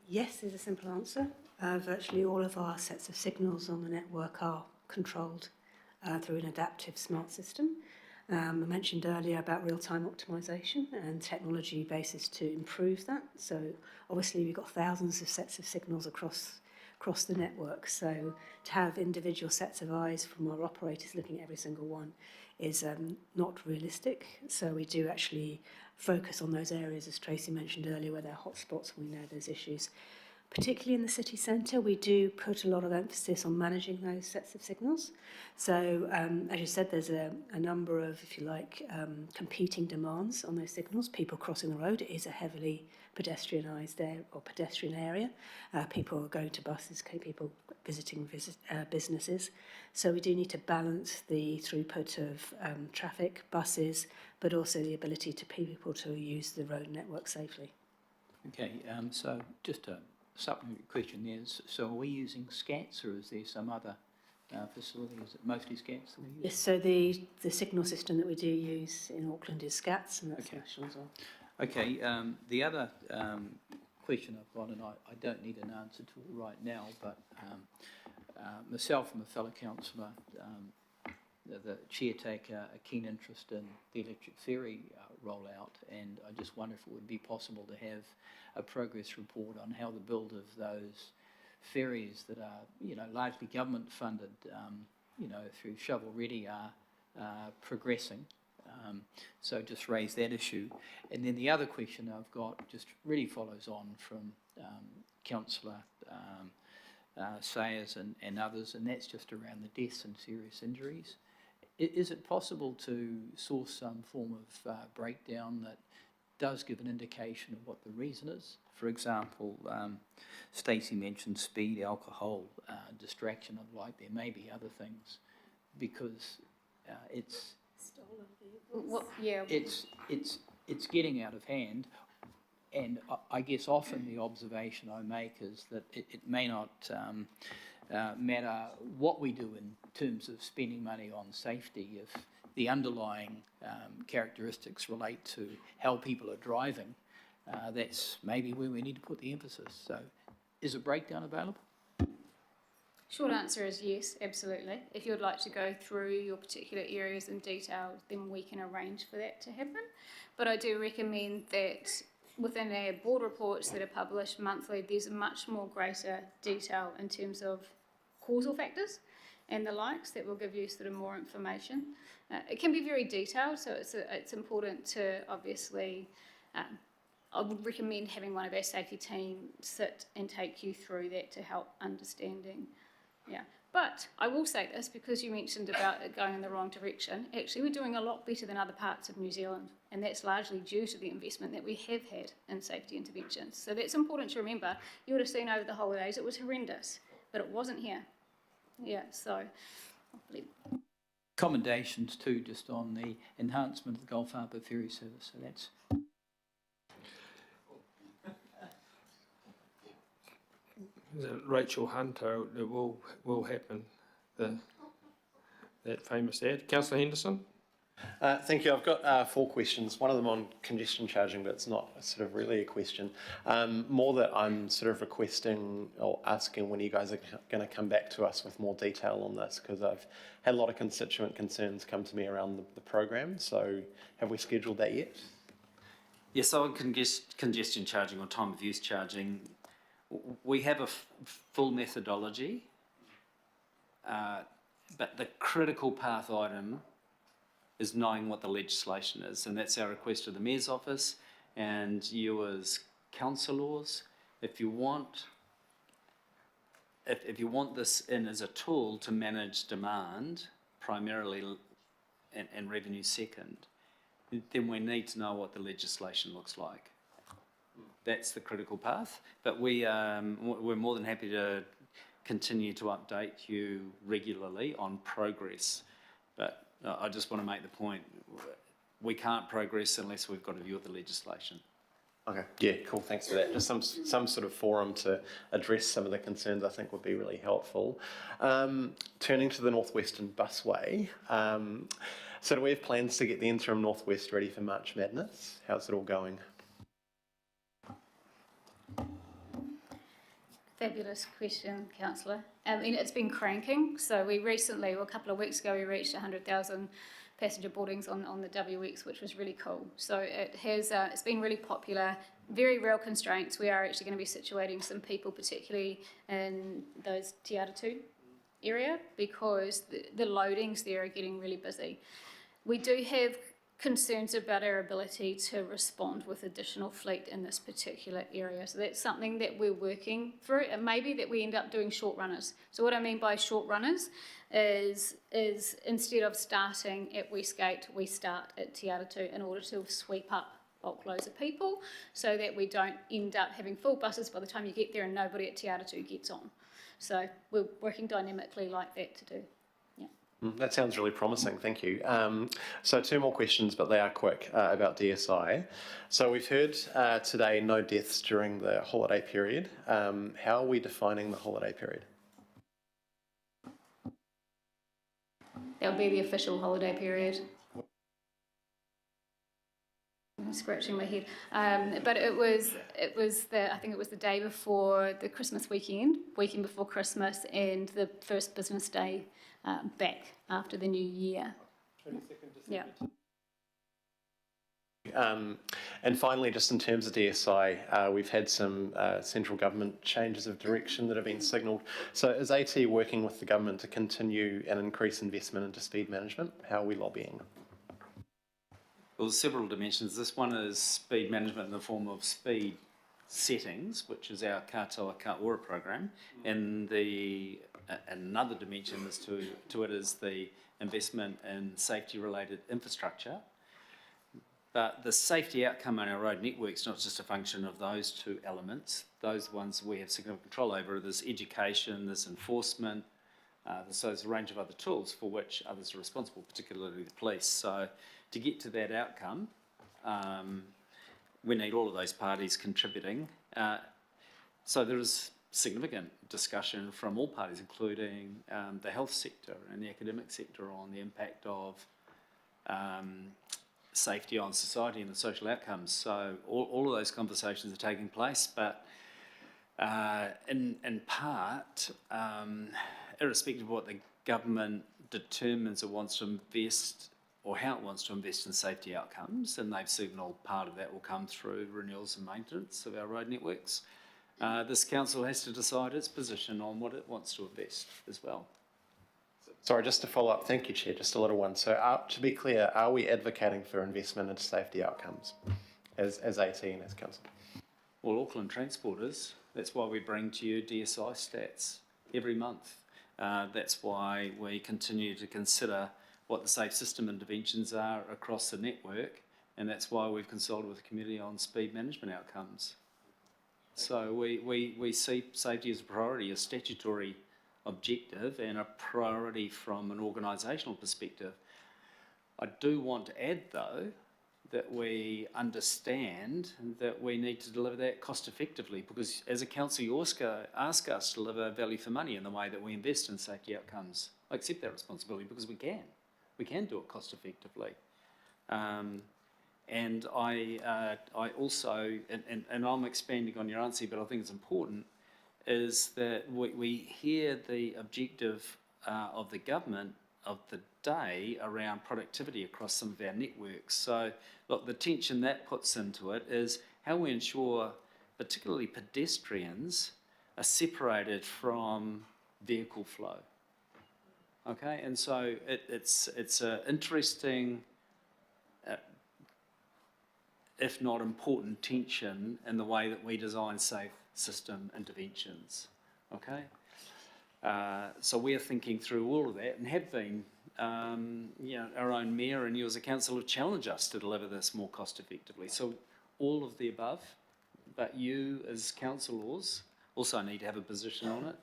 Yes is a simple answer. Virtually all of our sets of signals on the network are controlled through an adaptive smart system. I mentioned earlier about real-time optimisation and technology basis to improve that. So obviously we've got thousands of sets of signals across the network. So to have individual sets of eyes from our operators looking at every single one is not realistic. So we do actually focus on those areas, as Tracy mentioned earlier, where there are hotspots and we know there's issues. Particularly in the city centre, we do put a lot of emphasis on managing those sets of signals. So, as you said, there's a number of, if you like, competing demands on those signals. People crossing the road, it is a heavily pedestrianised pedestrian area. People are going to buses, people visiting businesses. So we do need to balance the throughput of traffic, buses, but also the ability to people to use the road network safely. Okay, so just a supplementary question there. So are we using SCATs, or is there some other facility? Is it mostly SCATs that we use? Yes, so the signal system that we do use in Auckland is SCATs, and that's Okay. national as well. Okay, the other question I've got, and I don't need an answer to it right now, but myself and my fellow councillor, the chair, take a keen interest in the electric ferry rollout, and I just wonder if it would be possible to have a progress report on how the build of those ferries that are, largely government funded, through Shovel Ready are progressing. So just raise that issue. And then the other question I've got just really follows on from Councillor Sayers and others, and that's just around the deaths and serious injuries. Is it possible to source some form of breakdown that does give an indication of what the reason is? For example, Stacey mentioned speed, alcohol, distraction and like. There may be other things, because it's stolen vehicles. Yeah. It's getting out of hand, and I guess often the observation I make is that it may not matter what we do in terms of spending money on safety if the underlying characteristics relate to how people are driving. That's maybe where we need to put the emphasis. So, is a breakdown available? Short answer is yes, absolutely. If you'd like to go through your particular areas in detail, then we can arrange for that to happen. But I do recommend that within our board reports that are published monthly, there's a much more greater detail in terms of causal factors and the likes that will give you sort of more information. It can be very detailed, so it's important to obviously, I would recommend having one of our safety team sit and take you through that to help understanding. Yeah, but I will say this, because you mentioned about it going in the wrong direction. Actually, we're doing a lot better than other parts of New Zealand, and that's largely due to the investment that we have had in safety interventions. So that's important to remember. You would have seen over the holidays it was horrendous, but it wasn't here. Yeah, so I believe. Commendations too, just on the enhancement of the Gulf Harbour ferry service. So that's. Rachel Hunter, it will happen, that famous ad. Councillor Henderson? Thank you. I've got 4 questions. One of them on congestion charging, but it's not sort of really a question. More that I'm sort of requesting or asking when you guys are going to come back to us with more detail on this, because I've had a lot of constituent concerns come to me around the program. So have we scheduled that yet? Yes, so on congestion charging or time of use charging, we have a full methodology, but the critical path item is knowing what the legislation is, and that's our request to the Mayor's Office and you as councillors. If you want this in as a tool to manage demand primarily and revenue second, then we need to know what the legislation looks like. That's the critical path, but we're more than happy to continue to update you regularly on progress. But I just want to make the point, we can't progress unless we've got a view of the legislation. Okay, yeah, cool, thanks for that. Just some sort of forum to address some of the concerns I think would be really helpful. Turning to the Northwestern Busway, so do we have plans to get the interim Northwest ready for March Madness? How's it all going? Fabulous question, Councillor. I mean, it's been cranking. So we recently, well, a couple of weeks ago, we reached 100,000 passenger boardings on the WX, which was really cool. So it has, it's been really popular. Very real constraints. We are actually going to be situating some people, particularly in those Te Atatū area, because the loadings there are getting really busy. We do have concerns about our ability to respond with additional fleet in this particular area. So that's something that we're working through, and maybe that we end up doing short runners. So what I mean by short runners is instead of starting at Westgate, we start at Te Atatū in order to sweep up bulk loads of people, so that we don't end up having full buses by the time you get there and nobody at Te Atatū gets on. So we're working dynamically like that to do. That sounds really promising, thank you. So 2 more questions, but they are quick, about DSI. So we've heard today no deaths during the holiday period. How are we defining the holiday period? That'll be the official holiday period. I'm scratching my head. But it was I think it was the day before the Christmas weekend before Christmas, and the first business day back after the new year. 22nd December. Yeah. And finally, just in terms of DSI, we've had some central government changes of direction that have been signalled. So is AT working with the government to continue and increase investment into speed management? How are we lobbying? Well, there's several dimensions. This one is speed management in the form of speed settings, which is our katoa ka ora program, and another dimension is to it is the investment in safety-related infrastructure. But the safety outcome on our road network is not just a function of those two elements. Those ones we have significant control over. There's education, there's enforcement, there's a range of other tools for which others are responsible, particularly the police. So to get to that outcome, we need all of those parties contributing. So there is significant discussion from all parties, including the health sector and the academic sector, on the impact of safety on society and the social outcomes. So all of those conversations are taking place, but in part, irrespective of what the government determines it wants to invest or how it wants to invest in safety outcomes, and they've signalled part of that will come through renewals and maintenance of our road networks, this council has to decide its position on what it wants to invest as well. Sorry, just to follow up, thank you, Chair, just a little one. So to be clear, are we advocating for investment into safety outcomes as AT and as council? Well, Auckland Transport is. That's why we bring to you DSI stats every month. That's why we continue to consider what the safe system interventions are across the network, and that's why we've consulted with the community on speed management outcomes. So we see safety as a priority, a statutory objective, and a priority from an organisational perspective. I do want to add, though, that we understand that we need to deliver that cost effectively, because as a council you also ask us to deliver value for money in the way that we invest in safety outcomes. I accept that responsibility because we can. We can do it cost effectively. And I also, and I'm expanding on your answer, but I think it's important, is that we hear the objective of the government of the day around productivity across some of our networks. So, look, the tension that puts into it is how we ensure particularly pedestrians are separated from vehicle flow. Okay, and so it's an interesting, if not important, tension in the way that we design safe system interventions. Okay, so we're thinking through all of that and have been. Our own mayor and you as a council have challenged us to deliver this more cost effectively. So all of the above, but you as councillors also need to have a position on it.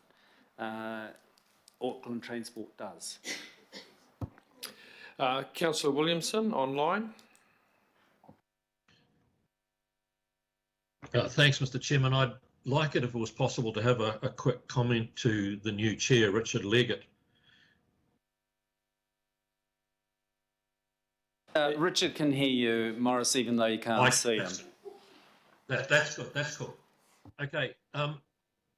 Auckland Transport does. Councillor Williamson, online. Thanks, Mr. Chairman. I'd like it if it was possible to have a quick comment to the new chair, Richard Leggett. Richard can hear you, Morris, even though you can't see him. That's good, that's cool. Okay,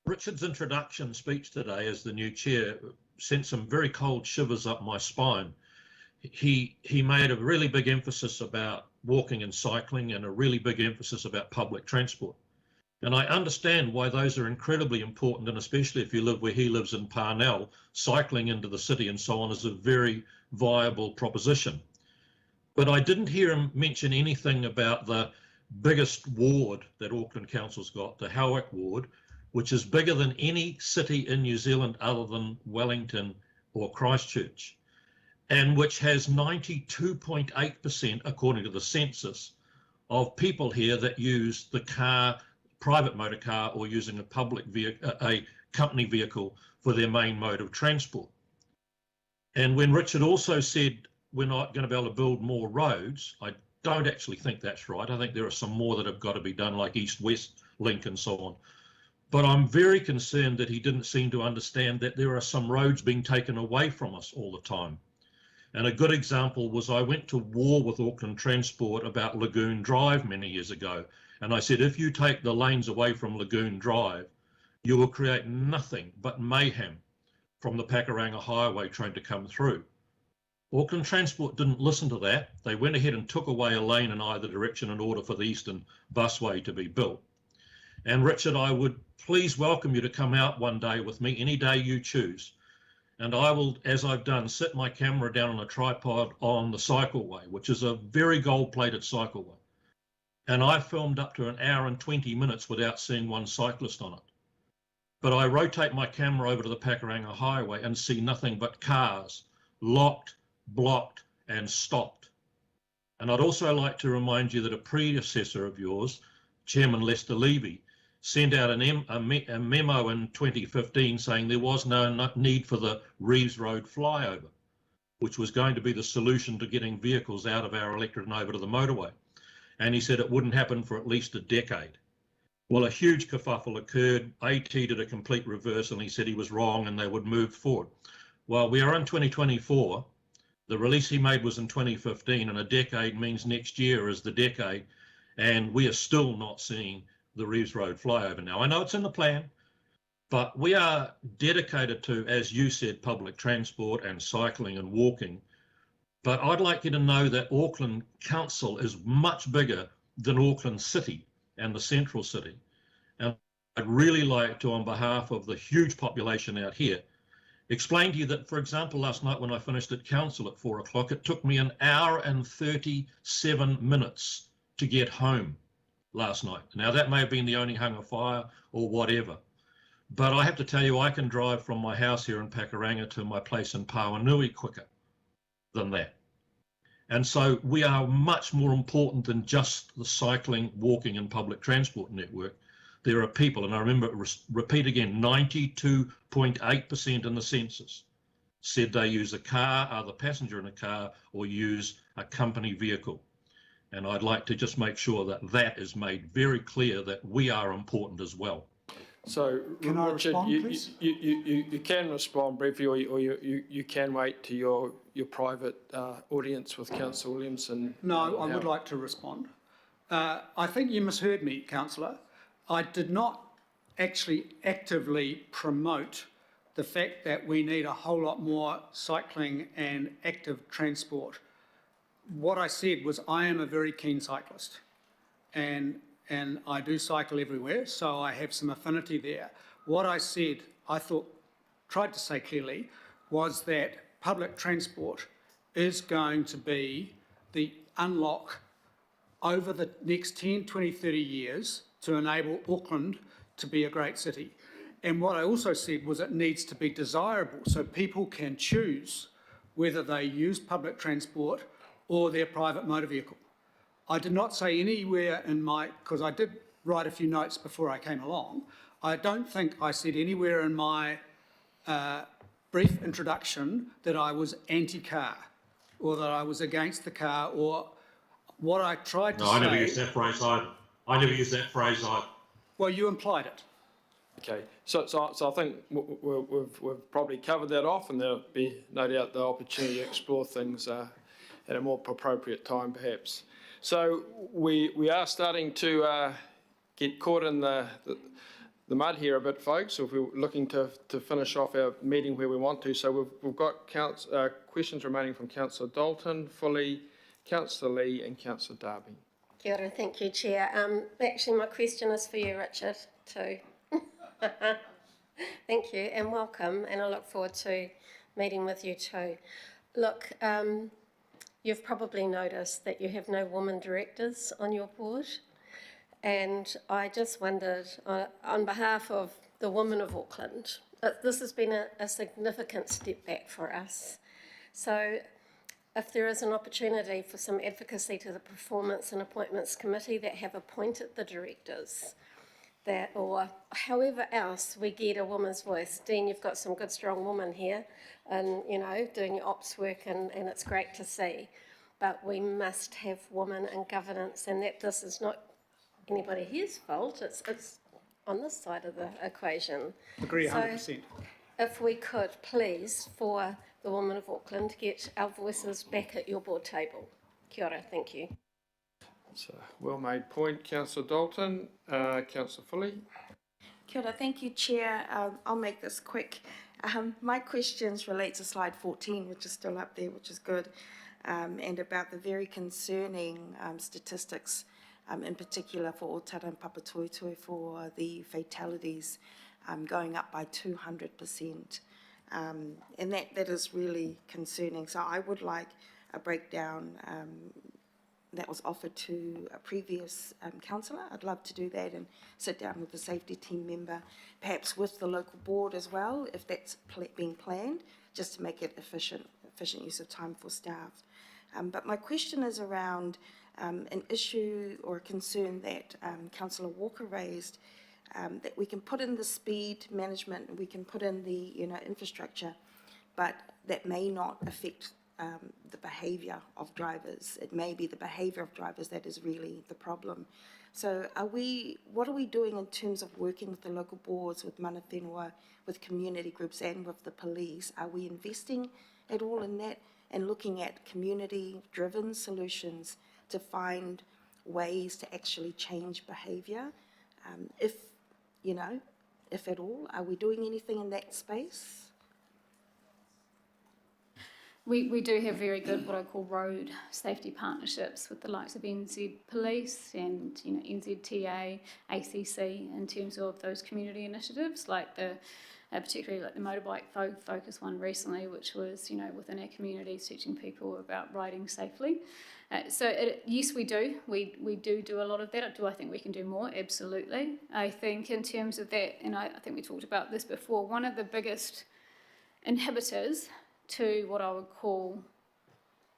Richard's introduction speech today as the new chair sent some very cold shivers up my spine. He made a really big emphasis about walking and cycling and a really big emphasis about public transport. And I understand why those are incredibly important, and especially if you live where he lives in Parnell, cycling into the city and so on is a very viable proposition. But I didn't hear him mention anything about the biggest ward that Auckland Council's got, the Howick ward, which is bigger than any city in New Zealand other than Wellington or Christchurch, and which has 92.8%, according to the census, of people here that use the car, private motor car, or using a public vehicle, a company vehicle for their main mode of transport. And when Richard also said we're not going to be able to build more roads, I don't actually think that's right. I think there are some more that have got to be done, like East-West Link and so on. But I'm very concerned that he didn't seem to understand that there are some roads being taken away from us all the time. And a good example was I went to war with Auckland Transport about Lagoon Drive many years ago. And I said, if you take the lanes away from Lagoon Drive, you will create nothing but mayhem from the Pakuranga Highway trying to come through. Auckland Transport didn't listen to that. They went ahead and took away a lane in either direction in order for the Eastern Busway to be built. And Richard, I would please welcome you to come out one day with me, any day you choose. And I will, as I've done, sit my camera down on a tripod on the cycleway, which is a very gold-plated cycleway. And I filmed up to 1 hour and 20 minutes without seeing one cyclist on it. But I rotate my camera over to the Pakuranga Highway and see nothing but cars, locked, blocked and stopped. And I'd also like to remind you that a predecessor of yours, Chairman Lester Levy, sent out a memo in 2015 saying there was no need for the Reeves Road flyover, which was going to be the solution to getting vehicles out of our electorate and over to the motorway. And he said it wouldn't happen for at least a decade. Well, a huge kerfuffle occurred. AT did a complete reverse and he said he was wrong and they would move forward. Well, we are in 2024. The release he made was in 2015, and a decade means next year is the decade, and we are still not seeing the Reeves Road flyover. Now, I know it's in the plan, but we are dedicated to, as you said, public transport and cycling and walking. But I'd like you to know that Auckland Council is much bigger than Auckland City and the central city. And I'd really like to, on behalf of the huge population out here, explain to you that, for example, last night when I finished at council at 4 o'clock, it took me 1 hour and 37 minutes to get home last night. Now, that may have been the only hunger fire or whatever, but I have to tell you, I can drive from my house here in Pakuranga to my place in Pauanui quicker than that. And so we are much more important than just the cycling, walking and public transport network. There are people, and I remember, repeat again, 92.8% in the census said they use a car, are the passenger in a car, or use a company vehicle. And I'd like to just make sure that that is made very clear that we are important as well. So, Can I Richard, respond, please? you can respond briefly, or you can wait to your private audience with Councillor Williamson. No, I would like to respond. I think you misheard me, Councillor. I did not actually actively promote the fact that we need a whole lot more cycling and active transport. What I said was I am a very keen cyclist and I do cycle everywhere, so I have some affinity there. What I said, tried to say clearly, was that public transport is going to be the unlock over the next 10, 20, 30 years to enable Auckland to be a great city. And what I also said was it needs to be desirable so people can choose whether they use public transport or their private motor vehicle. I did not say anywhere in because I did write a few notes before I came along, I don't think I said anywhere in my brief introduction that I was anti-car or that I was against the car, or what I tried to say... No, I never used that phrase either. Well, you implied it. Okay, so I think we've probably covered that off, and there'll be no doubt the opportunity to explore things at a more appropriate time, perhaps. So we are starting to get caught in the mud here a bit, folks. If we're looking to finish off our meeting where we want to, so we've got questions remaining from Councillor Dalton, Fully, Councillor Lee, and Councillor Darby. Kia ora, thank you, Chair. Actually, my question is for you, Richard, too. Thank you and welcome, and I look forward to meeting with you too. Look, you've probably noticed that you have no women directors on your board, and I just wondered, on behalf of the women of Auckland, this has been a significant step back for us. So if there is an opportunity for some advocacy to the Performance and Appointments Committee that have appointed the directors, that, or however else we get a woman's voice. Dean, you've got some good strong women here and, you know, doing your ops work, and it's great to see. But we must have women in governance, and that this is not anybody here's fault, it's on this side of the equation. Agree 100%. So if we could, please, for the women of Auckland, get our voices back at your board table. Kia ora, thank you. It's a well-made point, Councillor Dalton. Councillor Fully. Kia ora, thank you, Chair. I'll make this quick. My questions relate to slide 14, which is still up there, which is good, and about the very concerning statistics, in particular for Otara and Papatoetoe, for the fatalities going up by 200%. And that is really concerning. So I would like a breakdown that was offered to a previous councillor. I'd love to do that and sit down with the safety team member, perhaps with the local board as well, if that's being planned, just to make it efficient use of time for staff. But my question is around an issue or a concern that Councillor Walker raised, that we can put in the speed management, we can put in the infrastructure, but that may not affect the behaviour of drivers. It may be the behaviour of drivers that is really the problem. So what are we doing in terms of working with the local boards, with mana whenua, with community groups and with the police? Are we investing at all in that and looking at community-driven solutions to find ways to actually change behaviour? If at all, are we doing anything in that space? We do have very good, what I call road safety partnerships with the likes of NZ Police and NZTA, ACC in terms of those community initiatives, like particularly like the motorbike focus one recently, which was within our community teaching people about riding safely. Yes, we do. We do a lot of that. Do I think we can do more? Absolutely. I think in terms of that, and I think we talked about this before, one of the biggest inhibitors to what I would call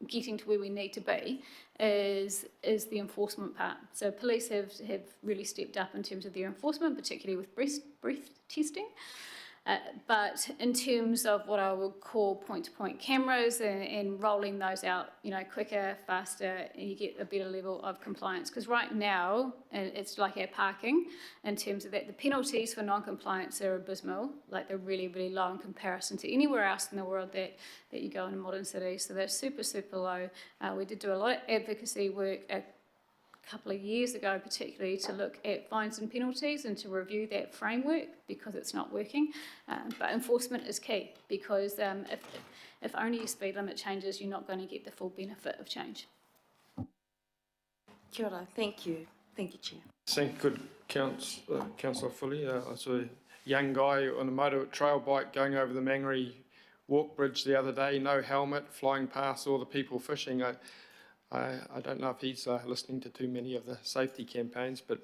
getting to where we need to be is the enforcement part. So police have really stepped up in terms of their enforcement, particularly with breath testing. But in terms of what I would call point-to-point cameras and rolling those out, quicker, faster, and you get a better level of compliance. Because right now, it's like our parking in terms of that. The penalties for non-compliance are abysmal, like they're really, really low in comparison to anywhere else in the world that you go in modern cities. So they're super, super low. We did do a lot of advocacy work a couple of years ago, particularly to look at fines and penalties and to review that framework because it's not working. But enforcement is key because if only your speed limit changes, you're not going to get the full benefit of change. Kia ora. Thank you. Thank you, Chair. Thank you, Councillor Fully. I saw a young guy on a motor trail bike going over the Mangere Walk Bridge the other day, no helmet, flying past all the people fishing. I don't know if he's listening to too many of the safety campaigns, but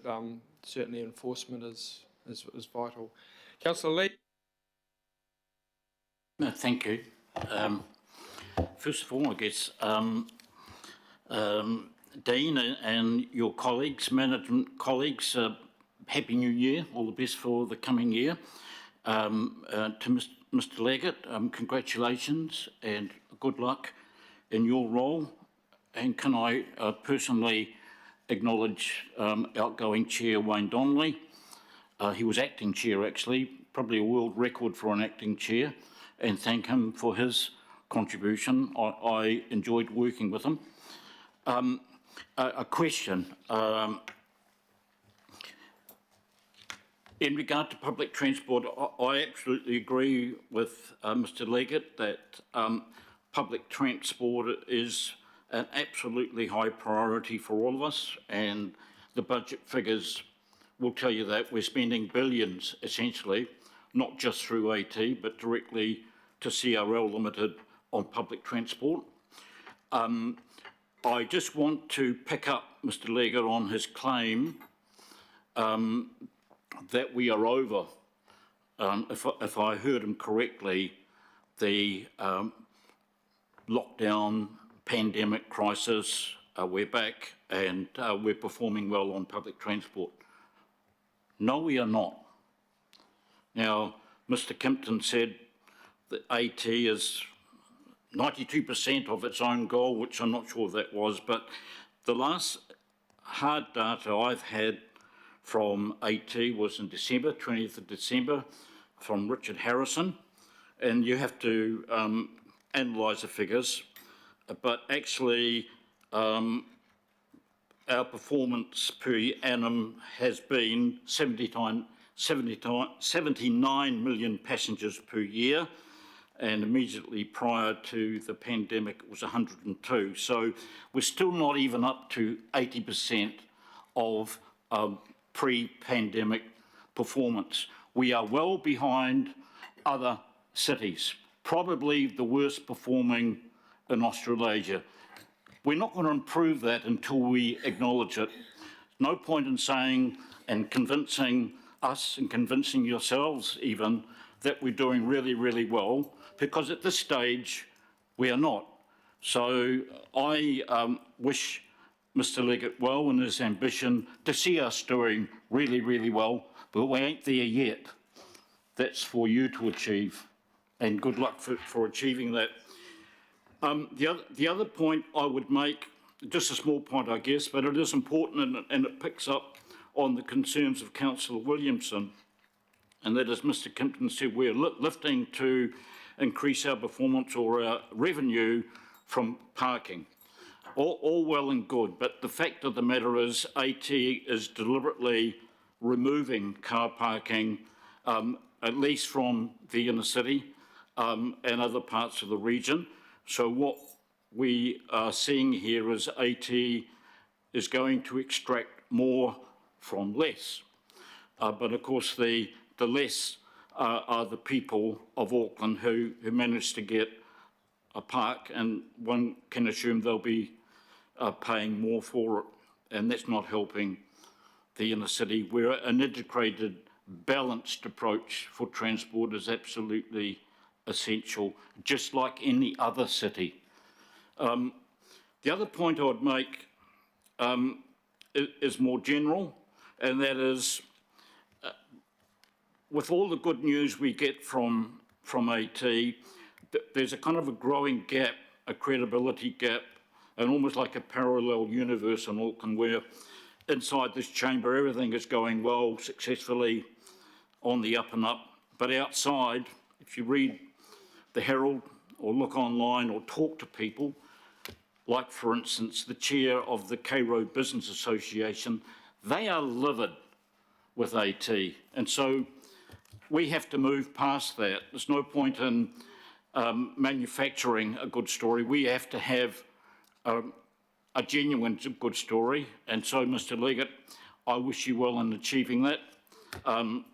certainly enforcement is vital. Councillor Lee. No, thank you. First of all, I guess, Dean and your colleagues, management colleagues, Happy New Year, all the best for the coming year. To Mr. Leggett, congratulations and good luck in your role. And can I personally acknowledge outgoing Chair Wayne Donnelly. He was acting Chair actually, probably a world record for an acting Chair, and thank him for his contribution. I enjoyed working with him. A question. In regard to public transport, I absolutely agree with Mr. Leggett that public transport is an absolutely high priority for all of us, and the budget figures will tell you that we're spending billions, essentially, not just through AT, but directly to CRL Limited on public transport. I just want to pick up Mr. Leggett on his claim that we are over, if I heard him correctly, the lockdown pandemic crisis, we're back and we're performing well on public transport. No, we are not. Now, Mr. Kimpton said that AT is 92% of its own goal, which I'm not sure that was, but the last hard data I've had from AT was in December, 20th of December, from Richard Harrison, and you have to analyse the figures. But actually, our performance per annum has been 70 79 million passengers per year, and immediately prior to the pandemic it was 102. So we're still not even up to 80% of pre-pandemic performance. We are well behind other cities, probably the worst performing in Australasia. We're not going to improve that until we acknowledge it. No point in saying and convincing us and convincing yourselves even that we're doing really, really well, because at this stage we are not. So I wish Mr Leggett well in his ambition to see us doing really, really well, but we ain't there yet. That's for you to achieve, and good luck for achieving that. The other point I would make, just a small point I guess, but it is important and it picks up on the concerns of Councillor Williamson, and that is Mr Kimpton said we're lifting to increase our performance or our revenue from parking. All well and good, but the fact of the matter is AT is deliberately removing car parking, at least from the inner city and other parts of the region. So what we are seeing here is AT is going to extract more from less. But of course the less are the people of Auckland who manage to get a park, and one can assume they'll be paying more for it, and that's not helping the inner city, where an integrated, balanced approach for transport is absolutely essential, just like any other city. The other point I would make is more general, and that is, with all the good news we get from AT, there's a kind of a growing gap, a credibility gap, and almost like a parallel universe in Auckland, where inside this chamber everything is going well, successfully, on the up and up, but outside, if you read the Herald or look online or talk to people, like for instance the chair of the Cairo Business Association, they are livid with AT, and so we have to move past that. There's no point in manufacturing a good story. We have to have a genuine good story, and so Mr Leggett, I wish you well in achieving that.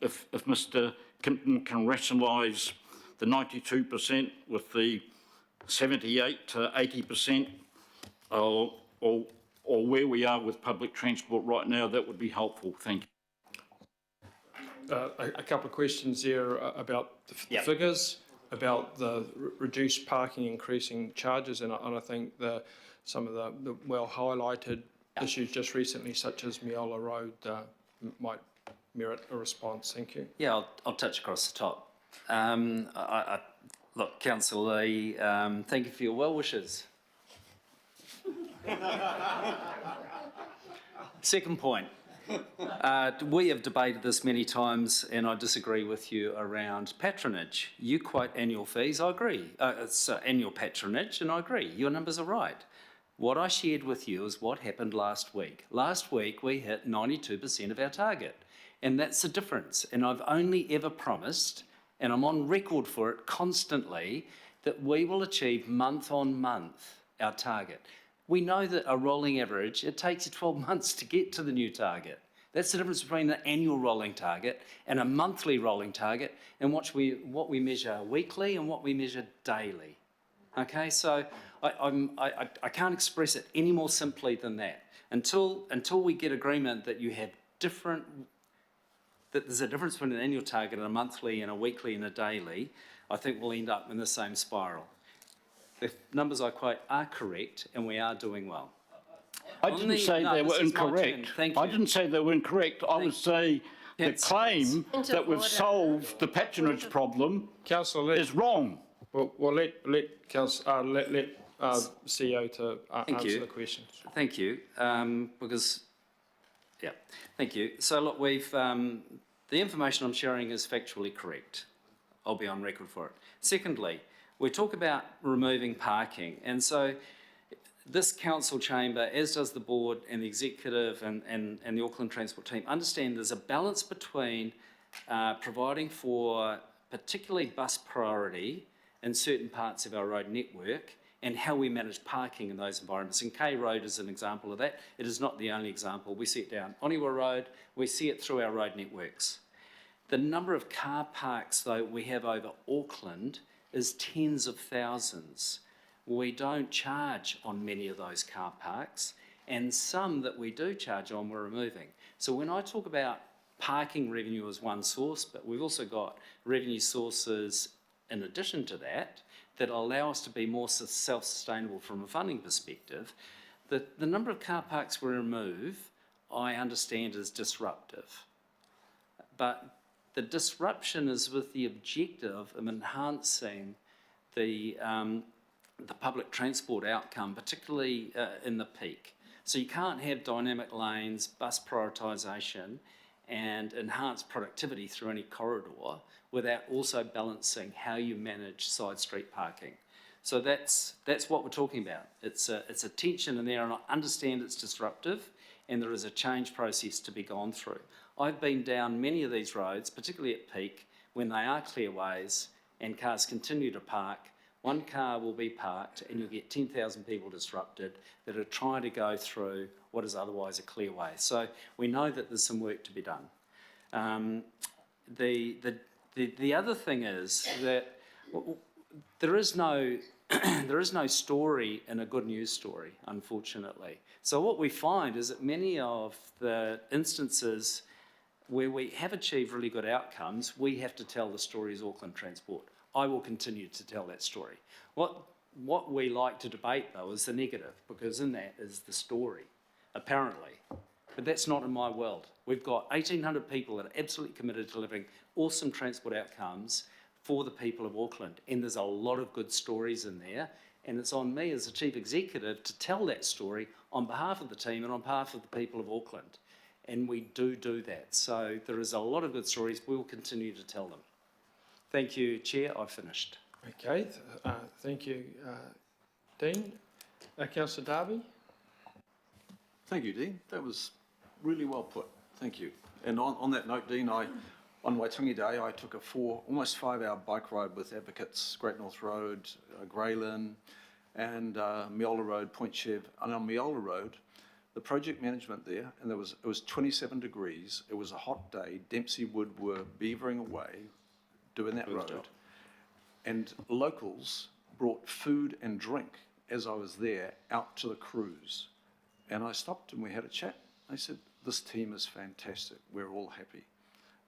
If Mr Kimpton can rationalise the 92% with the 78 to 80%, or where we are with public transport right now, that would be helpful. Thank you. A couple of questions there about the figures, about the reduced parking, increasing charges, and I think some of the well highlighted issues just recently, such as Miola Road, might merit a response. Thank you. Yeah, I'll touch across the top. Look, Councillor Lee, thank you for your well wishes. Second point. We have debated this many times, and I disagree with you around patronage. You quote annual fees, I agree. It's annual patronage, and I agree. Your numbers are right. What I shared with you is what happened last week. Last week, we hit 92% of our target, and that's the difference. And I've only ever promised, and I'm on record for it constantly, that we will achieve month on month our target. We know that a rolling average, it takes you 12 months to get to the new target. That's the difference between an annual rolling target and a monthly rolling target, and what we measure weekly and what we measure daily. Okay, so I can't express it any more simply than that. Until we get agreement that you have that there's a difference between an annual target and a monthly and a weekly and a daily, I think we'll end up in the same spiral. The numbers I quote are correct, and we are doing well. I didn't say they were incorrect. I didn't say they were incorrect. I would say the claim that we've solved the patronage problem is wrong. Well, let CEO to answer the questions. Thank you. Thank you. So look, the information I'm sharing is factually correct. I'll be on record for it. Secondly, we talk about removing parking, and so this council chamber, as does the board and the executive and the Auckland Transport team, understand there's a balance between providing for particularly bus priority in certain parts of our road network and how we manage parking in those environments. And K Road is an example of that. It is not the only example. We see it down Oniwa Road. We see it through our road networks. The number of car parks, though, we have over Auckland is tens of thousands. We don't charge on many of those car parks, and some that we do charge on we're removing. So when I talk about parking revenue as one source, but we've also got revenue sources in addition to that that allow us to be more self-sustainable from a funding perspective, the number of car parks we remove, I understand, is disruptive. But the disruption is with the objective of enhancing the public transport outcome, particularly in the peak. So you can't have dynamic lanes, bus prioritisation, and enhanced productivity through any corridor without also balancing how you manage side street parking. So that's what we're talking about. It's a tension in there, and I understand it's disruptive, and there is a change process to be gone through. I've been down many of these roads, particularly at peak, when they are clearways and cars continue to park. One car will be parked and you'll get 10,000 people disrupted that are trying to go through what is otherwise a clearway. So we know that there's some work to be done. The other thing is that there is no story in a good news story, unfortunately. So what we find is that many of the instances where we have achieved really good outcomes, we have to tell the story as Auckland Transport. I will continue to tell that story. What we like to debate, though, is the negative, because in that is the story, apparently. But that's not in my world. We've got 1,800 people that are absolutely committed to delivering awesome transport outcomes for the people of Auckland, and there's a lot of good stories in there, and it's on me as the Chief Executive to tell that story on behalf of the team and on behalf of the people of Auckland. And we do that. So there is a lot of good stories. We will continue to tell them. Thank you, Chair. I've finished. Okay, thank you, Dean. Councillor Darby. Thank you, Dean. That was really well put. Thank you. And on that note, Dean, on Waitangi Day, I took a almost 5-hour bike ride with advocates, Great North Road, Greylin, and Miola Road, Point Chev. And on Miola Road, the project management there, and it was 27 degrees. It was a hot day. Dempsey Wood were beavering away, doing that road. And locals brought food and drink as I was there out to the crews. And I stopped and we had a chat. I said, this team is fantastic. We're all happy.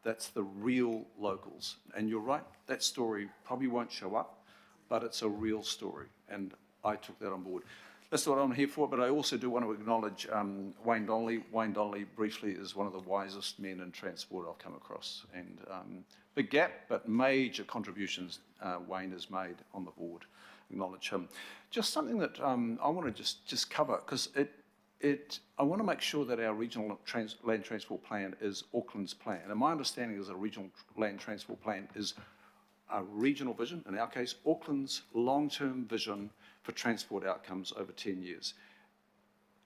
That's the real locals. And you're right, that story probably won't show up, but it's a real story. And I took that on board. That's what I'm here for, but I also do want to acknowledge Wayne Donnelly. Wayne Donnelly, briefly, is one of the wisest men in transport I've come across. And big gap, but major contributions Wayne has made on the board. Acknowledge him. Just something that I want to just cover, because I want to make sure that our regional land transport plan is Auckland's plan. And my understanding is a regional land transport plan is a regional vision, in our case, Auckland's long-term vision for transport outcomes over 10 years.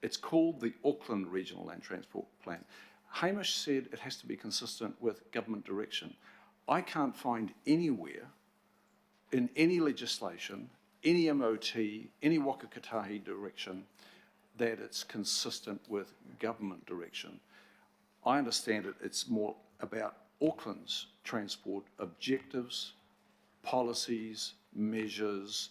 It's called the Auckland Regional Land Transport Plan. Hamish said it has to be consistent with government direction. I can't find anywhere in any legislation, any MOT, any Waka Kotahi direction that it's consistent with government direction. I understand it's more about Auckland's transport objectives, policies, measures,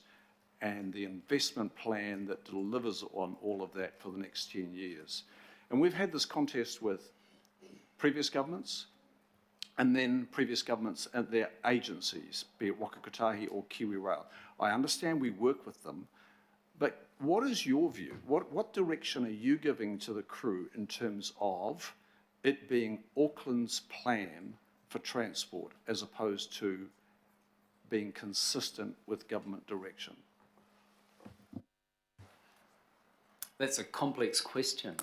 and the investment plan that delivers on all of that for the next 10 years. And we've had this contest with previous governments, and then previous governments and their agencies, be it Waka Kotahi or Kiwi Rail. I understand we work with them, but what is your view? What direction are you giving to the crew in terms of it being Auckland's plan for transport as opposed to being consistent with government direction? That's a complex question.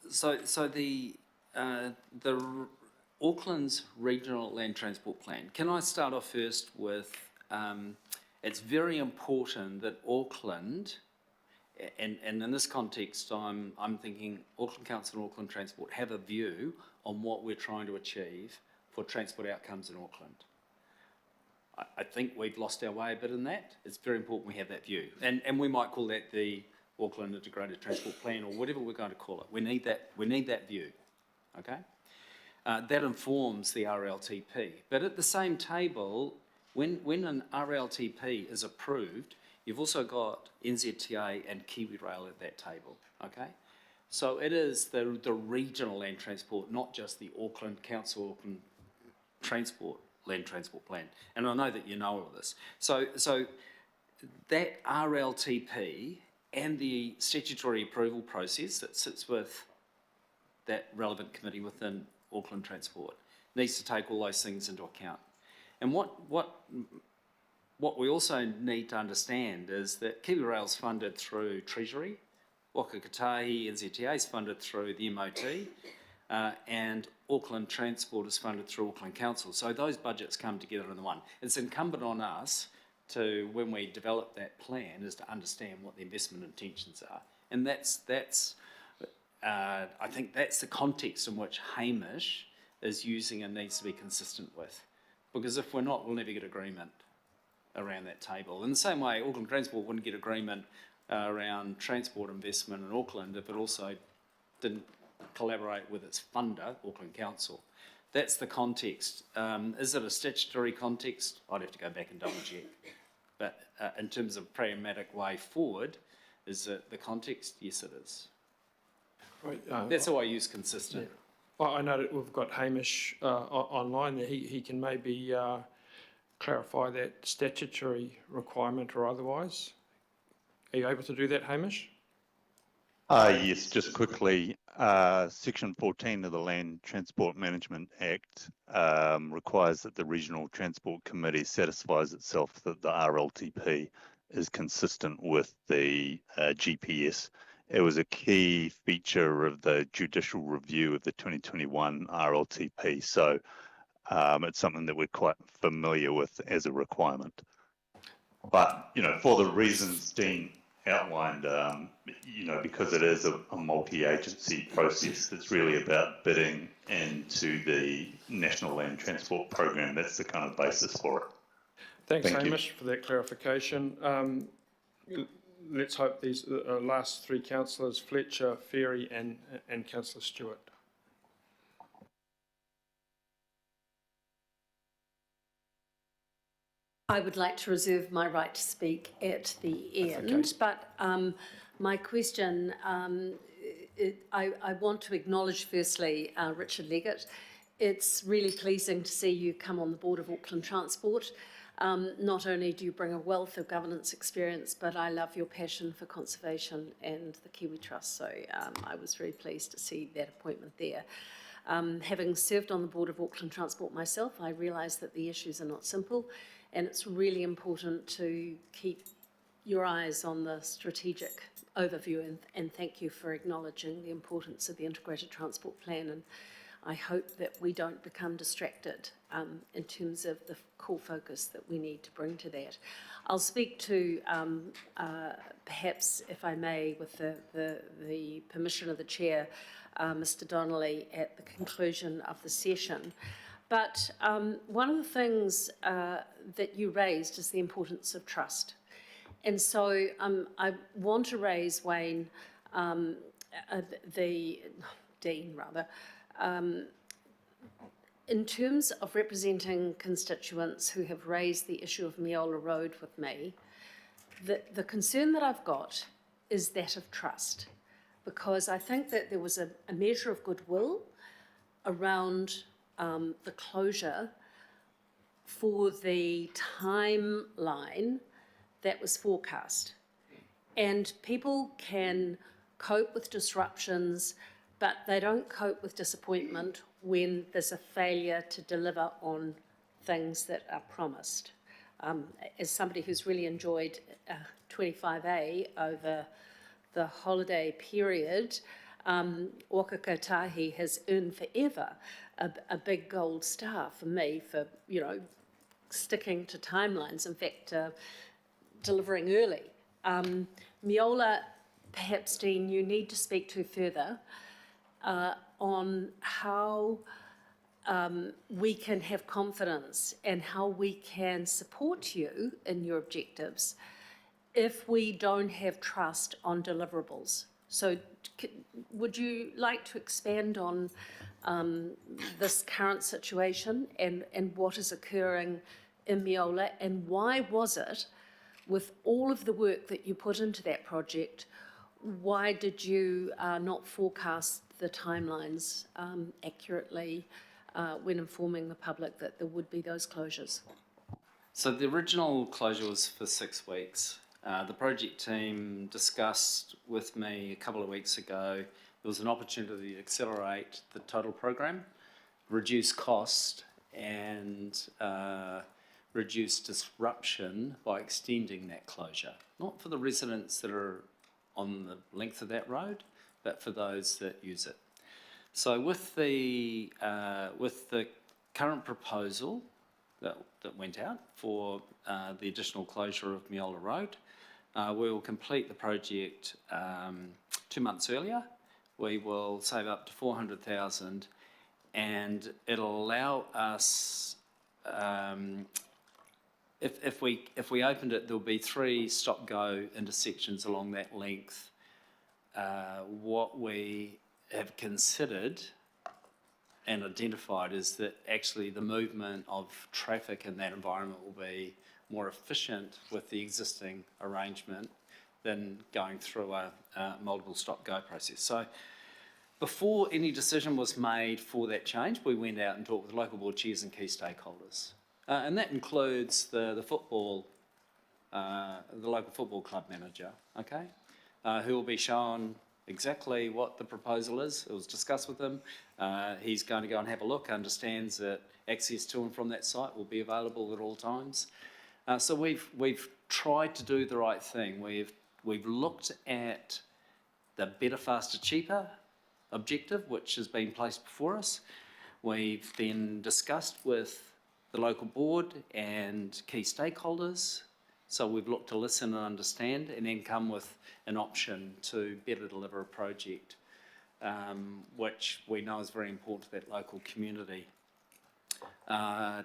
So the Auckland's Regional Land Transport Plan. Can I start off first with it's very important that Auckland And in this context, I'm thinking Auckland Council and Auckland Transport have a view on what we're trying to achieve for transport outcomes in Auckland. I think we've lost our way a bit in that. It's very important we have that view. And we might call that the Auckland Integrated Transport Plan or whatever we're going to call it. We need that view, okay? That informs the RLTP. But at the same table, when an RLTP is approved, you've also got NZTA and KiwiRail at that table, okay? So it is the regional land transport, not just the Auckland Council, Auckland Transport Land Transport Plan. And I know that you know all this. So that RLTP and the statutory approval process that sits with that relevant committee within Auckland Transport needs to take all those things into account. And what we also need to understand is that KiwiRail is funded through Treasury, Waka Kotahi NZTA is funded through the MOT, and Auckland Transport is funded through Auckland Council. So those budgets come together in the one. It's incumbent on us to, when we develop that plan, is to understand what the investment intentions are. And that's I think that's the context in which Hamish is using and needs to be consistent with. Because if we're not, we'll never get agreement around that table. In the same way, Auckland Transport wouldn't get agreement around transport investment in Auckland if it also didn't collaborate with its funder, Auckland Council. That's the context. Is it a statutory context? I'd have to go back and double check. But in terms of pragmatic way forward, is it the context? Yes, it is. Right, that's how I use consistent. Yeah. Well, I know that we've got Hamish online there. He can maybe clarify that statutory requirement or otherwise. Are you able to do that, Hamish? Yes, just quickly, Section 14 of the Land Transport Management Act requires that the Regional Transport Committee satisfies itself that the RLTP is consistent with the GPS. It was a key feature of the judicial review of the 2021 RLTP, so it's something that we're quite familiar with as a requirement. But, you know, for the reasons Dean outlined, you know, because it is a multi-agency process that's really about bidding into the National Land Transport Program. That's the kind of basis for it. Thanks, Hamish, for that clarification. Let's hope these last three councillors, Fletcher, Ferry and Councillor Stewart. I would like to reserve my right to speak at the end, okay. But my question, I want to acknowledge firstly Richard Leggett. It's really pleasing to see you come on the board of Auckland Transport. Not only do you bring a wealth of governance experience, but I love your passion for conservation and the Kiwi Trust, so I was very pleased to see that appointment there. Having served on the board of Auckland Transport myself, I realise that the issues are not simple, and it's really important to keep your eyes on the strategic overview, and thank you for acknowledging the importance of the Integrated Transport Plan, and I hope that we don't become distracted in terms of the core focus that we need to bring to that. I'll speak to, perhaps, if I may, with the permission of the Chair, Mr Donnelly, at the conclusion of the session. But one of the things that you raised is the importance of trust. And so I want to raise, Wayne, Dean rather, in terms of representing constituents who have raised the issue of Meola Road with me, the concern that I've got is that of trust, because I think that there was a measure of goodwill around the closure for the timeline that was forecast. And people can cope with disruptions, but they don't cope with disappointment when there's a failure to deliver on things that are promised. As somebody who's really enjoyed 25A over the holiday period, Waka Kotahi has earned forever a big gold star for me for, you know, sticking to timelines, in fact, delivering early. Meola perhaps, Dean, you need to speak to further on how we can have confidence and how we can support you in your objectives if we don't have trust on deliverables. So would you like to expand on this current situation and what is occurring in Meola, and why was it, with all of the work that you put into that project, why did you not forecast the timelines accurately when informing the public that there would be those closures? So the original closure was for 6 weeks. The project team discussed with me a couple of weeks ago there was an opportunity to accelerate the total program, reduce cost and reduce disruption by extending that closure. Not for the residents that are on the length of that road, but for those that use it. So with the current proposal that went out for the additional closure of Meola Road, we will complete the project 2 months earlier. We will save up to 400,000, and it'll allow us, if we opened it, there'll be 3 stop-go intersections along that length. What we have considered and identified is that actually the movement of traffic in that environment will be more efficient with the existing arrangement than going through a multiple stop-go process. So before any decision was made for that change, we went out and talked with local board chairs and key stakeholders. And that includes the local football club manager, okay, who will be shown exactly what the proposal is. It was discussed with him. He's going to go and have a look, understands that access to and from that site will be available at all times. So we've tried to do the right thing. We've looked at the better, faster, cheaper objective, which has been placed before us. We've then discussed with the local board and key stakeholders. So we've looked to listen and understand, and then come with an option to better deliver a project, which we know is very important to that local community. I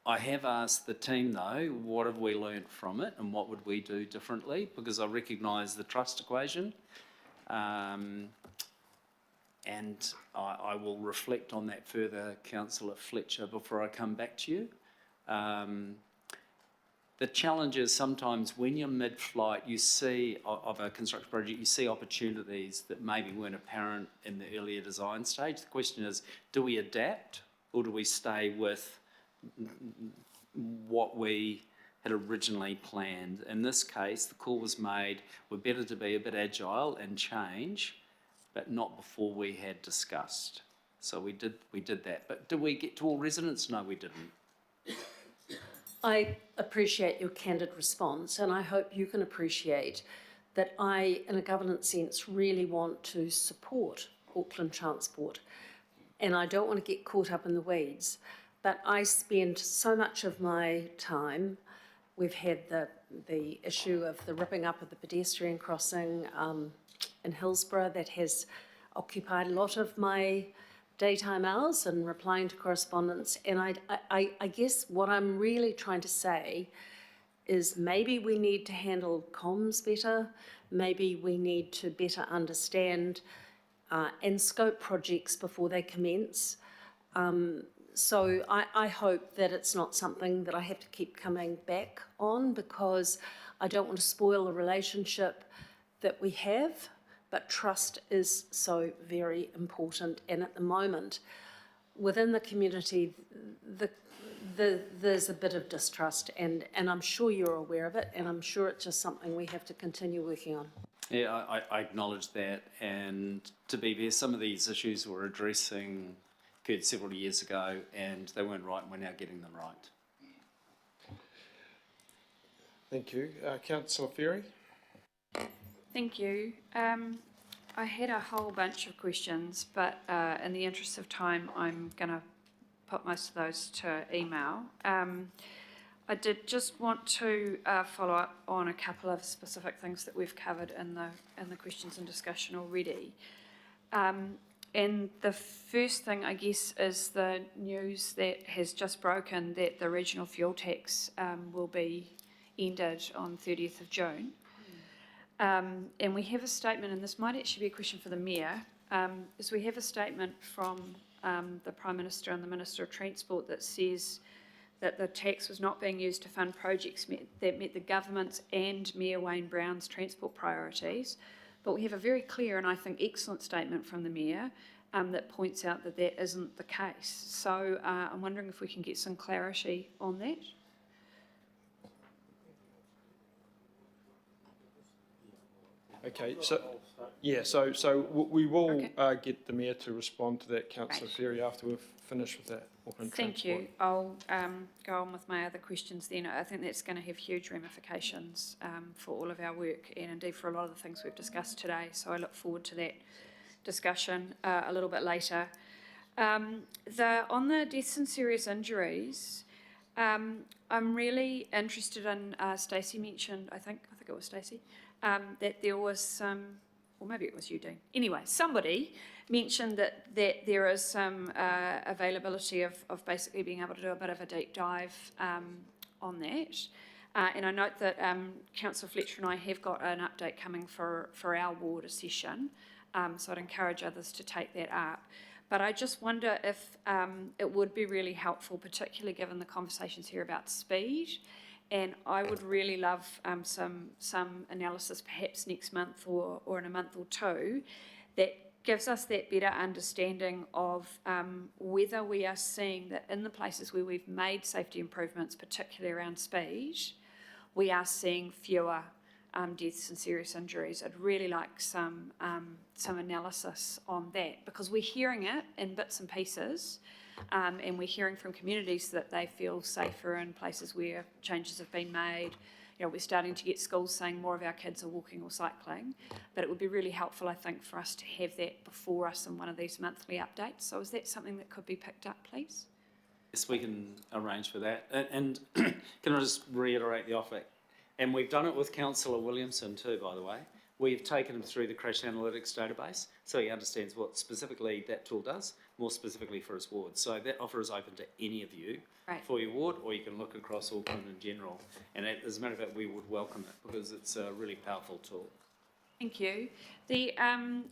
have asked the team though, what have we learnt from it and what would we do differently? Because I recognise the trust equation, and I will reflect on that further, Councillor Fletcher, before I come back to you. The challenge is sometimes when you're mid-flight, you see, of a construction project, you see opportunities that maybe weren't apparent in the earlier design stage. The question is, do we adapt or do we stay with what we had originally planned? In this case, the call was made, we're better to be a bit agile and change, but not before we had discussed. So we did that. But did we get to all residents? No, we didn't. I appreciate your candid response, and I hope you can appreciate that I, in a governance sense, really want to support Auckland Transport, and I don't want to get caught up in the weeds. But I spend so much of my time, we've had the issue of the ripping up of the pedestrian crossing in Hillsborough that has occupied a lot of my daytime hours and replying to correspondence. And I guess what I'm really trying to say is maybe we need to handle comms better, maybe we need to better understand and scope projects before they commence. So I hope that it's not something that I have to keep coming back on, because I don't want to spoil the relationship that we have, but trust is so very important. And at the moment, within the community, there's a bit of distrust, and I'm sure you're aware of it, and I'm sure it's just something we have to continue working on. Yeah, I acknowledge that, and to be fair, some of these issues we're addressing occurred several years ago and they weren't right, and we're now getting them right. Thank you. Councillor Ferry. Thank you. I had a whole bunch of questions, but in the interest of time, I'm going to put most of those to email. I did just want to follow up on a couple of specific things that we've covered in the questions and discussion already. And the first thing, I guess, is the news that has just broken that the regional fuel tax will be ended on 30th of June. And we have a statement, and this might actually be a question for the Mayor, is we have a statement from the Prime Minister and the Minister of Transport that says that the tax was not being used to fund projects that met the government's and Mayor Wayne Brown's transport priorities. But we have a very clear and I think excellent statement from the Mayor that points out that that isn't the case. So I'm wondering if we can get some clarity on that. Okay, so yeah, so we will get the Mayor to respond to that, Councillor Ferry, after we've finished with that. Thank you. I'll go on with my other questions then. I think that's going to have huge ramifications for all of our work and indeed for a lot of the things we've discussed today. So I look forward to that discussion a little bit later. On the deaths and serious injuries, I'm really interested in, Stacey mentioned, I think it was Stacey, that there was some, or maybe it was you, Dean. Anyway, somebody mentioned that there is some availability of basically being able to do a bit of a deep dive on that. And I note that Councillor Fletcher and I have got an update coming for our ward a session, so I'd encourage others to take that up. But I just wonder if it would be really helpful, particularly given the conversations here about speed. And I would really love some analysis perhaps next month or in a month or two that gives us that better understanding of whether we are seeing that in the places where we've made safety improvements, particularly around speed, we are seeing fewer deaths and serious injuries. I'd really like some analysis on that because we're hearing it in bits and pieces. And we're hearing from communities that they feel safer in places where changes have been made. You know, we're starting to get schools saying more of our kids are walking or cycling, but it would be really helpful, I think, for us to have that before us in one of these monthly updates. So is that something that could be picked up, please? Yes, we can arrange for that. And can I just reiterate the offer? And we've done it with Councillor Williamson too, by the way. We've taken him through the crash analytics database, so he understands what specifically that tool does, more specifically for his ward. So that offer is open to any of you for your ward, or you can look across Auckland in general. And as a matter of fact, we would welcome it because it's a really powerful tool. Thank you. The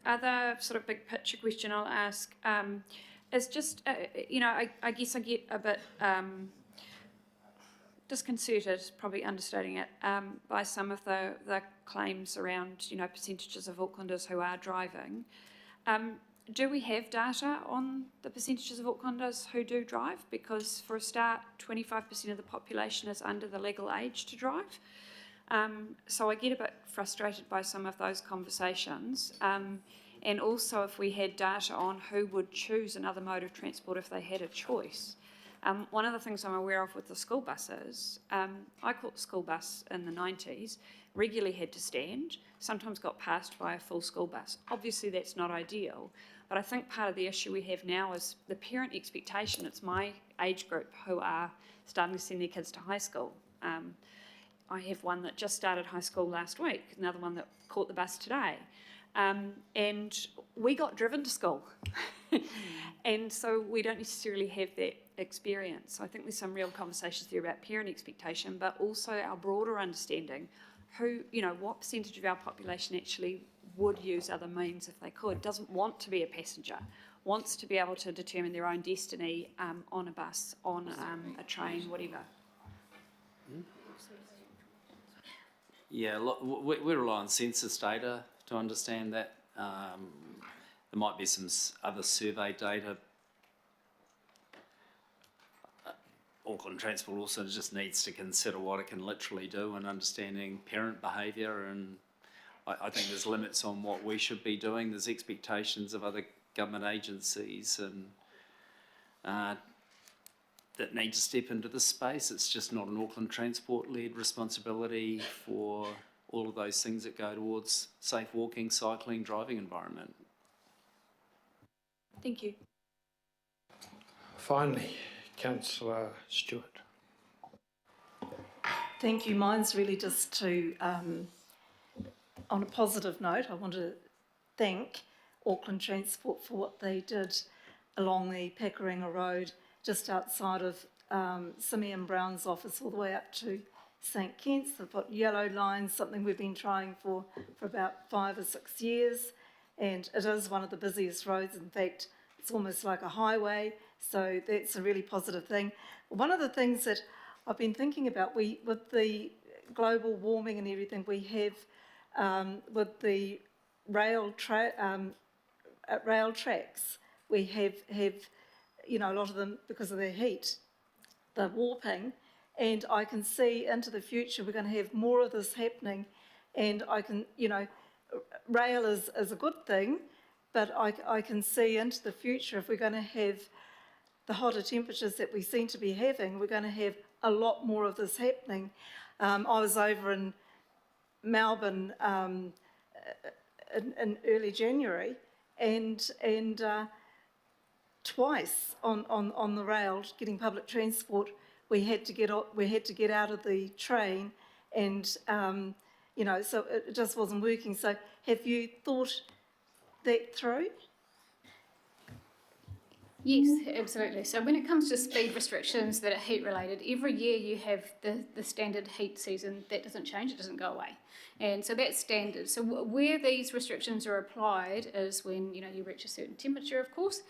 other sort of big picture question I'll ask is just, I guess I get a bit disconcerted, probably understating it, by some of the claims around, percentages of Aucklanders who are driving. Do we have data on the percentages of Aucklanders who do drive? Because for a start, 25% of the population is under the legal age to drive. So I get a bit frustrated by some of those conversations. And also if we had data on who would choose another mode of transport if they had a choice. One of the things I'm aware of with the school buses, I caught the school bus in the 90s, regularly had to stand, sometimes got passed by a full school bus. Obviously that's not ideal, but I think part of the issue we have now is the parent expectation. It's my age group who are starting to send their kids to high school. I have one that just started high school last week, another one that caught the bus today. And we got driven to school. And so we don't necessarily have that experience. So I think there's some real conversations there about parent expectation, but also our broader understanding who, what percentage of our population actually would use other means if they could, doesn't want to be a passenger, wants to be able to determine their own destiny on a bus, on a train, whatever. Yeah, look, we rely on census data to understand that. There might be some other survey data. Auckland Transport also just needs to consider what it can literally do and understanding parent behaviour, and I think there's limits on what we should be doing. There's expectations of other government agencies and that need to step into this space. It's just not an Auckland Transport-led responsibility for all of those things that go towards safe walking, cycling, driving environment. Thank you. Finally, Councillor Stewart. Thank you. Mine's really just to, on a positive note, I want to thank Auckland Transport for what they did along the Pakaringa Road, just outside of Simeon Brown's office, all the way up to St Kitts. They've got yellow lines, something we've been trying for about 5 or 6 years, and it is one of the busiest roads. In fact, it's almost like a highway, so that's a really positive thing. One of the things that I've been thinking about, with the global warming and everything, we have with the rail tracks, we have you know, a lot of them, because of their heat, they're warping, and I can see into the future we're going to have more of this happening, and I can, you know, rail is a good thing, but I can see into the future, if we're going to have the hotter temperatures that we seem to be having, we're going to have a lot more of this happening. I was over in Melbourne in early January, and twice on the rail, getting public transport, we had to get out of the train, and you know, so it just wasn't working. So have you thought that through? Yes, absolutely. So when it comes to speed restrictions that are heat related, every year you have the standard heat season. That doesn't change, it doesn't go away. And so that's standard. So where these restrictions are applied is when, you know, you reach a certain temperature, of course,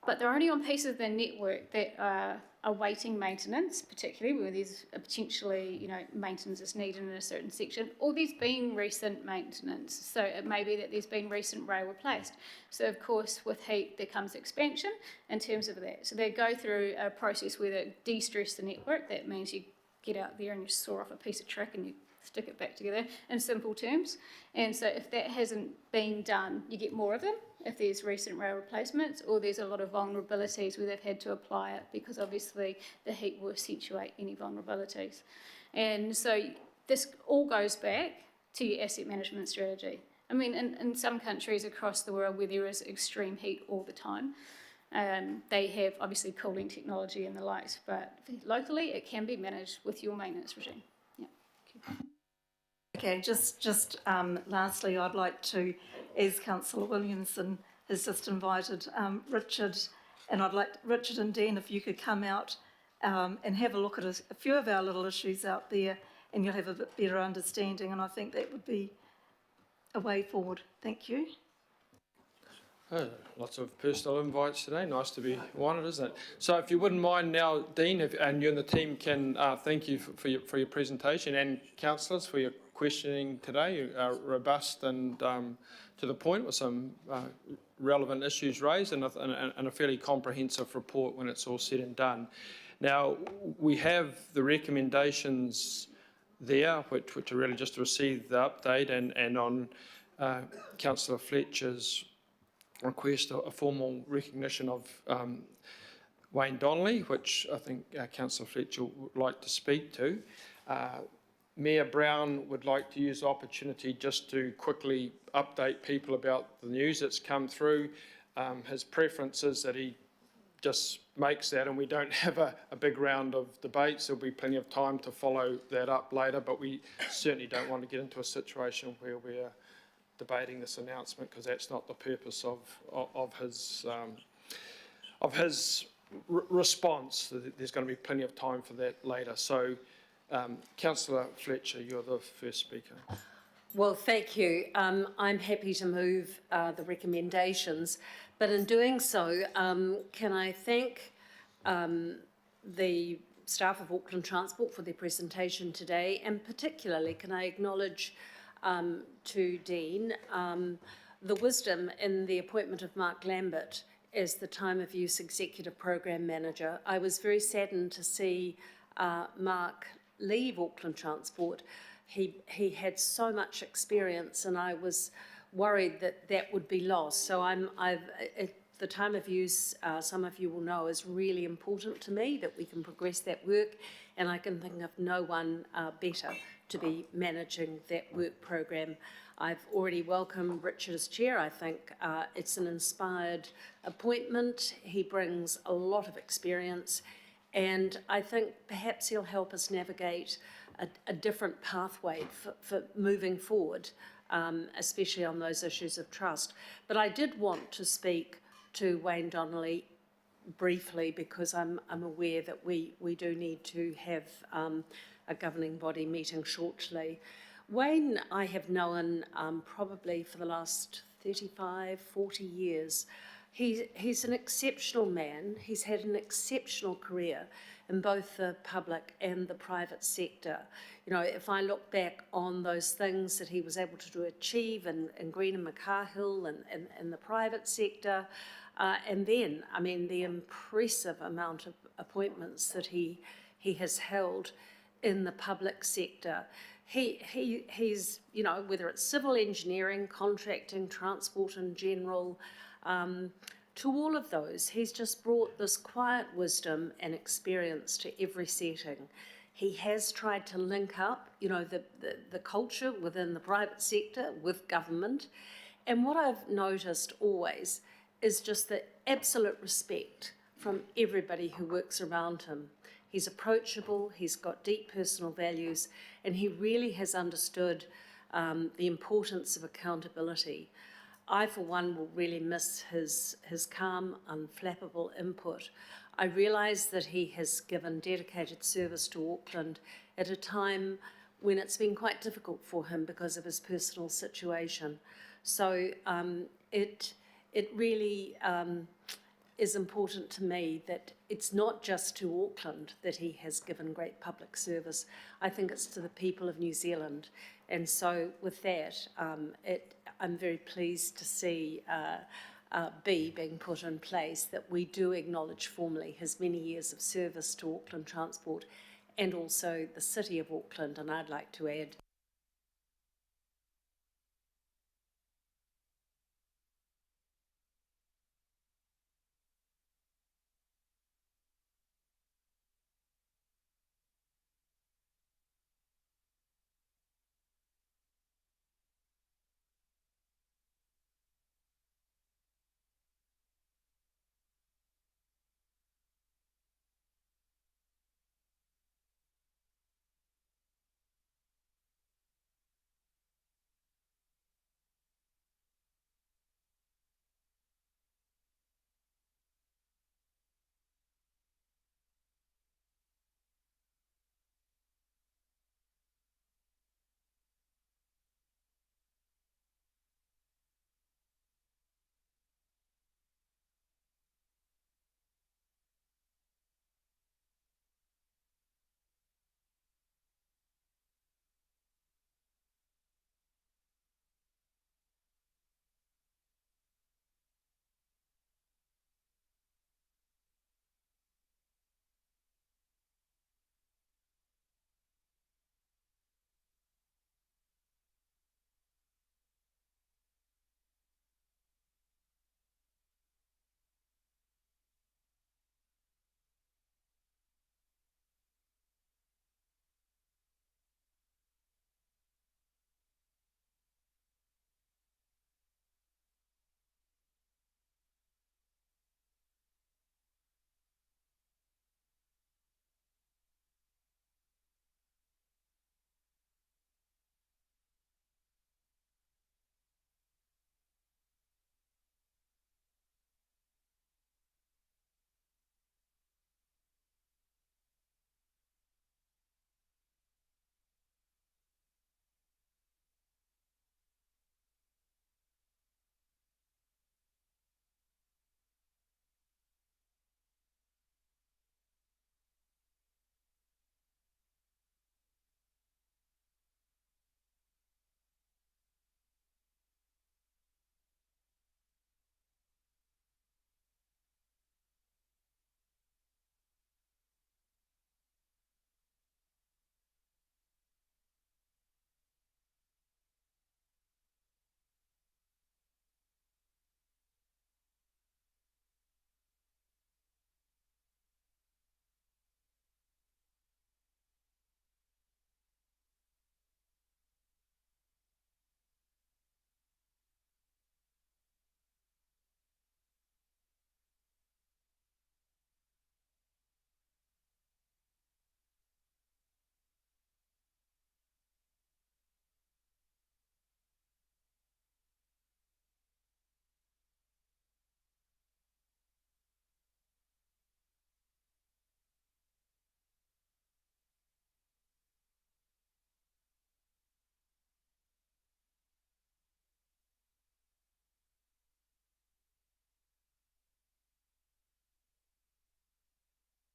but they're only on pieces of the network that are awaiting maintenance, particularly where there's potentially, you know, maintenance is needed in a certain section, or there's been recent maintenance. So it may be that there's been recent rail replaced. So of course, with heat, there comes expansion in terms of that. So they go through a process where they de-stress the network. That means you get out there and you saw off a piece of track and you stick it back together in simple terms. And so if that hasn't been done, you get more of them. If there's recent rail replacements, or there's a lot of vulnerabilities where they've had to apply it, because obviously the heat will accentuate any vulnerabilities. And so this all goes back to your asset management strategy. I mean, in some countries across the world where there is extreme heat all the time, they have obviously cooling technology and the likes, but locally it can be managed with your maintenance regime. Yeah. Okay, just lastly, I'd like to, as Councillor Williamson has just invited Richard, and I'd like Richard and Dan, if you could come out and have a look at a few of our little issues out there, and you'll have a bit better understanding, and I think that would be a way forward. Thank you. Oh, lots of personal invites today. Nice to be wanted, isn't it? So if you wouldn't mind now, Dean, and you and the team can thank you for your presentation, and councillors for your questioning today, robust and to the point, with some relevant issues raised, and a fairly comprehensive report when it's all said and done. Now, we have the recommendations there, which are really just to receive the update, and on Councillor Fletcher's request a formal recognition of Wayne Donnelly, which I think Councillor Fletcher would like to speak to. Mayor Brown would like to use the opportunity just to quickly update people about the news that's come through. His preference is that he just makes that and we don't have a big round of debates. There'll be plenty of time to follow that up later, but we certainly don't want to get into a situation where we're debating this announcement, because that's not the purpose of his response. There's going to be plenty of time for that later. So, Councillor Fletcher, you're the first speaker. Well, thank you. I'm happy to move the recommendations, but in doing so, can I thank the staff of Auckland Transport for their presentation today, and particularly can I acknowledge to Dean the wisdom in the appointment of Mark Lambert as the Time of Use Executive Program Manager. I was very saddened to see Mark leave Auckland Transport. He had so much experience, and I was worried that that would be lost. So the time of use, some of you will know, is really important to me, that we can progress that work, and I can think of no one better to be managing that work program. I've already welcomed Richard as chair. I think it's an inspired appointment. He brings a lot of experience, and I think perhaps he'll help us navigate a different pathway for moving forward, especially on those issues of trust. But I did want to speak to Wayne Donnelly briefly, because I'm aware that we do need to have a governing body meeting shortly. Wayne, I have known probably for the last 35, 40 years. He's an exceptional man. He's had an exceptional career in both the public and the private sector. You know, if I look back on those things that he was able to achieve in Green and McCarhill and in the private sector, and then, I mean, the impressive amount of appointments that he has held in the public sector. He's, you know, whether it's civil engineering, contracting, transport in general, to all of those, he's just brought this quiet wisdom and experience to every setting. He has tried to link up, you know, the culture within the private sector with government. And what I've noticed always is just the absolute respect from everybody who works around him. He's approachable, he's got deep personal values, and he really has understood the importance of accountability. I, for one, will really miss his calm, unflappable input. I realise that he has given dedicated service to Auckland at a time when it's been quite difficult for him because of his personal situation. So it really is important to me that it's not just to Auckland that he has given great public service. I think it's to the people of New Zealand. And so with that, I'm very pleased to see B being put in place, that we do acknowledge formally his many years of service to Auckland Transport and also the City of Auckland. And I'd like to add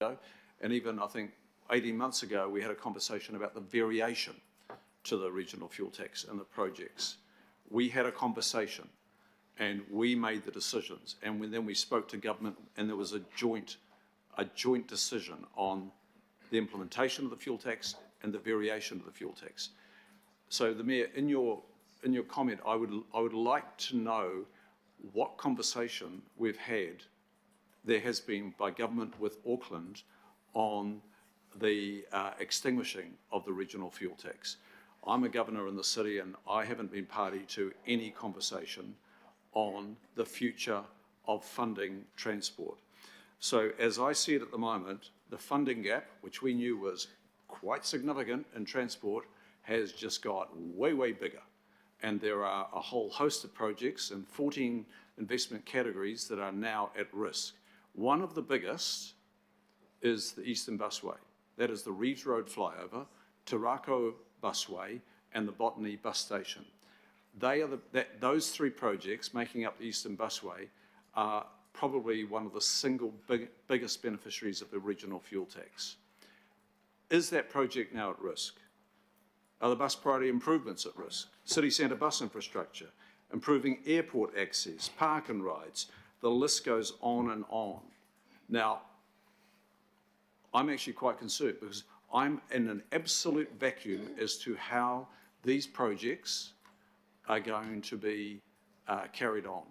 ago. And even, I think, 18 months ago, we had a conversation about the variation to the regional fuel tax and the projects. We had a conversation and we made the decisions. And then we spoke to government and there was a joint decision on the implementation of the fuel tax and the variation of the fuel tax. So the Mayor, in your comment, I would like to know what conversation there has been by government with Auckland on the extinguishing of the regional fuel tax. I'm a governor in the city and I haven't been party to any conversation on the future of funding transport. So as I see it at the moment, the funding gap, which we knew was quite significant in transport, has just got way, way bigger. And there are a whole host of projects and 14 investment categories that are now at risk. One of the biggest is the Eastern Busway. That is the Reeves Road flyover, Tarako Busway, and the Botany Bus Station. Those three projects making up the Eastern Busway are probably one of the biggest beneficiaries of the regional fuel tax. Is that project now at risk? Are the bus priority improvements at risk? City centre bus infrastructure, improving airport access, park and rides, the list goes on and on. Now, I'm actually quite concerned because I'm in an absolute vacuum as to how these projects are going to be carried on.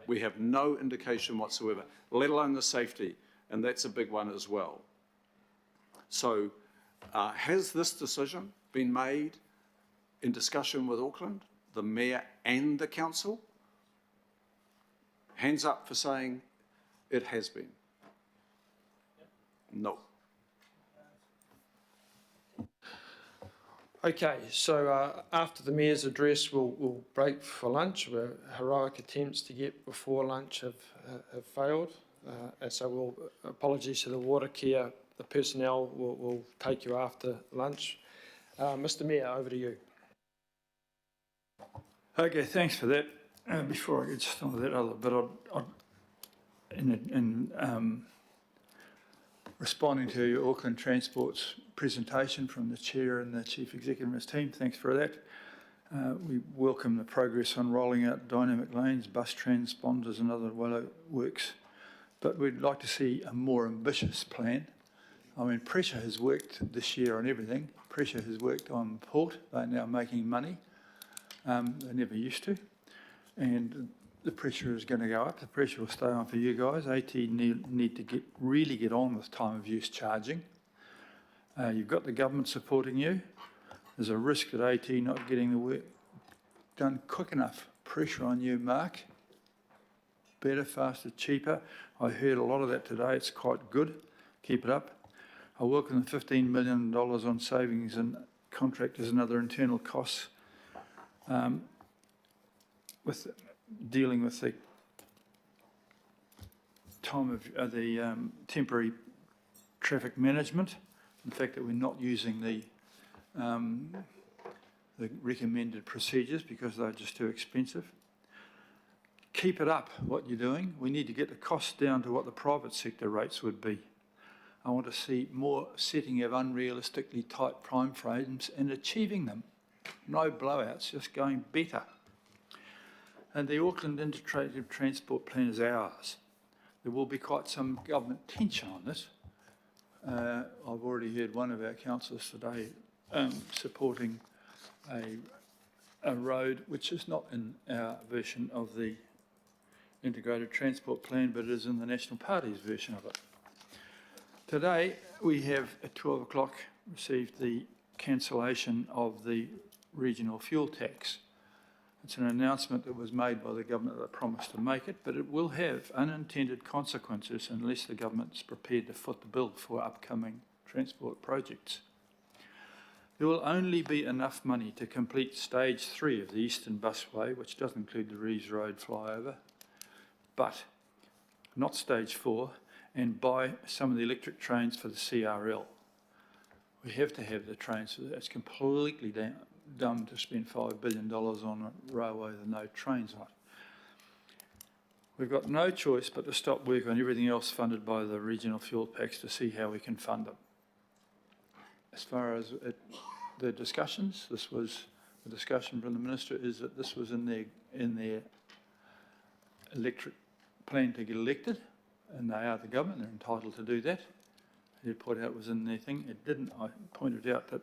We have no indication whatsoever, let alone the safety, and that's a big one as well. So has this decision been made in discussion with Auckland, the Mayor and the Council? Hands up for saying it has been. No. Okay, so after the Mayor's address, we'll break for lunch. Heroic attempts to get before lunch have failed. And so apologies to the water care, the personnel will take you after lunch. Mr. Mayor, over to you. Okay, thanks for that. Before I get started on that other bit, in responding to your Auckland Transport's presentation from the Chair and the Chief Executive and his team, thanks for that. We welcome the progress on rolling out dynamic lanes, bus transponders and other works, but we'd like to see a more ambitious plan. I mean, pressure has worked this year on everything. Pressure has worked on the port. They're now making money. They never used to. And the pressure is going to go up. The pressure will stay on for you guys. AT need to really get on with time of use charging. You've got the government supporting you. There's a risk that AT not getting the work done quick enough. Pressure on you, Mark. Better, faster, cheaper. I heard a lot of that today. It's quite good. Keep it up. I welcome the $15 million on savings and contractors and other internal costs with dealing with the time of the temporary traffic management. The fact that we're not using the recommended procedures because they're just too expensive. Keep it up, what you're doing. We need to get the costs down to what the private sector rates would be. I want to see more setting of unrealistically tight time frames and achieving them. No blowouts, just going better. And the Auckland Integrated Transport Plan is ours. There will be quite some government tension on this. I've already heard one of our councillors today supporting a road which is not in our version of the Integrated Transport Plan, but is in the National Party's version of it. Today, we have at 12 o'clock received the cancellation of the regional fuel tax. It's an announcement that was made by the government that promised to make it, but it will have unintended consequences unless the government's prepared to foot the bill for upcoming transport projects. There will only be enough money to complete stage 3 of the Eastern Busway, which does include the Reeves Road flyover, but not stage 4, and buy some of the electric trains for the CRL. We have to have the trains, so that's completely dumb to spend $5 billion on a railway with no trains on it. we've got no choice but to stop work on everything else funded by the regional fuel tax to see how we can fund them. As far as the discussions, the discussion from the Minister is that this was in their electric plan to get elected, and they are the government, they're entitled to do that. He pointed out it was in their thing. It didn't. I pointed out that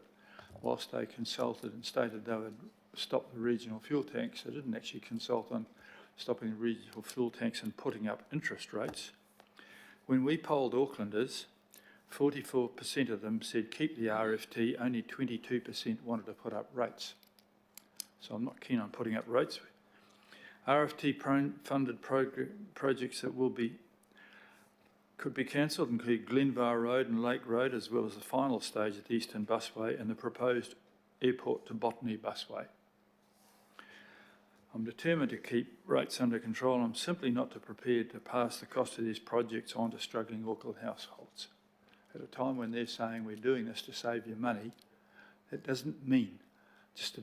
whilst they consulted and stated they would stop the regional fuel tax, they didn't actually consult on stopping the regional fuel tax and putting up interest rates. When we polled Aucklanders, 44% of them said keep the RFT, only 22% wanted to put up rates. So I'm not keen on putting up rates. RFT funded projects that could be cancelled include Glenvar Road and Lake Road, as well as the final stage of the Eastern Busway and the proposed airport to Botany Busway. I'm determined to keep rates under control. I'm simply not prepared to pass the cost of these projects on to struggling Auckland households. At a time when they're saying we're doing this to save you money, that doesn't mean just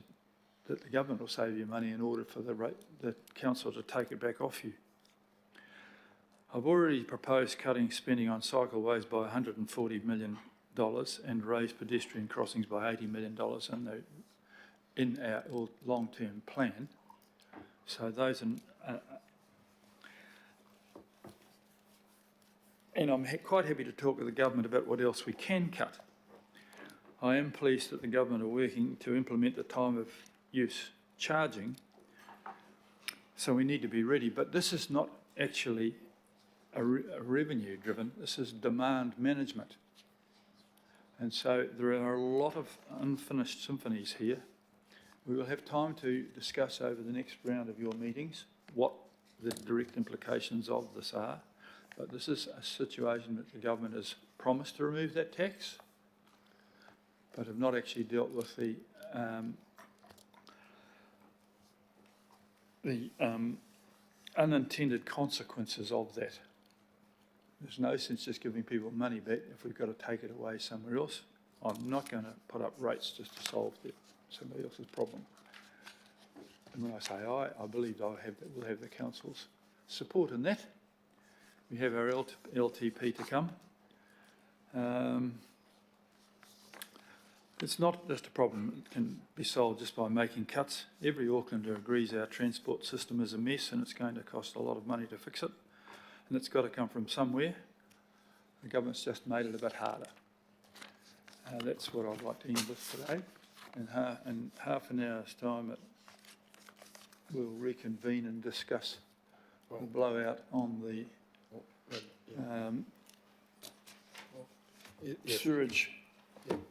that the government will save you money in order for the council to take it back off you. I've already proposed cutting spending on cycleways by $140 million and raised pedestrian crossings by $80 million in our long-term plan. So those and I'm quite happy to talk with the government about what else we can cut. I am pleased that the government are working to implement the time of use charging, so we need to be ready. But this is not actually a revenue driven, this is demand management. And so there are a lot of unfinished symphonies here. We will have time to discuss over the next round of your meetings what the direct implications of this are. But this is a situation that the government has promised to remove that tax, but have not actually dealt with the unintended consequences of that. There's no sense just giving people money back if we've got to take it away somewhere else. I'm not going to put up rates just to solve somebody else's problem. And when I say I believe we'll have the council's support in that. We have our LTP to come. It's not just a problem that can be solved just by making cuts. Every Aucklander agrees our transport system is a mess and it's going to cost a lot of money to fix it. And it's got to come from somewhere. The government's just made it a bit harder. That's what I'd like to end with today. In half an hour's time, we'll reconvene and discuss the blowout on the sewerage.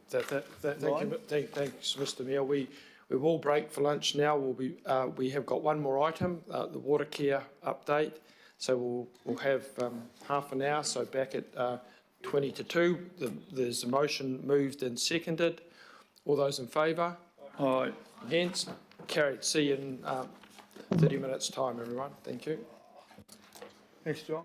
Thanks, Mr. Mayor. We will break for lunch now. We have got one more item, the water care update. So we'll have half an hour. So back at 20 to 2. There's a motion moved and seconded. All those in favour? Aye. Against? Carried. See you in 30 minutes' time, everyone. Thank you. Thanks, John.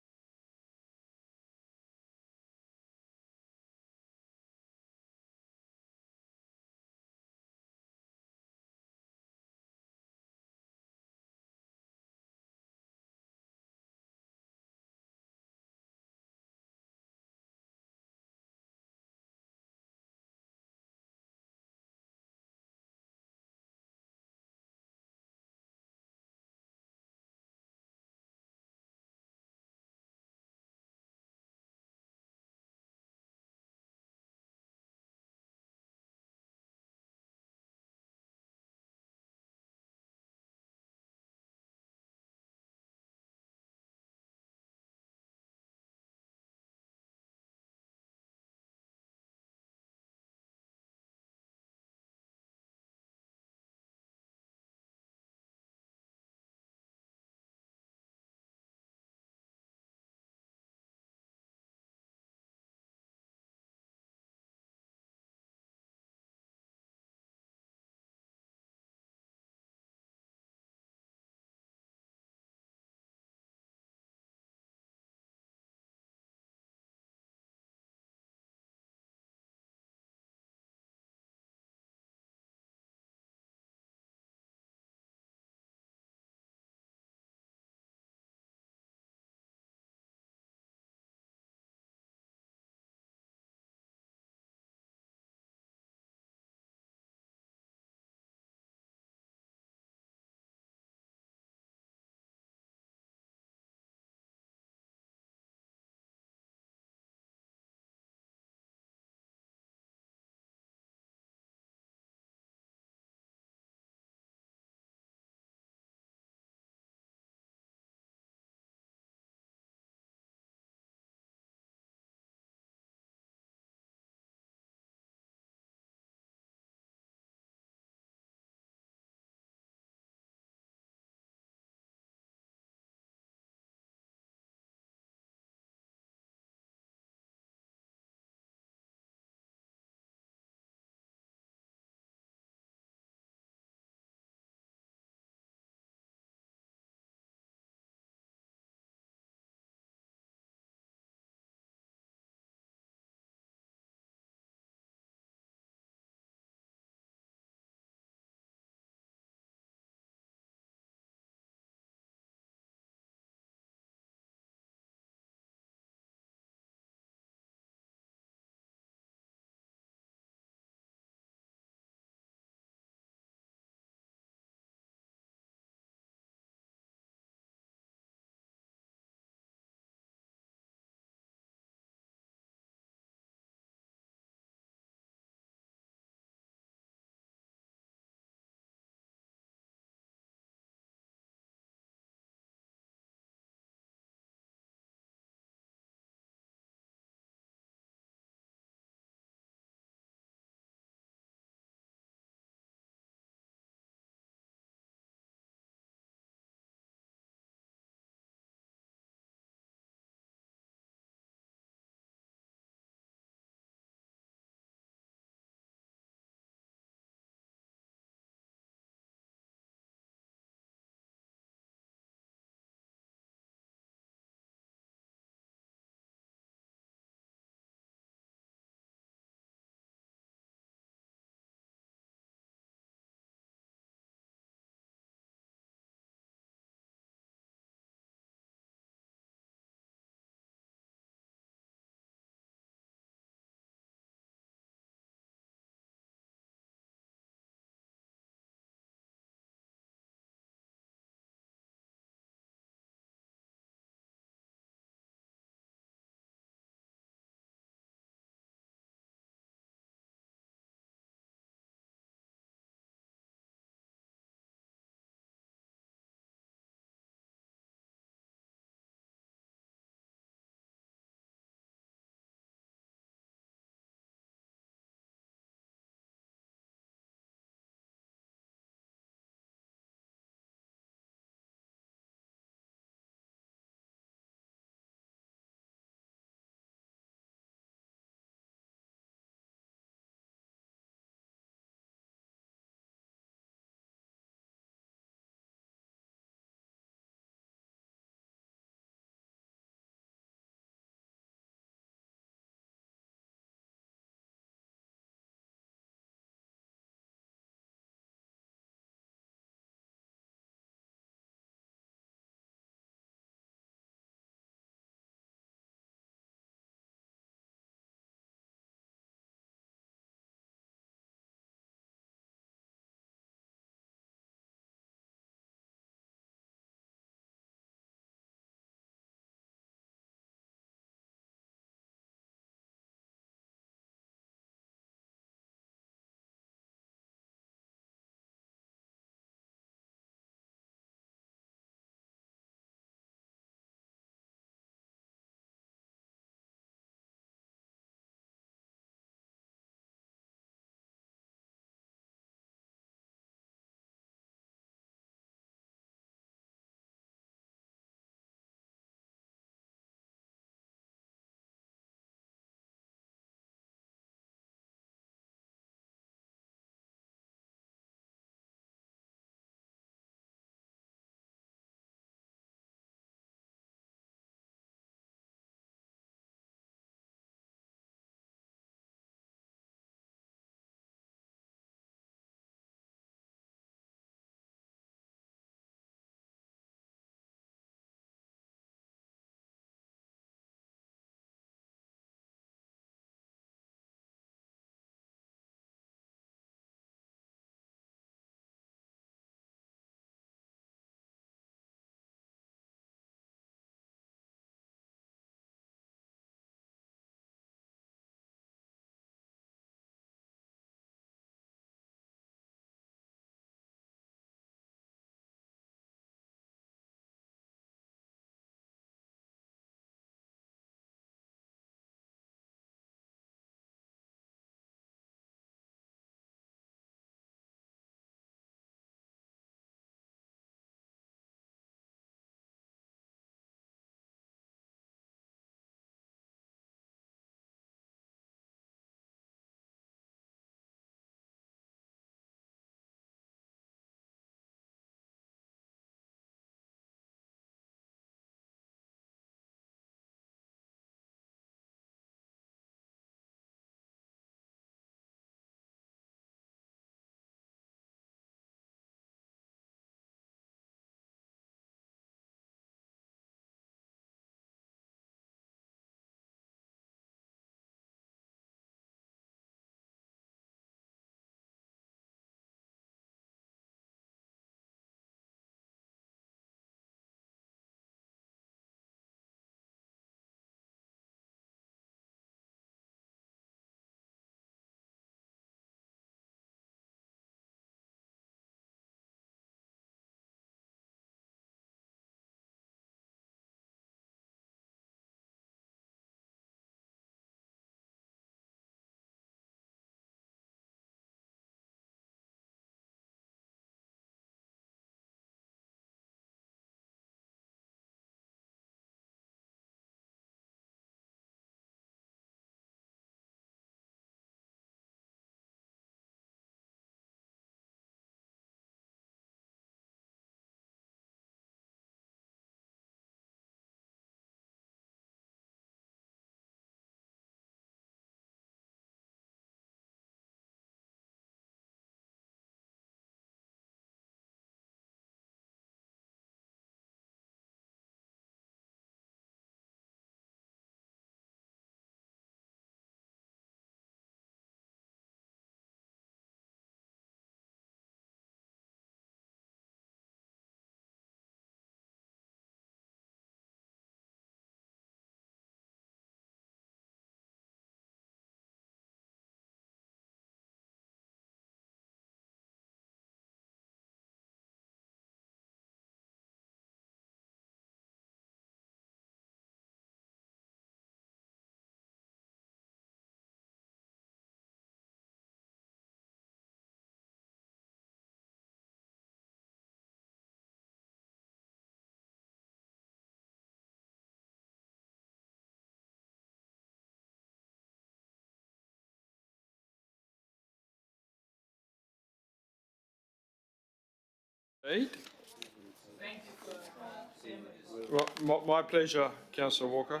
Well, my pleasure, Councillor Walker.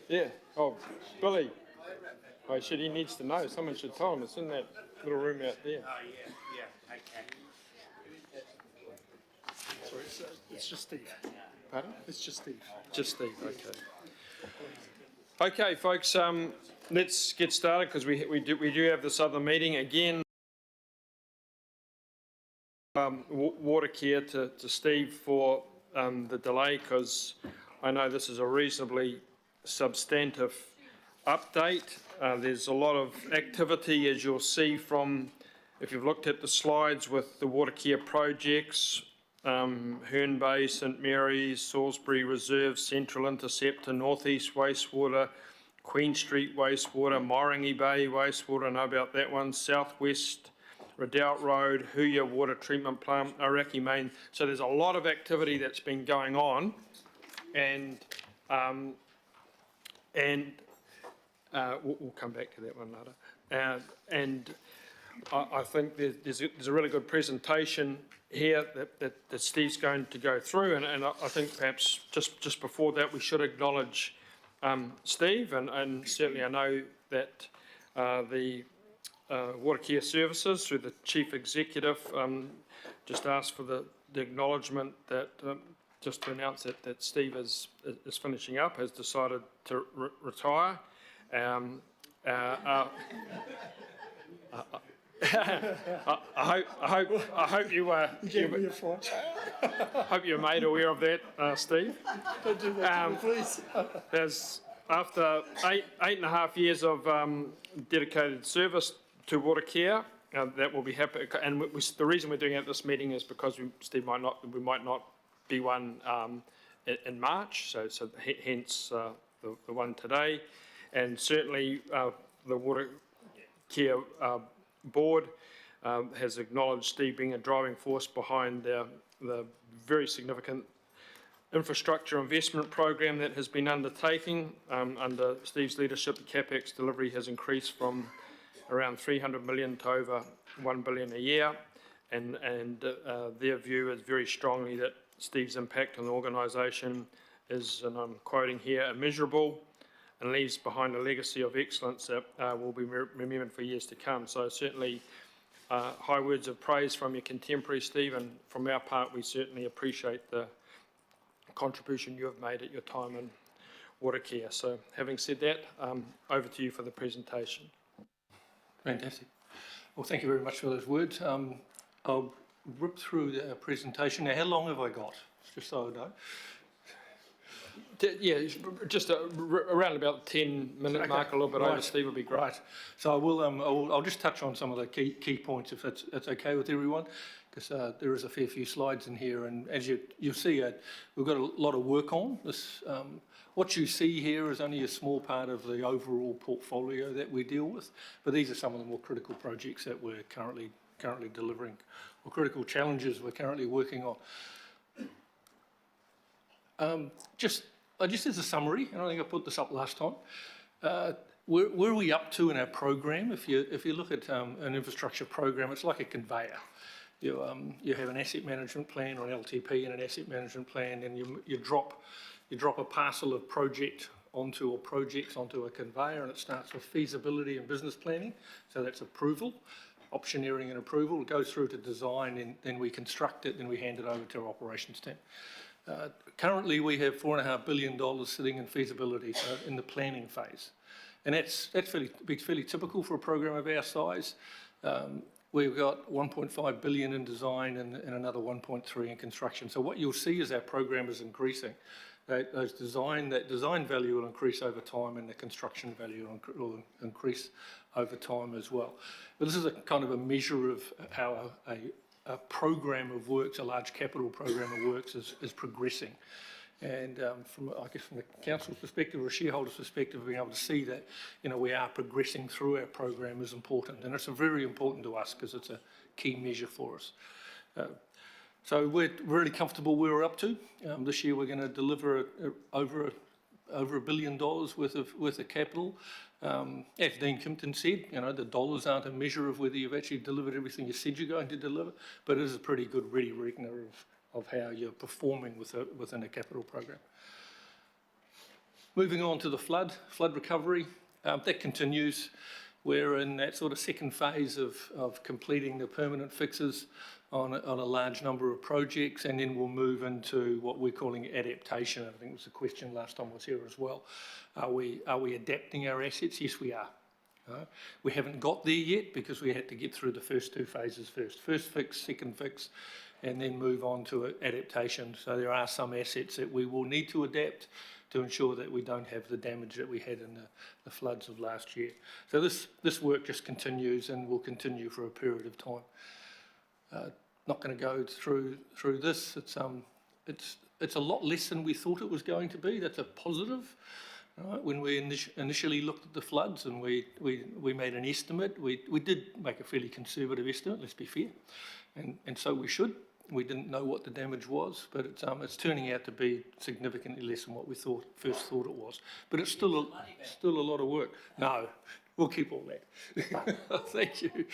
Yeah. Oh, Billy. Oh, he needs to know. Someone should tell him. It's in that little room out there. Oh, yeah, okay. Sorry, it's just Steve. Pardon? It's just Steve. Just Steve, okay. Okay, folks, let's get started because we do have this other meeting again. Water care to Steve for the delay, because I know this is a reasonably substantive update. There's a lot of activity, as you'll see from, if you've looked at the slides, with the water care projects, Herne Bay, St Mary's, Salisbury Reserve, Central Interceptor, North East Wastewater, Queen Street Wastewater, Moringi Bay Wastewater, I know about that one, Southwest Redoubt Road, Huya Water Treatment Plant, Iraqi Main. So there's a lot of activity that's been going on, and we'll come back to that one later. I think there's a really good presentation here that Steve's going to go through, and I think perhaps just before that we should acknowledge Steve, and certainly I know that the Water Care Services, through the Chief Executive, just asked for the acknowledgement that, just to announce that Steve is finishing up, has decided to retire. I hope you hope you're made aware of that, Steve. Don't do that to me, please. As after eight and a half years of dedicated service to water care, that will be happy. And the reason we're doing it at this meeting is because Steve we might not be one in March, so hence the one today. And certainly the Water Care Board has acknowledged Steve being a driving force behind the very significant infrastructure investment program that has been undertaken. Under Steve's leadership, the CapEx delivery has increased from around 300 million to over 1 billion a year, and their view is very strongly that Steve's impact on the organisation is, and I'm quoting here, immeasurable, and leaves behind a legacy of excellence that will be remembered for years to come. So certainly high words of praise from your contemporary, Steve, and from our part we certainly appreciate the contribution you have made at your time in water care. So having said that, over to you for the presentation. Fantastic. Well, thank you very much for those words. I'll rip through the presentation. Now, how long have I got? Just so I know. Yeah, just around about the 10-minute mark, a little bit over, Steve, would be great. Right. So I'll just touch on some of the key points, if it's okay with everyone, because there is a fair few slides in here, and as you'll see, we've got a lot of work on this. What you see here is only a small part of the overall portfolio that we deal with, but these are some of the more critical projects that we're currently delivering, or critical challenges we're currently working on. Just as a summary, and I think I put this up last time, where are we up to in our program? If you look at an infrastructure program, it's like a conveyor. You have an asset management plan, or an LTP and an asset management plan, and you drop a parcel of projects onto a conveyor, and it starts with feasibility and business planning. So that's approval, optioneering and approval. It goes through to design, and then we construct it, then we hand it over to our operations team. Currently, we have $4.5 billion sitting in feasibility, so in the planning phase, and that's fairly typical for a program of our size. We've got 1.5 billion in design and another 1.3 in construction. So what you'll see is our program is increasing. That design value will increase over time, and the construction value will increase over time as well. But this is a kind of a measure of how a program of works, a large capital program of works, is progressing. And from the council's perspective or a shareholder's perspective, being able to see that we are progressing through our program is important, and it's very important to us because it's a key measure for us. So we're really comfortable where we're up to. This year we're going to deliver over $1 billion worth of capital. As Dean Kimpton said, the dollars aren't a measure of whether you've actually delivered everything you said you're going to deliver, but it is a pretty good ready reckoner of how you're performing within a capital program. Moving on to the flood recovery, that continues. We're in that sort of second phase of completing the permanent fixes on a large number of projects, and then we'll move into what we're calling adaptation. I think it was a question last time I was here as well. Are we adapting our assets? Yes, we are. We haven't got there yet because we had to get through the first two phases first. First fix, second fix, and then move on to adaptation. So there are some assets that we will need to adapt to ensure that we don't have the damage that we had in the floods of last year. So this work just continues and will continue for a period of time. Not going to go through this. It's a lot less than we thought it was going to be. That's a positive. Right? When we initially looked at the floods and we made an estimate, we did make a fairly conservative estimate, let's be fair, and so we should. We didn't know what the damage was, but it's turning out to be significantly less than what we first thought it was. But it's still a lot of work. No, we'll keep all that. Thank you.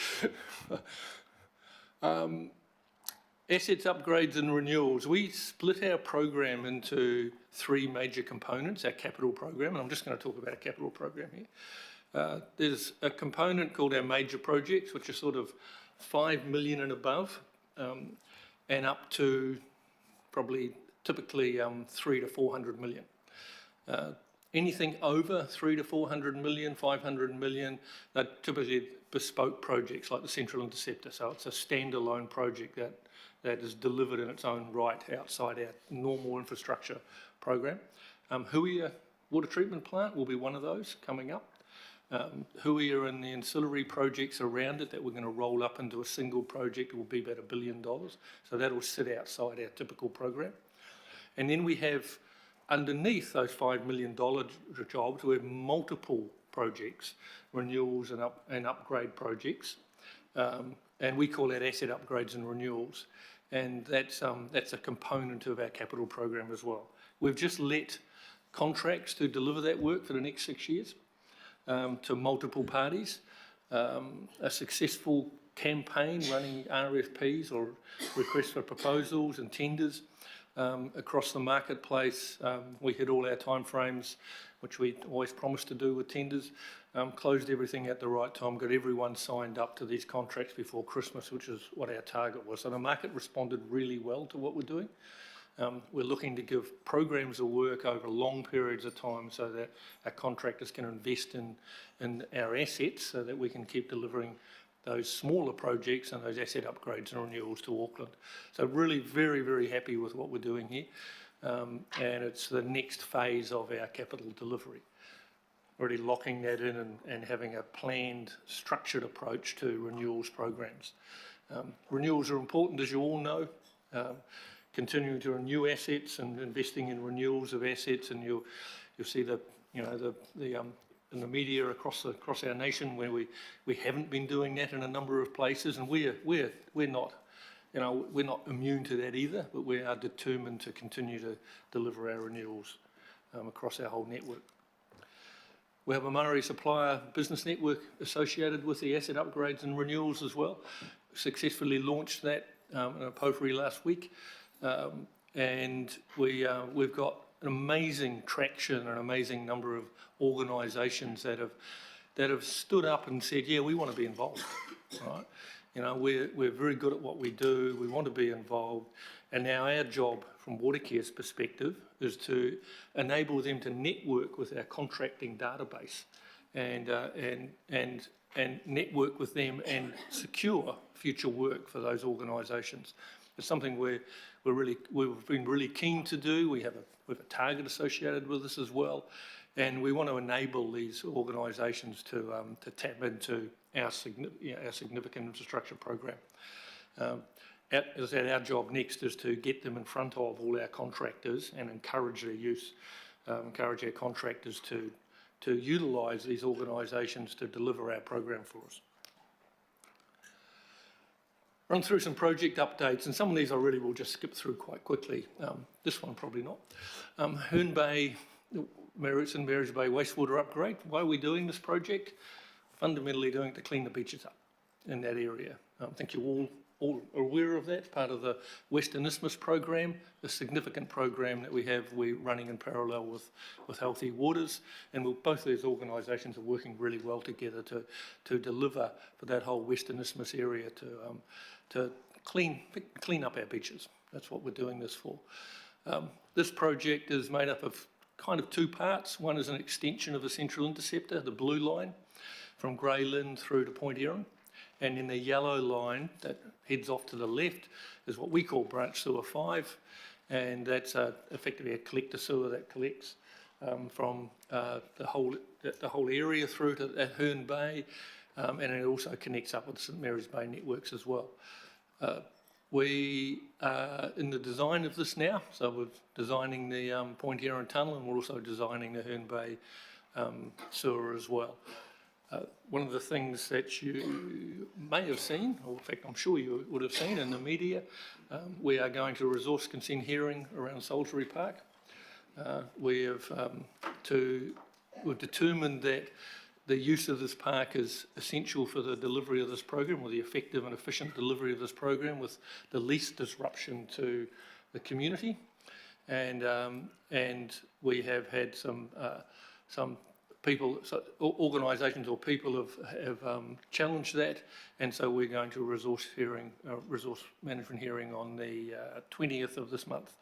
Assets, upgrades and renewals. We split our program into three major components, our capital program, and I'm just going to talk about our capital program here. There's a component called our major projects, which are sort of 5 million and above, and up to typically 300 to 400 million. Anything over 300 to 400 million, 500 million, they're typically bespoke projects like the Central Interceptor. So it's a standalone project that is delivered in its own right outside our normal infrastructure program. Huia water treatment plant will be one of those coming up. Huia and the ancillary projects around it that we're going to roll up into a single project will be about $1 billion. So that'll sit outside our typical program. And then we have underneath those $5 million jobs, we have multiple projects, renewals and upgrade projects. And we call that asset upgrades and renewals. And that's a component of our capital program as well. We've just let contracts to deliver that work for the next 6 years to multiple parties. A successful campaign running RFPs or requests for proposals and tenders across the marketplace. We hit all our timeframes, which we always promised to do with tenders. Closed everything at the right time, got everyone signed up to these contracts before Christmas, which is what our target was. So the market responded really well to what we're doing. We're looking to give programs of work over long periods of time so that our contractors can invest in our assets so that we can keep delivering those smaller projects and those asset upgrades and renewals to Auckland. So really very, very happy with what we're doing here. And it's the next phase of our capital delivery. Already locking that in and having a planned, structured approach to renewals programs. Renewals are important, as you all know. Continuing to renew assets and investing in renewals of assets, and you'll see in the media across our nation where we haven't been doing that in a number of places, and we're not immune to that either, but we are determined to continue to deliver our renewals across our whole network. We have a Māori supplier business network associated with the asset upgrades and renewals as well. Successfully launched that in a Pōwhiri last week. And we've got an amazing traction, an amazing number of organisations that have stood up and said, yeah, we want to be involved, right? We're very good at what we do, we want to be involved, and now our job from Watercare's perspective is to enable them to network with our contracting database and network with them and secure future work for those organisations. It's something we've been really keen to do. We have a target associated with this as well, and we want to enable these organisations to tap into our significant infrastructure program. As I said, our job next is to get them in front of all our contractors and encourage their use, encourage our contractors to utilise these organisations to deliver our program for us. run through some project updates, and some of these I really will just skip through quite quickly. This one probably not. Herne Bay, St Mary's Bay wastewater upgrade. Why are we doing this project? Fundamentally doing it to clean the beaches up in that area. I think you're all aware of that. It's part of the Western Isthmus program, a significant program that we're running in parallel with Healthy Waters, and both of these organisations are working really well together to deliver for that whole Western Isthmus area to clean up our beaches. That's what we're doing this for. This project is made up of kind of two parts. One is an extension of the Central Interceptor, the blue line, from Grey Lynn through to Point Erin. And then the yellow line that heads off to the left is what we call Branch Sewer 5. And that's effectively a collector sewer that collects from the whole area through to Herne Bay. And it also connects up with St Mary's Bay networks as well. We are in the design of this now. So we're designing the Point Erin tunnel, and we're also designing the Herne Bay sewer as well. One of the things that you may have seen, or in fact I'm sure you would have seen in the media, we are going to a resource consent hearing around Salisbury Park. We've determined that the use of this park is essential for the delivery of this program, or the effective and efficient delivery of this program with the least disruption to the community. And we have had some people, organisations or people have challenged that, and so we're going to a resource management hearing on the 20th of this month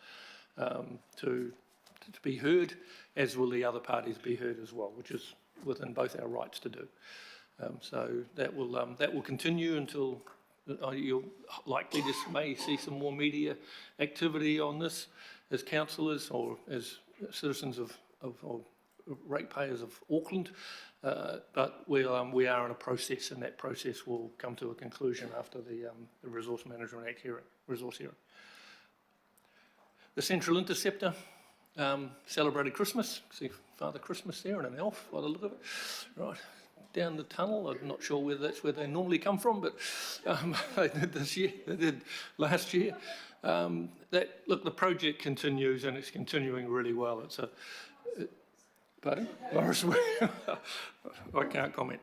to be heard, as will the other parties be heard as well, which is within both our rights to do. So that will continue until you're likely may see some more media activity on this as councillors or as citizens of ratepayers of Auckland, but we are in a process, and that process will come to a conclusion after the Resource Management Act resource hearing. The Central Interceptor celebrated Christmas. See Father Christmas there and an elf by the look of it. Right, down the tunnel. I'm not sure whether that's where they normally come from, but they did this year. They did last year. Look, the project continues, and it's continuing really well. It's a Pardon? I can't comment.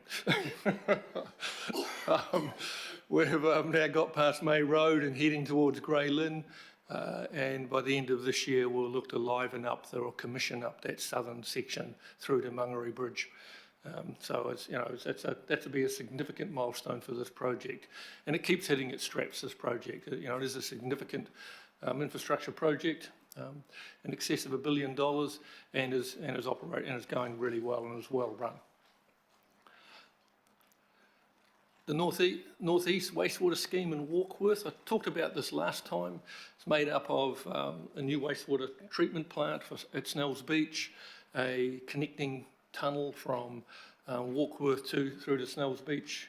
We've now got past May Road and heading towards Grey Lynn, and by the end of this year we'll look to liven up or commission up that southern section through to Mangere Bridge. So that's to be a significant milestone for this project, and it keeps hitting its straps. This project, it is a significant infrastructure project. In excess of $1 billion, and is operating and is going really well and is well run. The Northeast Wastewater Scheme in Warkworth, I talked about this last time. It's made up of a new wastewater treatment plant at Snells Beach, a connecting tunnel from Warkworth through to Snells Beach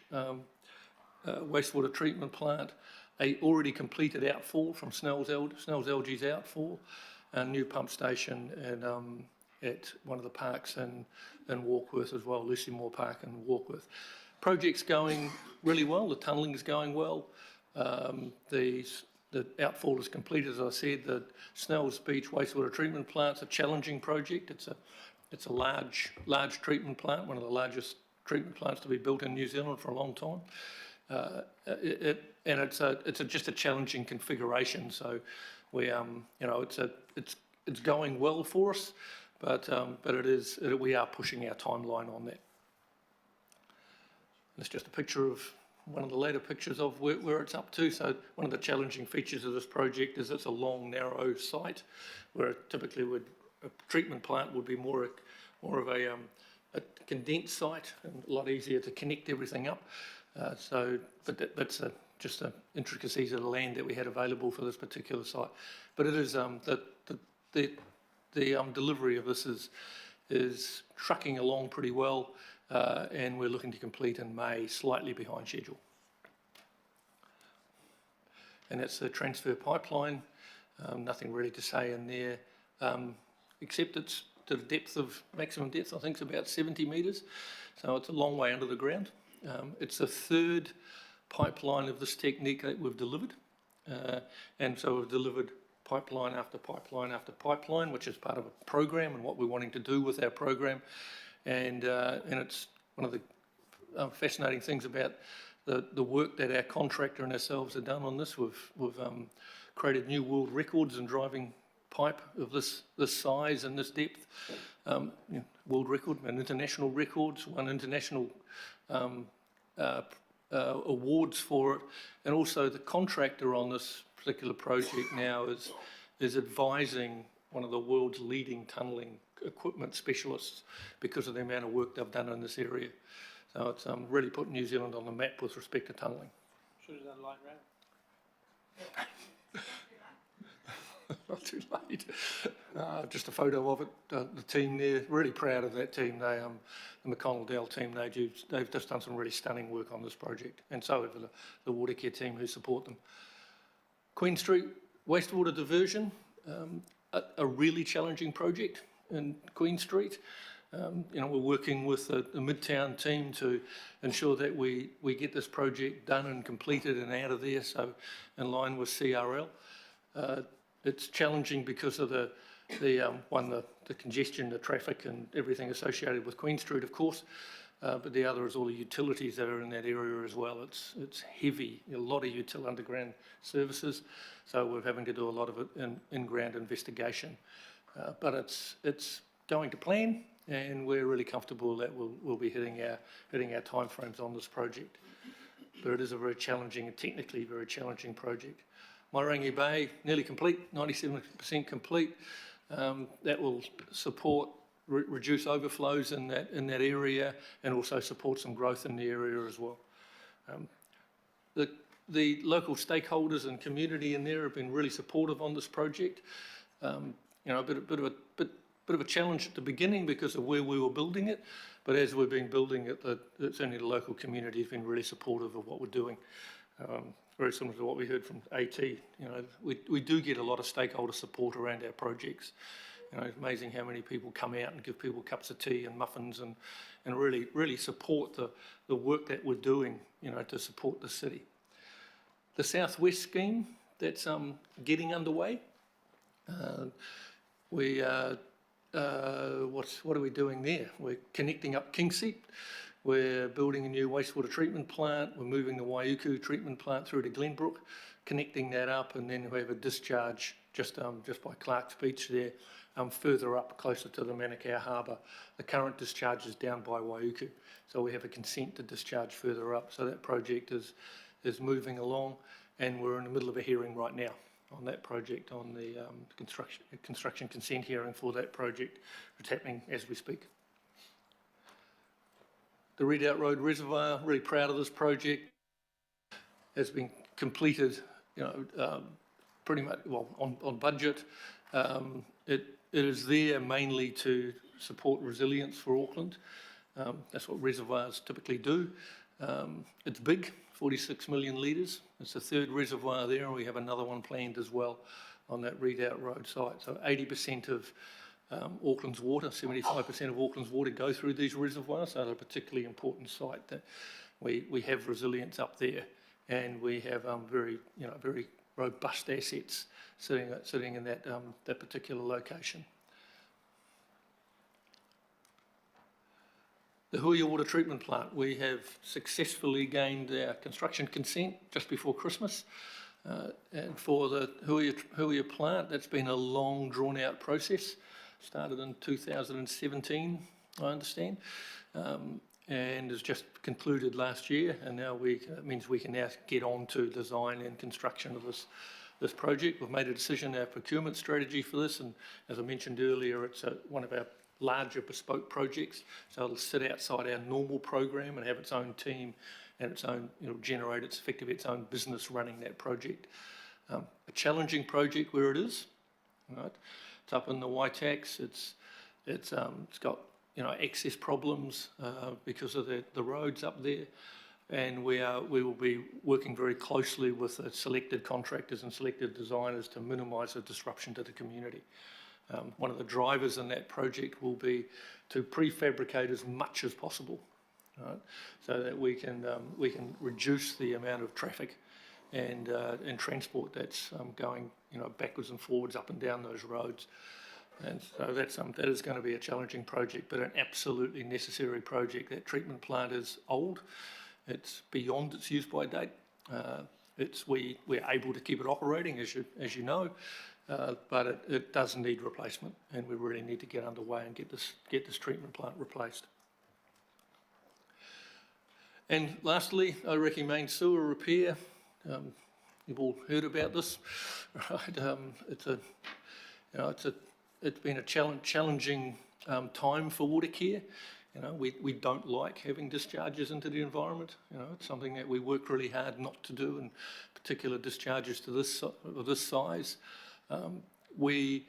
wastewater treatment plant, a already completed outfall from Snells LG's outfall, a new pump station at one of the parks in Warkworth as well, Lucy Moore Park in Warkworth. Project's going really well, the tunnelling is going well, the outfall is complete, as I said. The Snells Beach wastewater treatment plant's a challenging project. It's a large treatment plant, one of the largest treatment plants to be built in New Zealand for a long time. It's just a challenging configuration. So we it's going well for us, but we are pushing our timeline on that. It's just a picture of one of the later pictures of where it's up to. So one of the challenging features of this project is it's a long, narrow site, where typically a treatment plant would be more of a condensed site and a lot easier to connect everything up. But that's just the intricacies of the land that we had available for this particular site. But it is the delivery of this is trucking along pretty well, and we're looking to complete in May, slightly behind schedule. And that's the transfer pipeline. Nothing really to say in there, except it's to the maximum depth. I think it's about 70 metres, so it's a long way under the ground. It's the third pipeline of this technique that we've delivered. And so we've delivered pipeline after pipeline after pipeline, which is part of a program and what we're wanting to do with our program. And it's one of the fascinating things about the work that our contractor and ourselves have done on this. We've created new world records in driving pipe of this size and this depth. World record and international records, won international awards for it, and also the contractor on this particular project now is advising one of the world's leading tunnelling equipment specialists because of the amount of work they've done in this area. So it's really put New Zealand on the map with respect to tunnelling. Should have done light rail. Not too late. Just a photo of it. The team there, really proud of that team. They, the McConnell Dell team, they've just done some really stunning work on this project, and so have the water care team who support them. Queen Street wastewater diversion, a really challenging project in Queen Street. We're working with the Midtown team to ensure that we get this project done and completed and out of there, so in line with CRL. It's challenging because of the congestion, the traffic and everything associated with Queen Street, of course, but the other is all the utilities that are in that area as well. It's heavy, a lot of underground services, so we're having to do a lot of it in-ground investigation. But it's going to plan, and we're really comfortable that we'll be hitting our timeframes on this project. But it is a very challenging and technically very challenging project. Mairangi Bay, nearly complete, 97% complete. That will support, reduce overflows in that area, and also support some growth in the area as well. The local stakeholders and community in there have been really supportive on this project. A bit of a challenge at the beginning because of where we were building it, but as we've been building it, certainly the local community has been really supportive of what we're doing. Very similar to what we heard from AT. We do get a lot of stakeholder support around our projects. It's amazing how many people come out and give people cups of tea and muffins and really support the work that we're doing, to support the city. The Southwest scheme, that's getting underway. What are we doing there? We're connecting up Kingseat. We're building a new wastewater treatment plant. We're moving the Waiuku treatment plant through to Glenbrook, connecting that up, and then we have a discharge just by Clark's Beach there, further up closer to the Manukau Harbour. The current discharge is down by Waiuku, so we have a consent to discharge further up. So that project is moving along, and we're in the middle of a hearing right now on that project, on the construction consent hearing for that project. It's happening as we speak. The Redoubt Road Reservoir, really proud of this project. Has been completed, pretty much on budget. It is there mainly to support resilience for Auckland. That's what reservoirs typically do. It's big, 46 million litres. It's the third reservoir there, and we have another one planned as well on that Redoubt Road site. So 80% of Auckland's water, 75% of Auckland's water go through these reservoirs, so they're a particularly important site that we have resilience up there, and we have very robust assets sitting in that particular location. The Huia Water Treatment Plant, we have successfully gained our construction consent just before Christmas. And for the Huia plant, that's been a long, drawn-out process. Started in 2017, I understand, and has just concluded last year. And now that means we can now get on to design and construction of this project. We've made a decision, our procurement strategy for this, and as I mentioned earlier, it's one of our larger bespoke projects, so it'll sit outside our normal program and have its own team and its own, generate its own business running that project. A challenging project where it is, right? It's up in the Waitaks. It's got access problems because of the roads up there, and we will be working very closely with the selected contractors and selected designers to minimise the disruption to the community. One of the drivers in that project will be to prefabricate as much as possible right? So that we can reduce the amount of traffic and transport that's going, you know, backwards and forwards up and down those roads. And so that is going to be a challenging project, but an absolutely necessary project. That treatment plant is old; it's beyond its use-by date. We're able to keep it operating, as you know, but it does need replacement, and we really need to get underway and get this treatment plant replaced. And lastly, I reckon main sewer repair. You've all heard about this, right? It's been a challenging time for water care. You know, we don't like having discharges into the environment. You know, it's something that we work really hard not to do, and particular discharges to this size. We,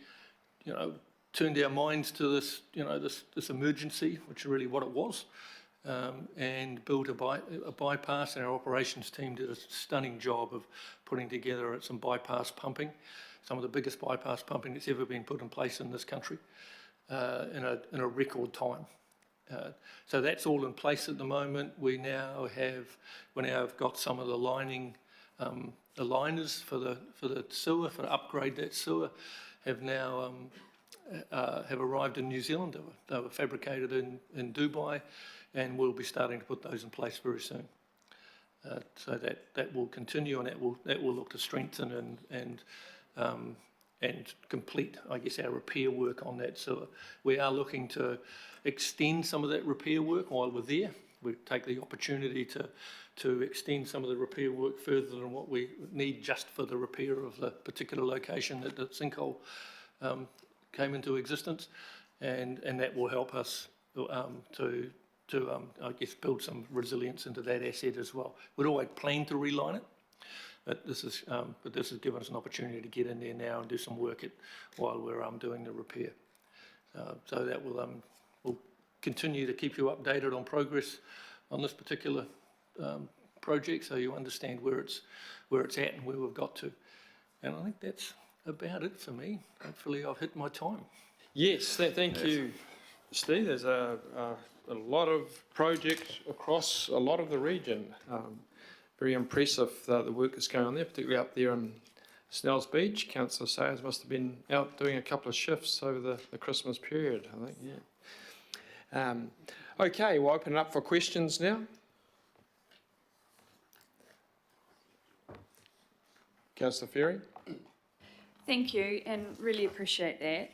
you know, turned our minds to this, you know, this emergency, which is really what it was, and built a bypass, and our operations team did a stunning job of putting together some bypass pumping. Some of the biggest bypass pumping that's ever been put in place in this country in a record time. So that's all in place at the moment. We now have got some of the the liners for the sewer, for to upgrade that sewer, have now have arrived in New Zealand. They were fabricated in Dubai, and we'll be starting to put those in place very soon. So that will continue, and that will look to strengthen and complete, I guess, our repair work on that sewer. We are looking to extend some of that repair work while we're there. We take the opportunity to extend some of the repair work further than what we need just for the repair of the particular location that the sinkhole came into existence, and that will help us to I guess build some resilience into that asset as well. We'd always planned to reline it, but this has given us an opportunity to get in there now and do some work while we're doing the repair. So that will continue to keep you updated on progress on this particular project, so you understand where it's at and where we've got to. And I think that's about it for me. Hopefully I've hit my time. Yes, thank you, Steve. There's a lot of projects across a lot of the region. Very impressive the work that's going on there, particularly up there in Snells Beach. Councillor Sayers must have been out doing a couple of shifts over the Christmas period, I think, yeah. Okay, we'll open it up for questions now. Councillor Ferry. Thank you, and really appreciate that.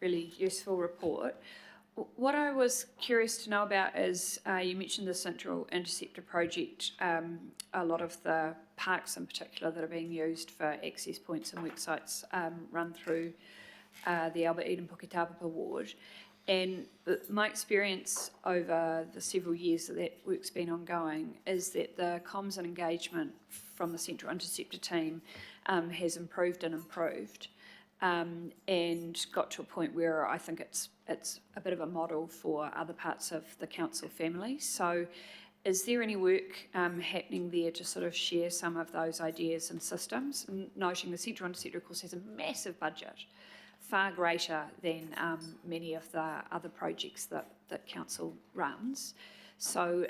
Really useful report. What I was curious to know about is, you mentioned the Central Interceptor project, a lot of the parks in particular that are being used for access points and work sites run through the Albert Eden Puketapapa ward. And my experience over the several years that work's been ongoing is that the comms and engagement from the Central Interceptor team has improved and improved, and got to a point where I think it's a bit of a model for other parts of the council family. So is there any work happening there to sort of share some of those ideas and systems? And noting the Central Interceptor, of course, has a massive budget, far greater than many of the other projects that council runs. So,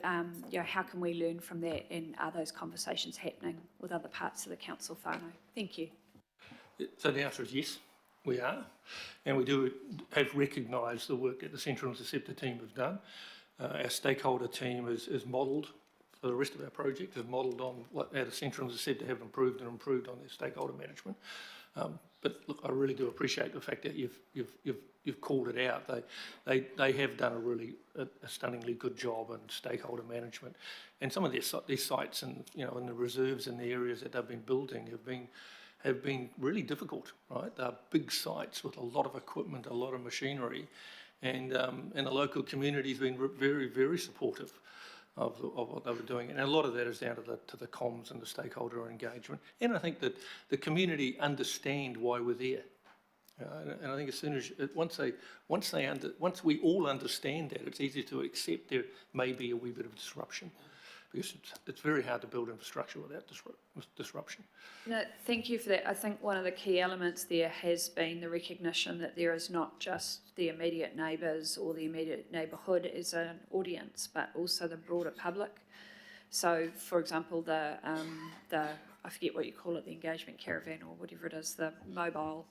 you know, how can we learn from that, and are those conversations happening with other parts of the council whānau? Thank you. So the answer is yes, we are, and we do have recognised the work that the Central Interceptor team have done. Our stakeholder team is modelled for the rest of our project, is modelled on how the Central Interceptor have improved on their stakeholder management. But look, I really do appreciate the fact that you've called it out. They have done a stunningly good job in stakeholder management, and some of their sites and, you know, in the reserves and the areas that they've been building have been really difficult. Right, they're big sites with a lot of equipment, a lot of machinery, and the local community's been very, very supportive of what they were doing, and a lot of that is down to the comms and the stakeholder engagement. And I think that the community understand why we're there. And I think as soon as once we all understand that, it's easy to accept there may be a wee bit of disruption. because it's very hard to build infrastructure without disruption. No, thank you for that. I think one of the key elements there has been the recognition that there is not just the immediate neighbours or the immediate neighbourhood as an audience, but also the broader public. So, for example, the I forget what you call it, the engagement caravan or whatever it is, the mobile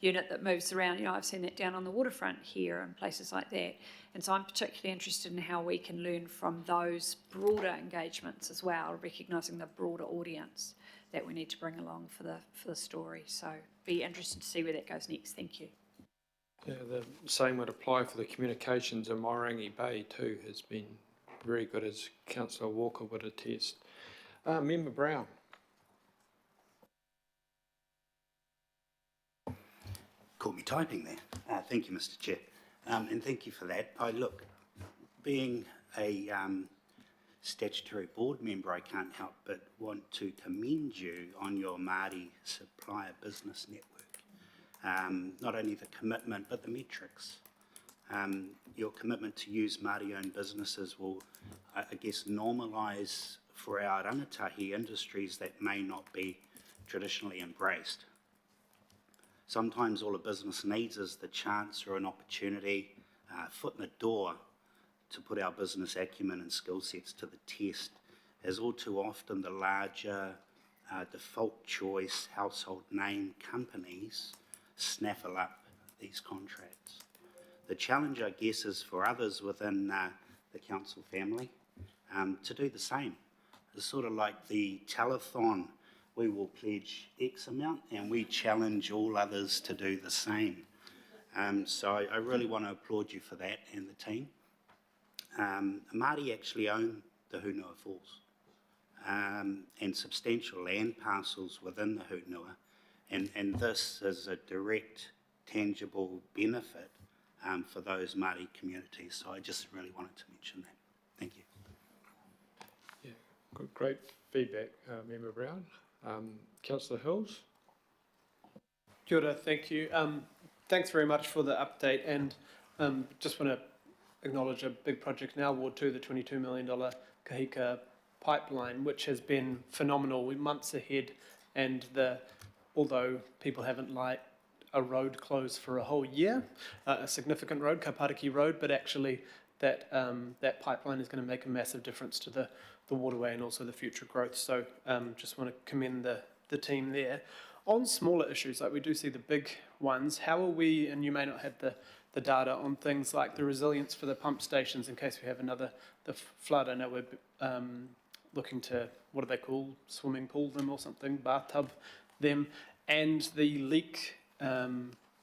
unit that moves around. You know, I've seen that down on the waterfront here and places like that. And so I'm particularly interested in how we can learn from those broader engagements as well, recognising the broader audience that we need to bring along for the story. So be interested to see where that goes next. Thank you. Yeah, the same would apply for the communications in Morangi Bay too, has been very good, as Councillor Walker would attest. Member Brown. Caught me typing there. Thank you, Mr. Chair. And thank you for that. Being a statutory board member, I can't help but want to commend you on your Māori supplier business network. Not only the commitment, but the metrics. Your commitment to use Māori-owned businesses will, I guess, normalise for our rangatahi industries that may not be traditionally embraced. Sometimes all a business needs is the chance or an opportunity, foot in the door, to put our business acumen and skill sets to the test, as all too often the larger default choice household name companies snaffle up these contracts. The challenge, I guess, is for others within the council family to do the same. It's sort of like the telethon. We will pledge X amount and we challenge all others to do the same. So I really want to applaud you for that and the team. Māori actually own the Hunua Falls and substantial land parcels within the Hunua, and this is a direct, tangible benefit for those Māori communities. So I just really wanted to mention that. Thank you. Yeah, great feedback, Member Brown. Councillor Hills. Kia ora, thank you. Thanks very much for the update, and just want to acknowledge a big project now, Ward 2, the $22 million Kahika pipeline, which has been phenomenal. We're months ahead, and although people haven't let a road close for a whole year, a significant road, Kapariki Road, but actually that pipeline is going to make a massive difference to the waterway and also the future growth. So just want to commend the team there. On smaller issues, like we do see the big ones, how are we, and you may not have the data on things like the resilience for the pump stations in case we have the flood. I know we're looking to, what do they call, swimming pool them or something, bathtub them, and the leak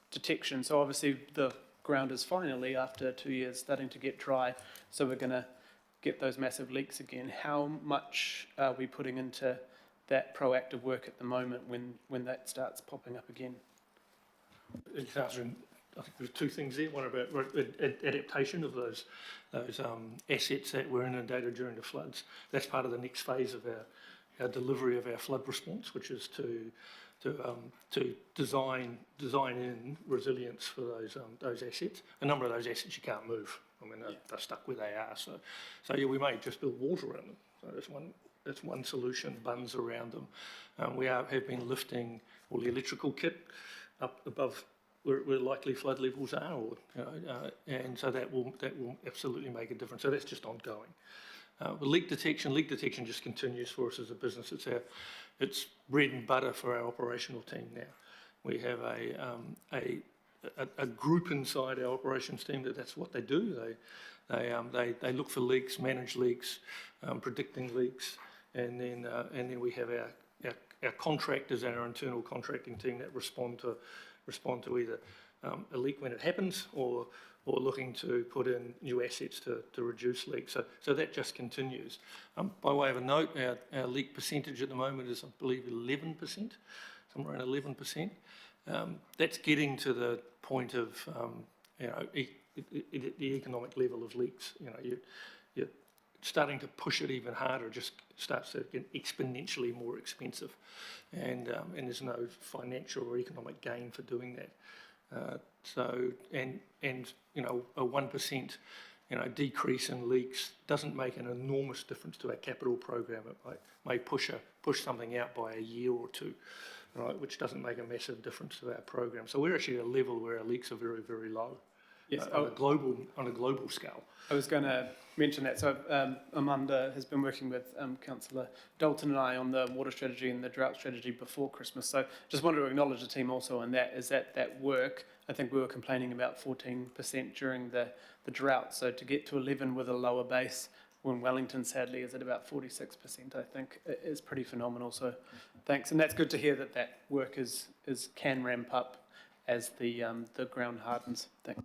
detection. So obviously the ground is finally, after 2 years, starting to get dry, so we're going to get those massive leaks again. How much are we putting into that proactive work at the moment when that starts popping up again? I think there's two things there. One about adaptation of those assets that were inundated during the floods. That's part of the next phase of our delivery of our flood response, which is to design in resilience for those assets. A number of those assets you can't move. I mean, they're stuck where they are. So yeah, we may just build walls around them. So that's one solution, bunds around them. We have been lifting all the electrical kit up above where likely flood levels are, and so that will absolutely make a difference. So that's just ongoing. Leak detection just continues for us as a business. It's bread and butter for our operational team now. We have a group inside our operations team that's what they do. They look for leaks, manage leaks, predicting leaks, and then we have our contractors and our internal contracting team that respond to either a leak when it happens or looking to put in new assets to reduce leaks. So that just continues. By way of a note, our leak percentage at the moment is, I believe, 11%, somewhere around 11%. That's getting to the point of the economic level of leaks. You're starting to push it even harder. It just starts to get exponentially more expensive, and there's no financial or economic gain for doing that. A 1% decrease in leaks doesn't make an enormous difference to our capital program. It may push something out by a year or two, right, which doesn't make a massive difference to our program. So we're actually at a level where our leaks are very, very low. Yes, on a global scale. I was going to mention that. So Amanda has been working with Councillor Dalton and I on the water strategy and the drought strategy before Christmas. So just wanted to acknowledge the team also on that. Is that work? I think we were complaining about 14% during the drought. So to get to 11 with a lower base, when Wellington sadly is at about 46%, I think is pretty phenomenal. So thanks, and that's good to hear that work can ramp up as the ground hardens. Thanks.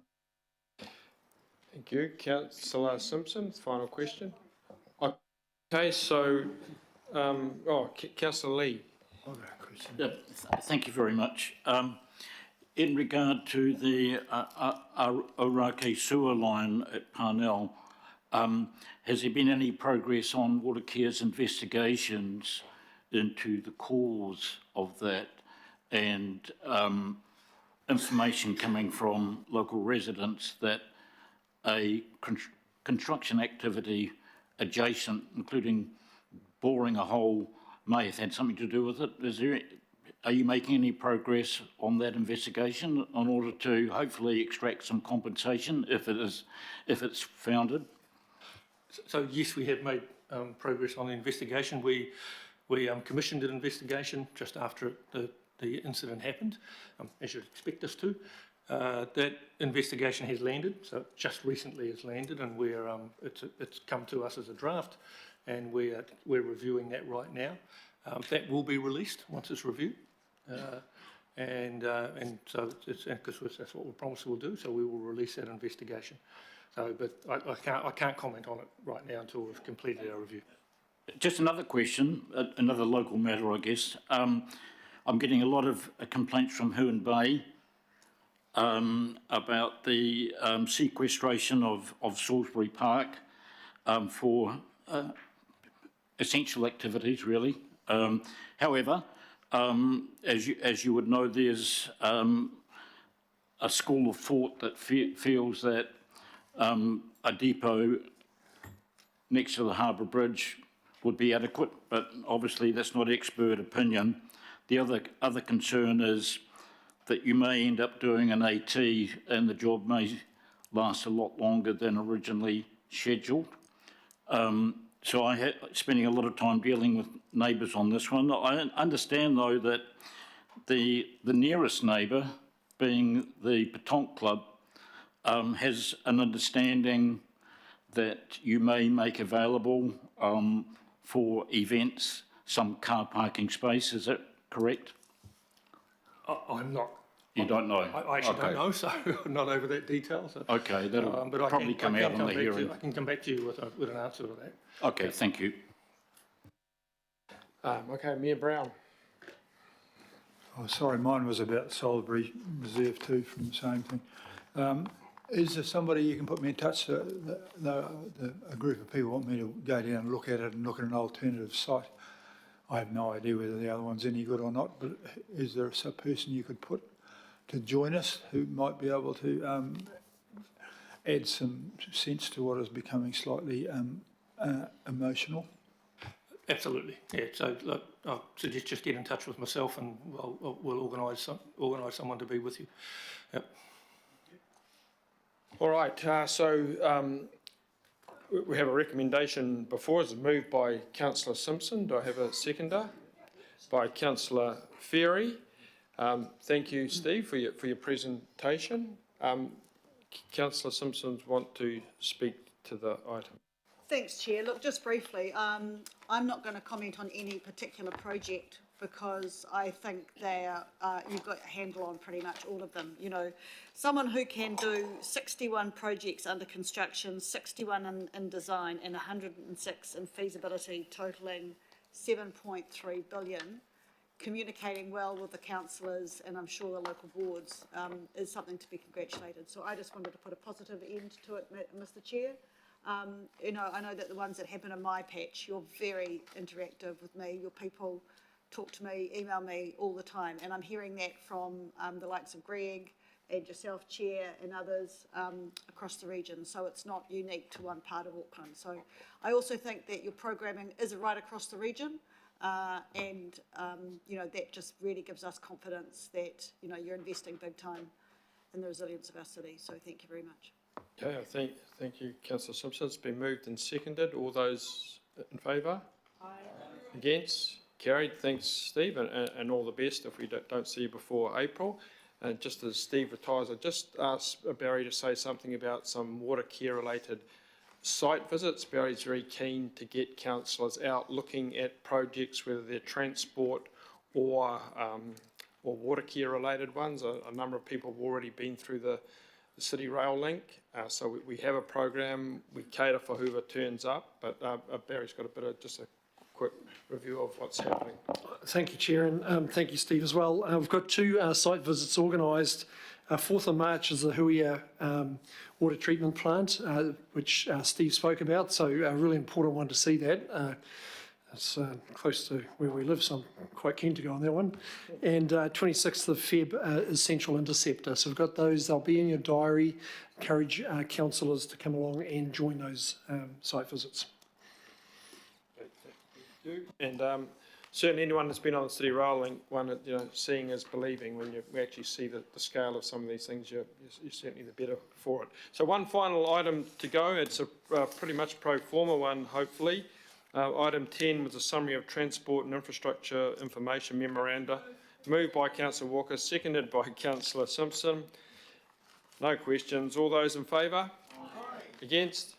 Thank you. Councillor Simpson, final question. Okay, so, Councillor Lee. Yeah, thank you very much. In regard to the Auraki sewer line at Parnell, has there been any progress on Watercare's investigations into the cause of that and information coming from local residents that a construction activity adjacent, including boring a hole, may have had something to do with it? Are you making any progress on that investigation in order to hopefully extract some compensation if it's founded? So yes, we have made progress on the investigation. We commissioned an investigation just after the incident happened, as you'd expect us to. That investigation has landed, so just recently it's landed, and it's come to us as a draft, and we're reviewing that right now. That will be released once it's reviewed, and so because that's what we promised we'll do. So we will release that investigation. So, but I can't comment on it right now until we've completed our review. Just another question, another local matter, I guess. I'm getting a lot of complaints from Huon Bay about the sequestration of Salisbury Park for essential activities, really. However, as you would know, there's a school of thought that feels that a depot next to the Harbour Bridge would be adequate, but obviously that's not expert opinion. The other concern is that you may end up doing an AT and the job may last a lot longer than originally scheduled. So I had spending a lot of time dealing with neighbours on this one. I understand though that the nearest neighbour, being the Petanque Club, has an understanding that you may make available for events some car parking space. Is that correct? I'm not. You don't know? I actually don't know, so I'm not over that detail. So. Okay, that'll probably come out on the hearing. I can come back to you with an answer to that. Okay, thank you. Okay, Mayor Brown. Oh, sorry, mine was about Salisbury Reserve too, from the same thing. Is there somebody you can put me in touch? A group of people want me to go down and look at it and look at an alternative site. I have no idea whether the other one's any good or not, but is there a person you could put to join us who might be able to add some sense to what is becoming slightly emotional? Absolutely, yeah. So look, I'll suggest just get in touch with myself, and we'll organise someone to be with you. Yep. All right. So we have a recommendation before us, moved by Councillor Simpson. Do I have a seconder? By Councillor Ferry. Thank you, Steve, for your presentation. Councillor Simpson want to speak to the item. Thanks, Chair. Look, just briefly, I'm not going to comment on any particular project because I think you've got a handle on pretty much all of them. You know, someone who can do 61 projects under construction, 61 in design, and 106 in feasibility, totalling 7.3 billion, communicating well with the councillors and I'm sure the local boards is something to be congratulated. So I just wanted to put a positive end to it, Mr. Chair. You know, I know that the ones that happen in my patch, you're very interactive with me. Your people talk to me, email me all the time, and I'm hearing that from the likes of Greg, and yourself, Chair, and others across the region. So it's not unique to one part of Auckland. So I also think that your programming is right across the region, and you know, that just really gives us confidence that, you know, you're investing big time in the resilience of our city. So thank you very much. Okay, thank you, Councillor Simpson. It's been moved and seconded. All those in favour? Aye. Against? Carried. Thanks, Steve, and all the best if we don't see you before April. And just as Steve retires, I just asked Barry to say something about some water care related site visits. Barry's very keen to get councillors out looking at projects, whether they're transport or water care related ones. A number of people have already been through the City Rail link, so we have a program. We cater for whoever turns up, but Barry's got a bit of just a quick review of what's happening. Thank you, Chair, and thank you, Steve, as well. We've got two site visits organised. 4th of March is the Huia water treatment plant, which Steve spoke about, so a really important one to see that. It's close to where we live, so I'm quite keen to go on that one. And 26th of Feb is Central Interceptor. So we've got those, they'll be in your diary. Encourage councillors to come along and join those site visits. Thank you. And certainly anyone that's been on the City Rail link one, you know, seeing is believing. When we actually see the scale of some of these things, you're certainly the better for it. So one final item to go. It's a pretty much pro forma one, hopefully. Item 10 was a summary of transport and infrastructure information memoranda, moved by Councillor Walker, seconded by Councillor Simpson. No questions. All those in favour? Against?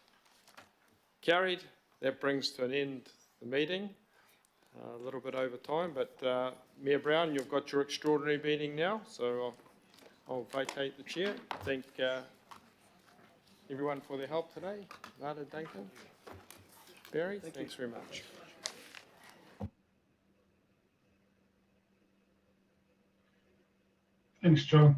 Carried. That brings to an end the meeting. A little bit over time, but Mayor Brown, you've got your extraordinary meeting now, so I'll vacate the chair. Thank everyone for their help today. Nada, Duncan. Barry, thanks very much. Thanks, John.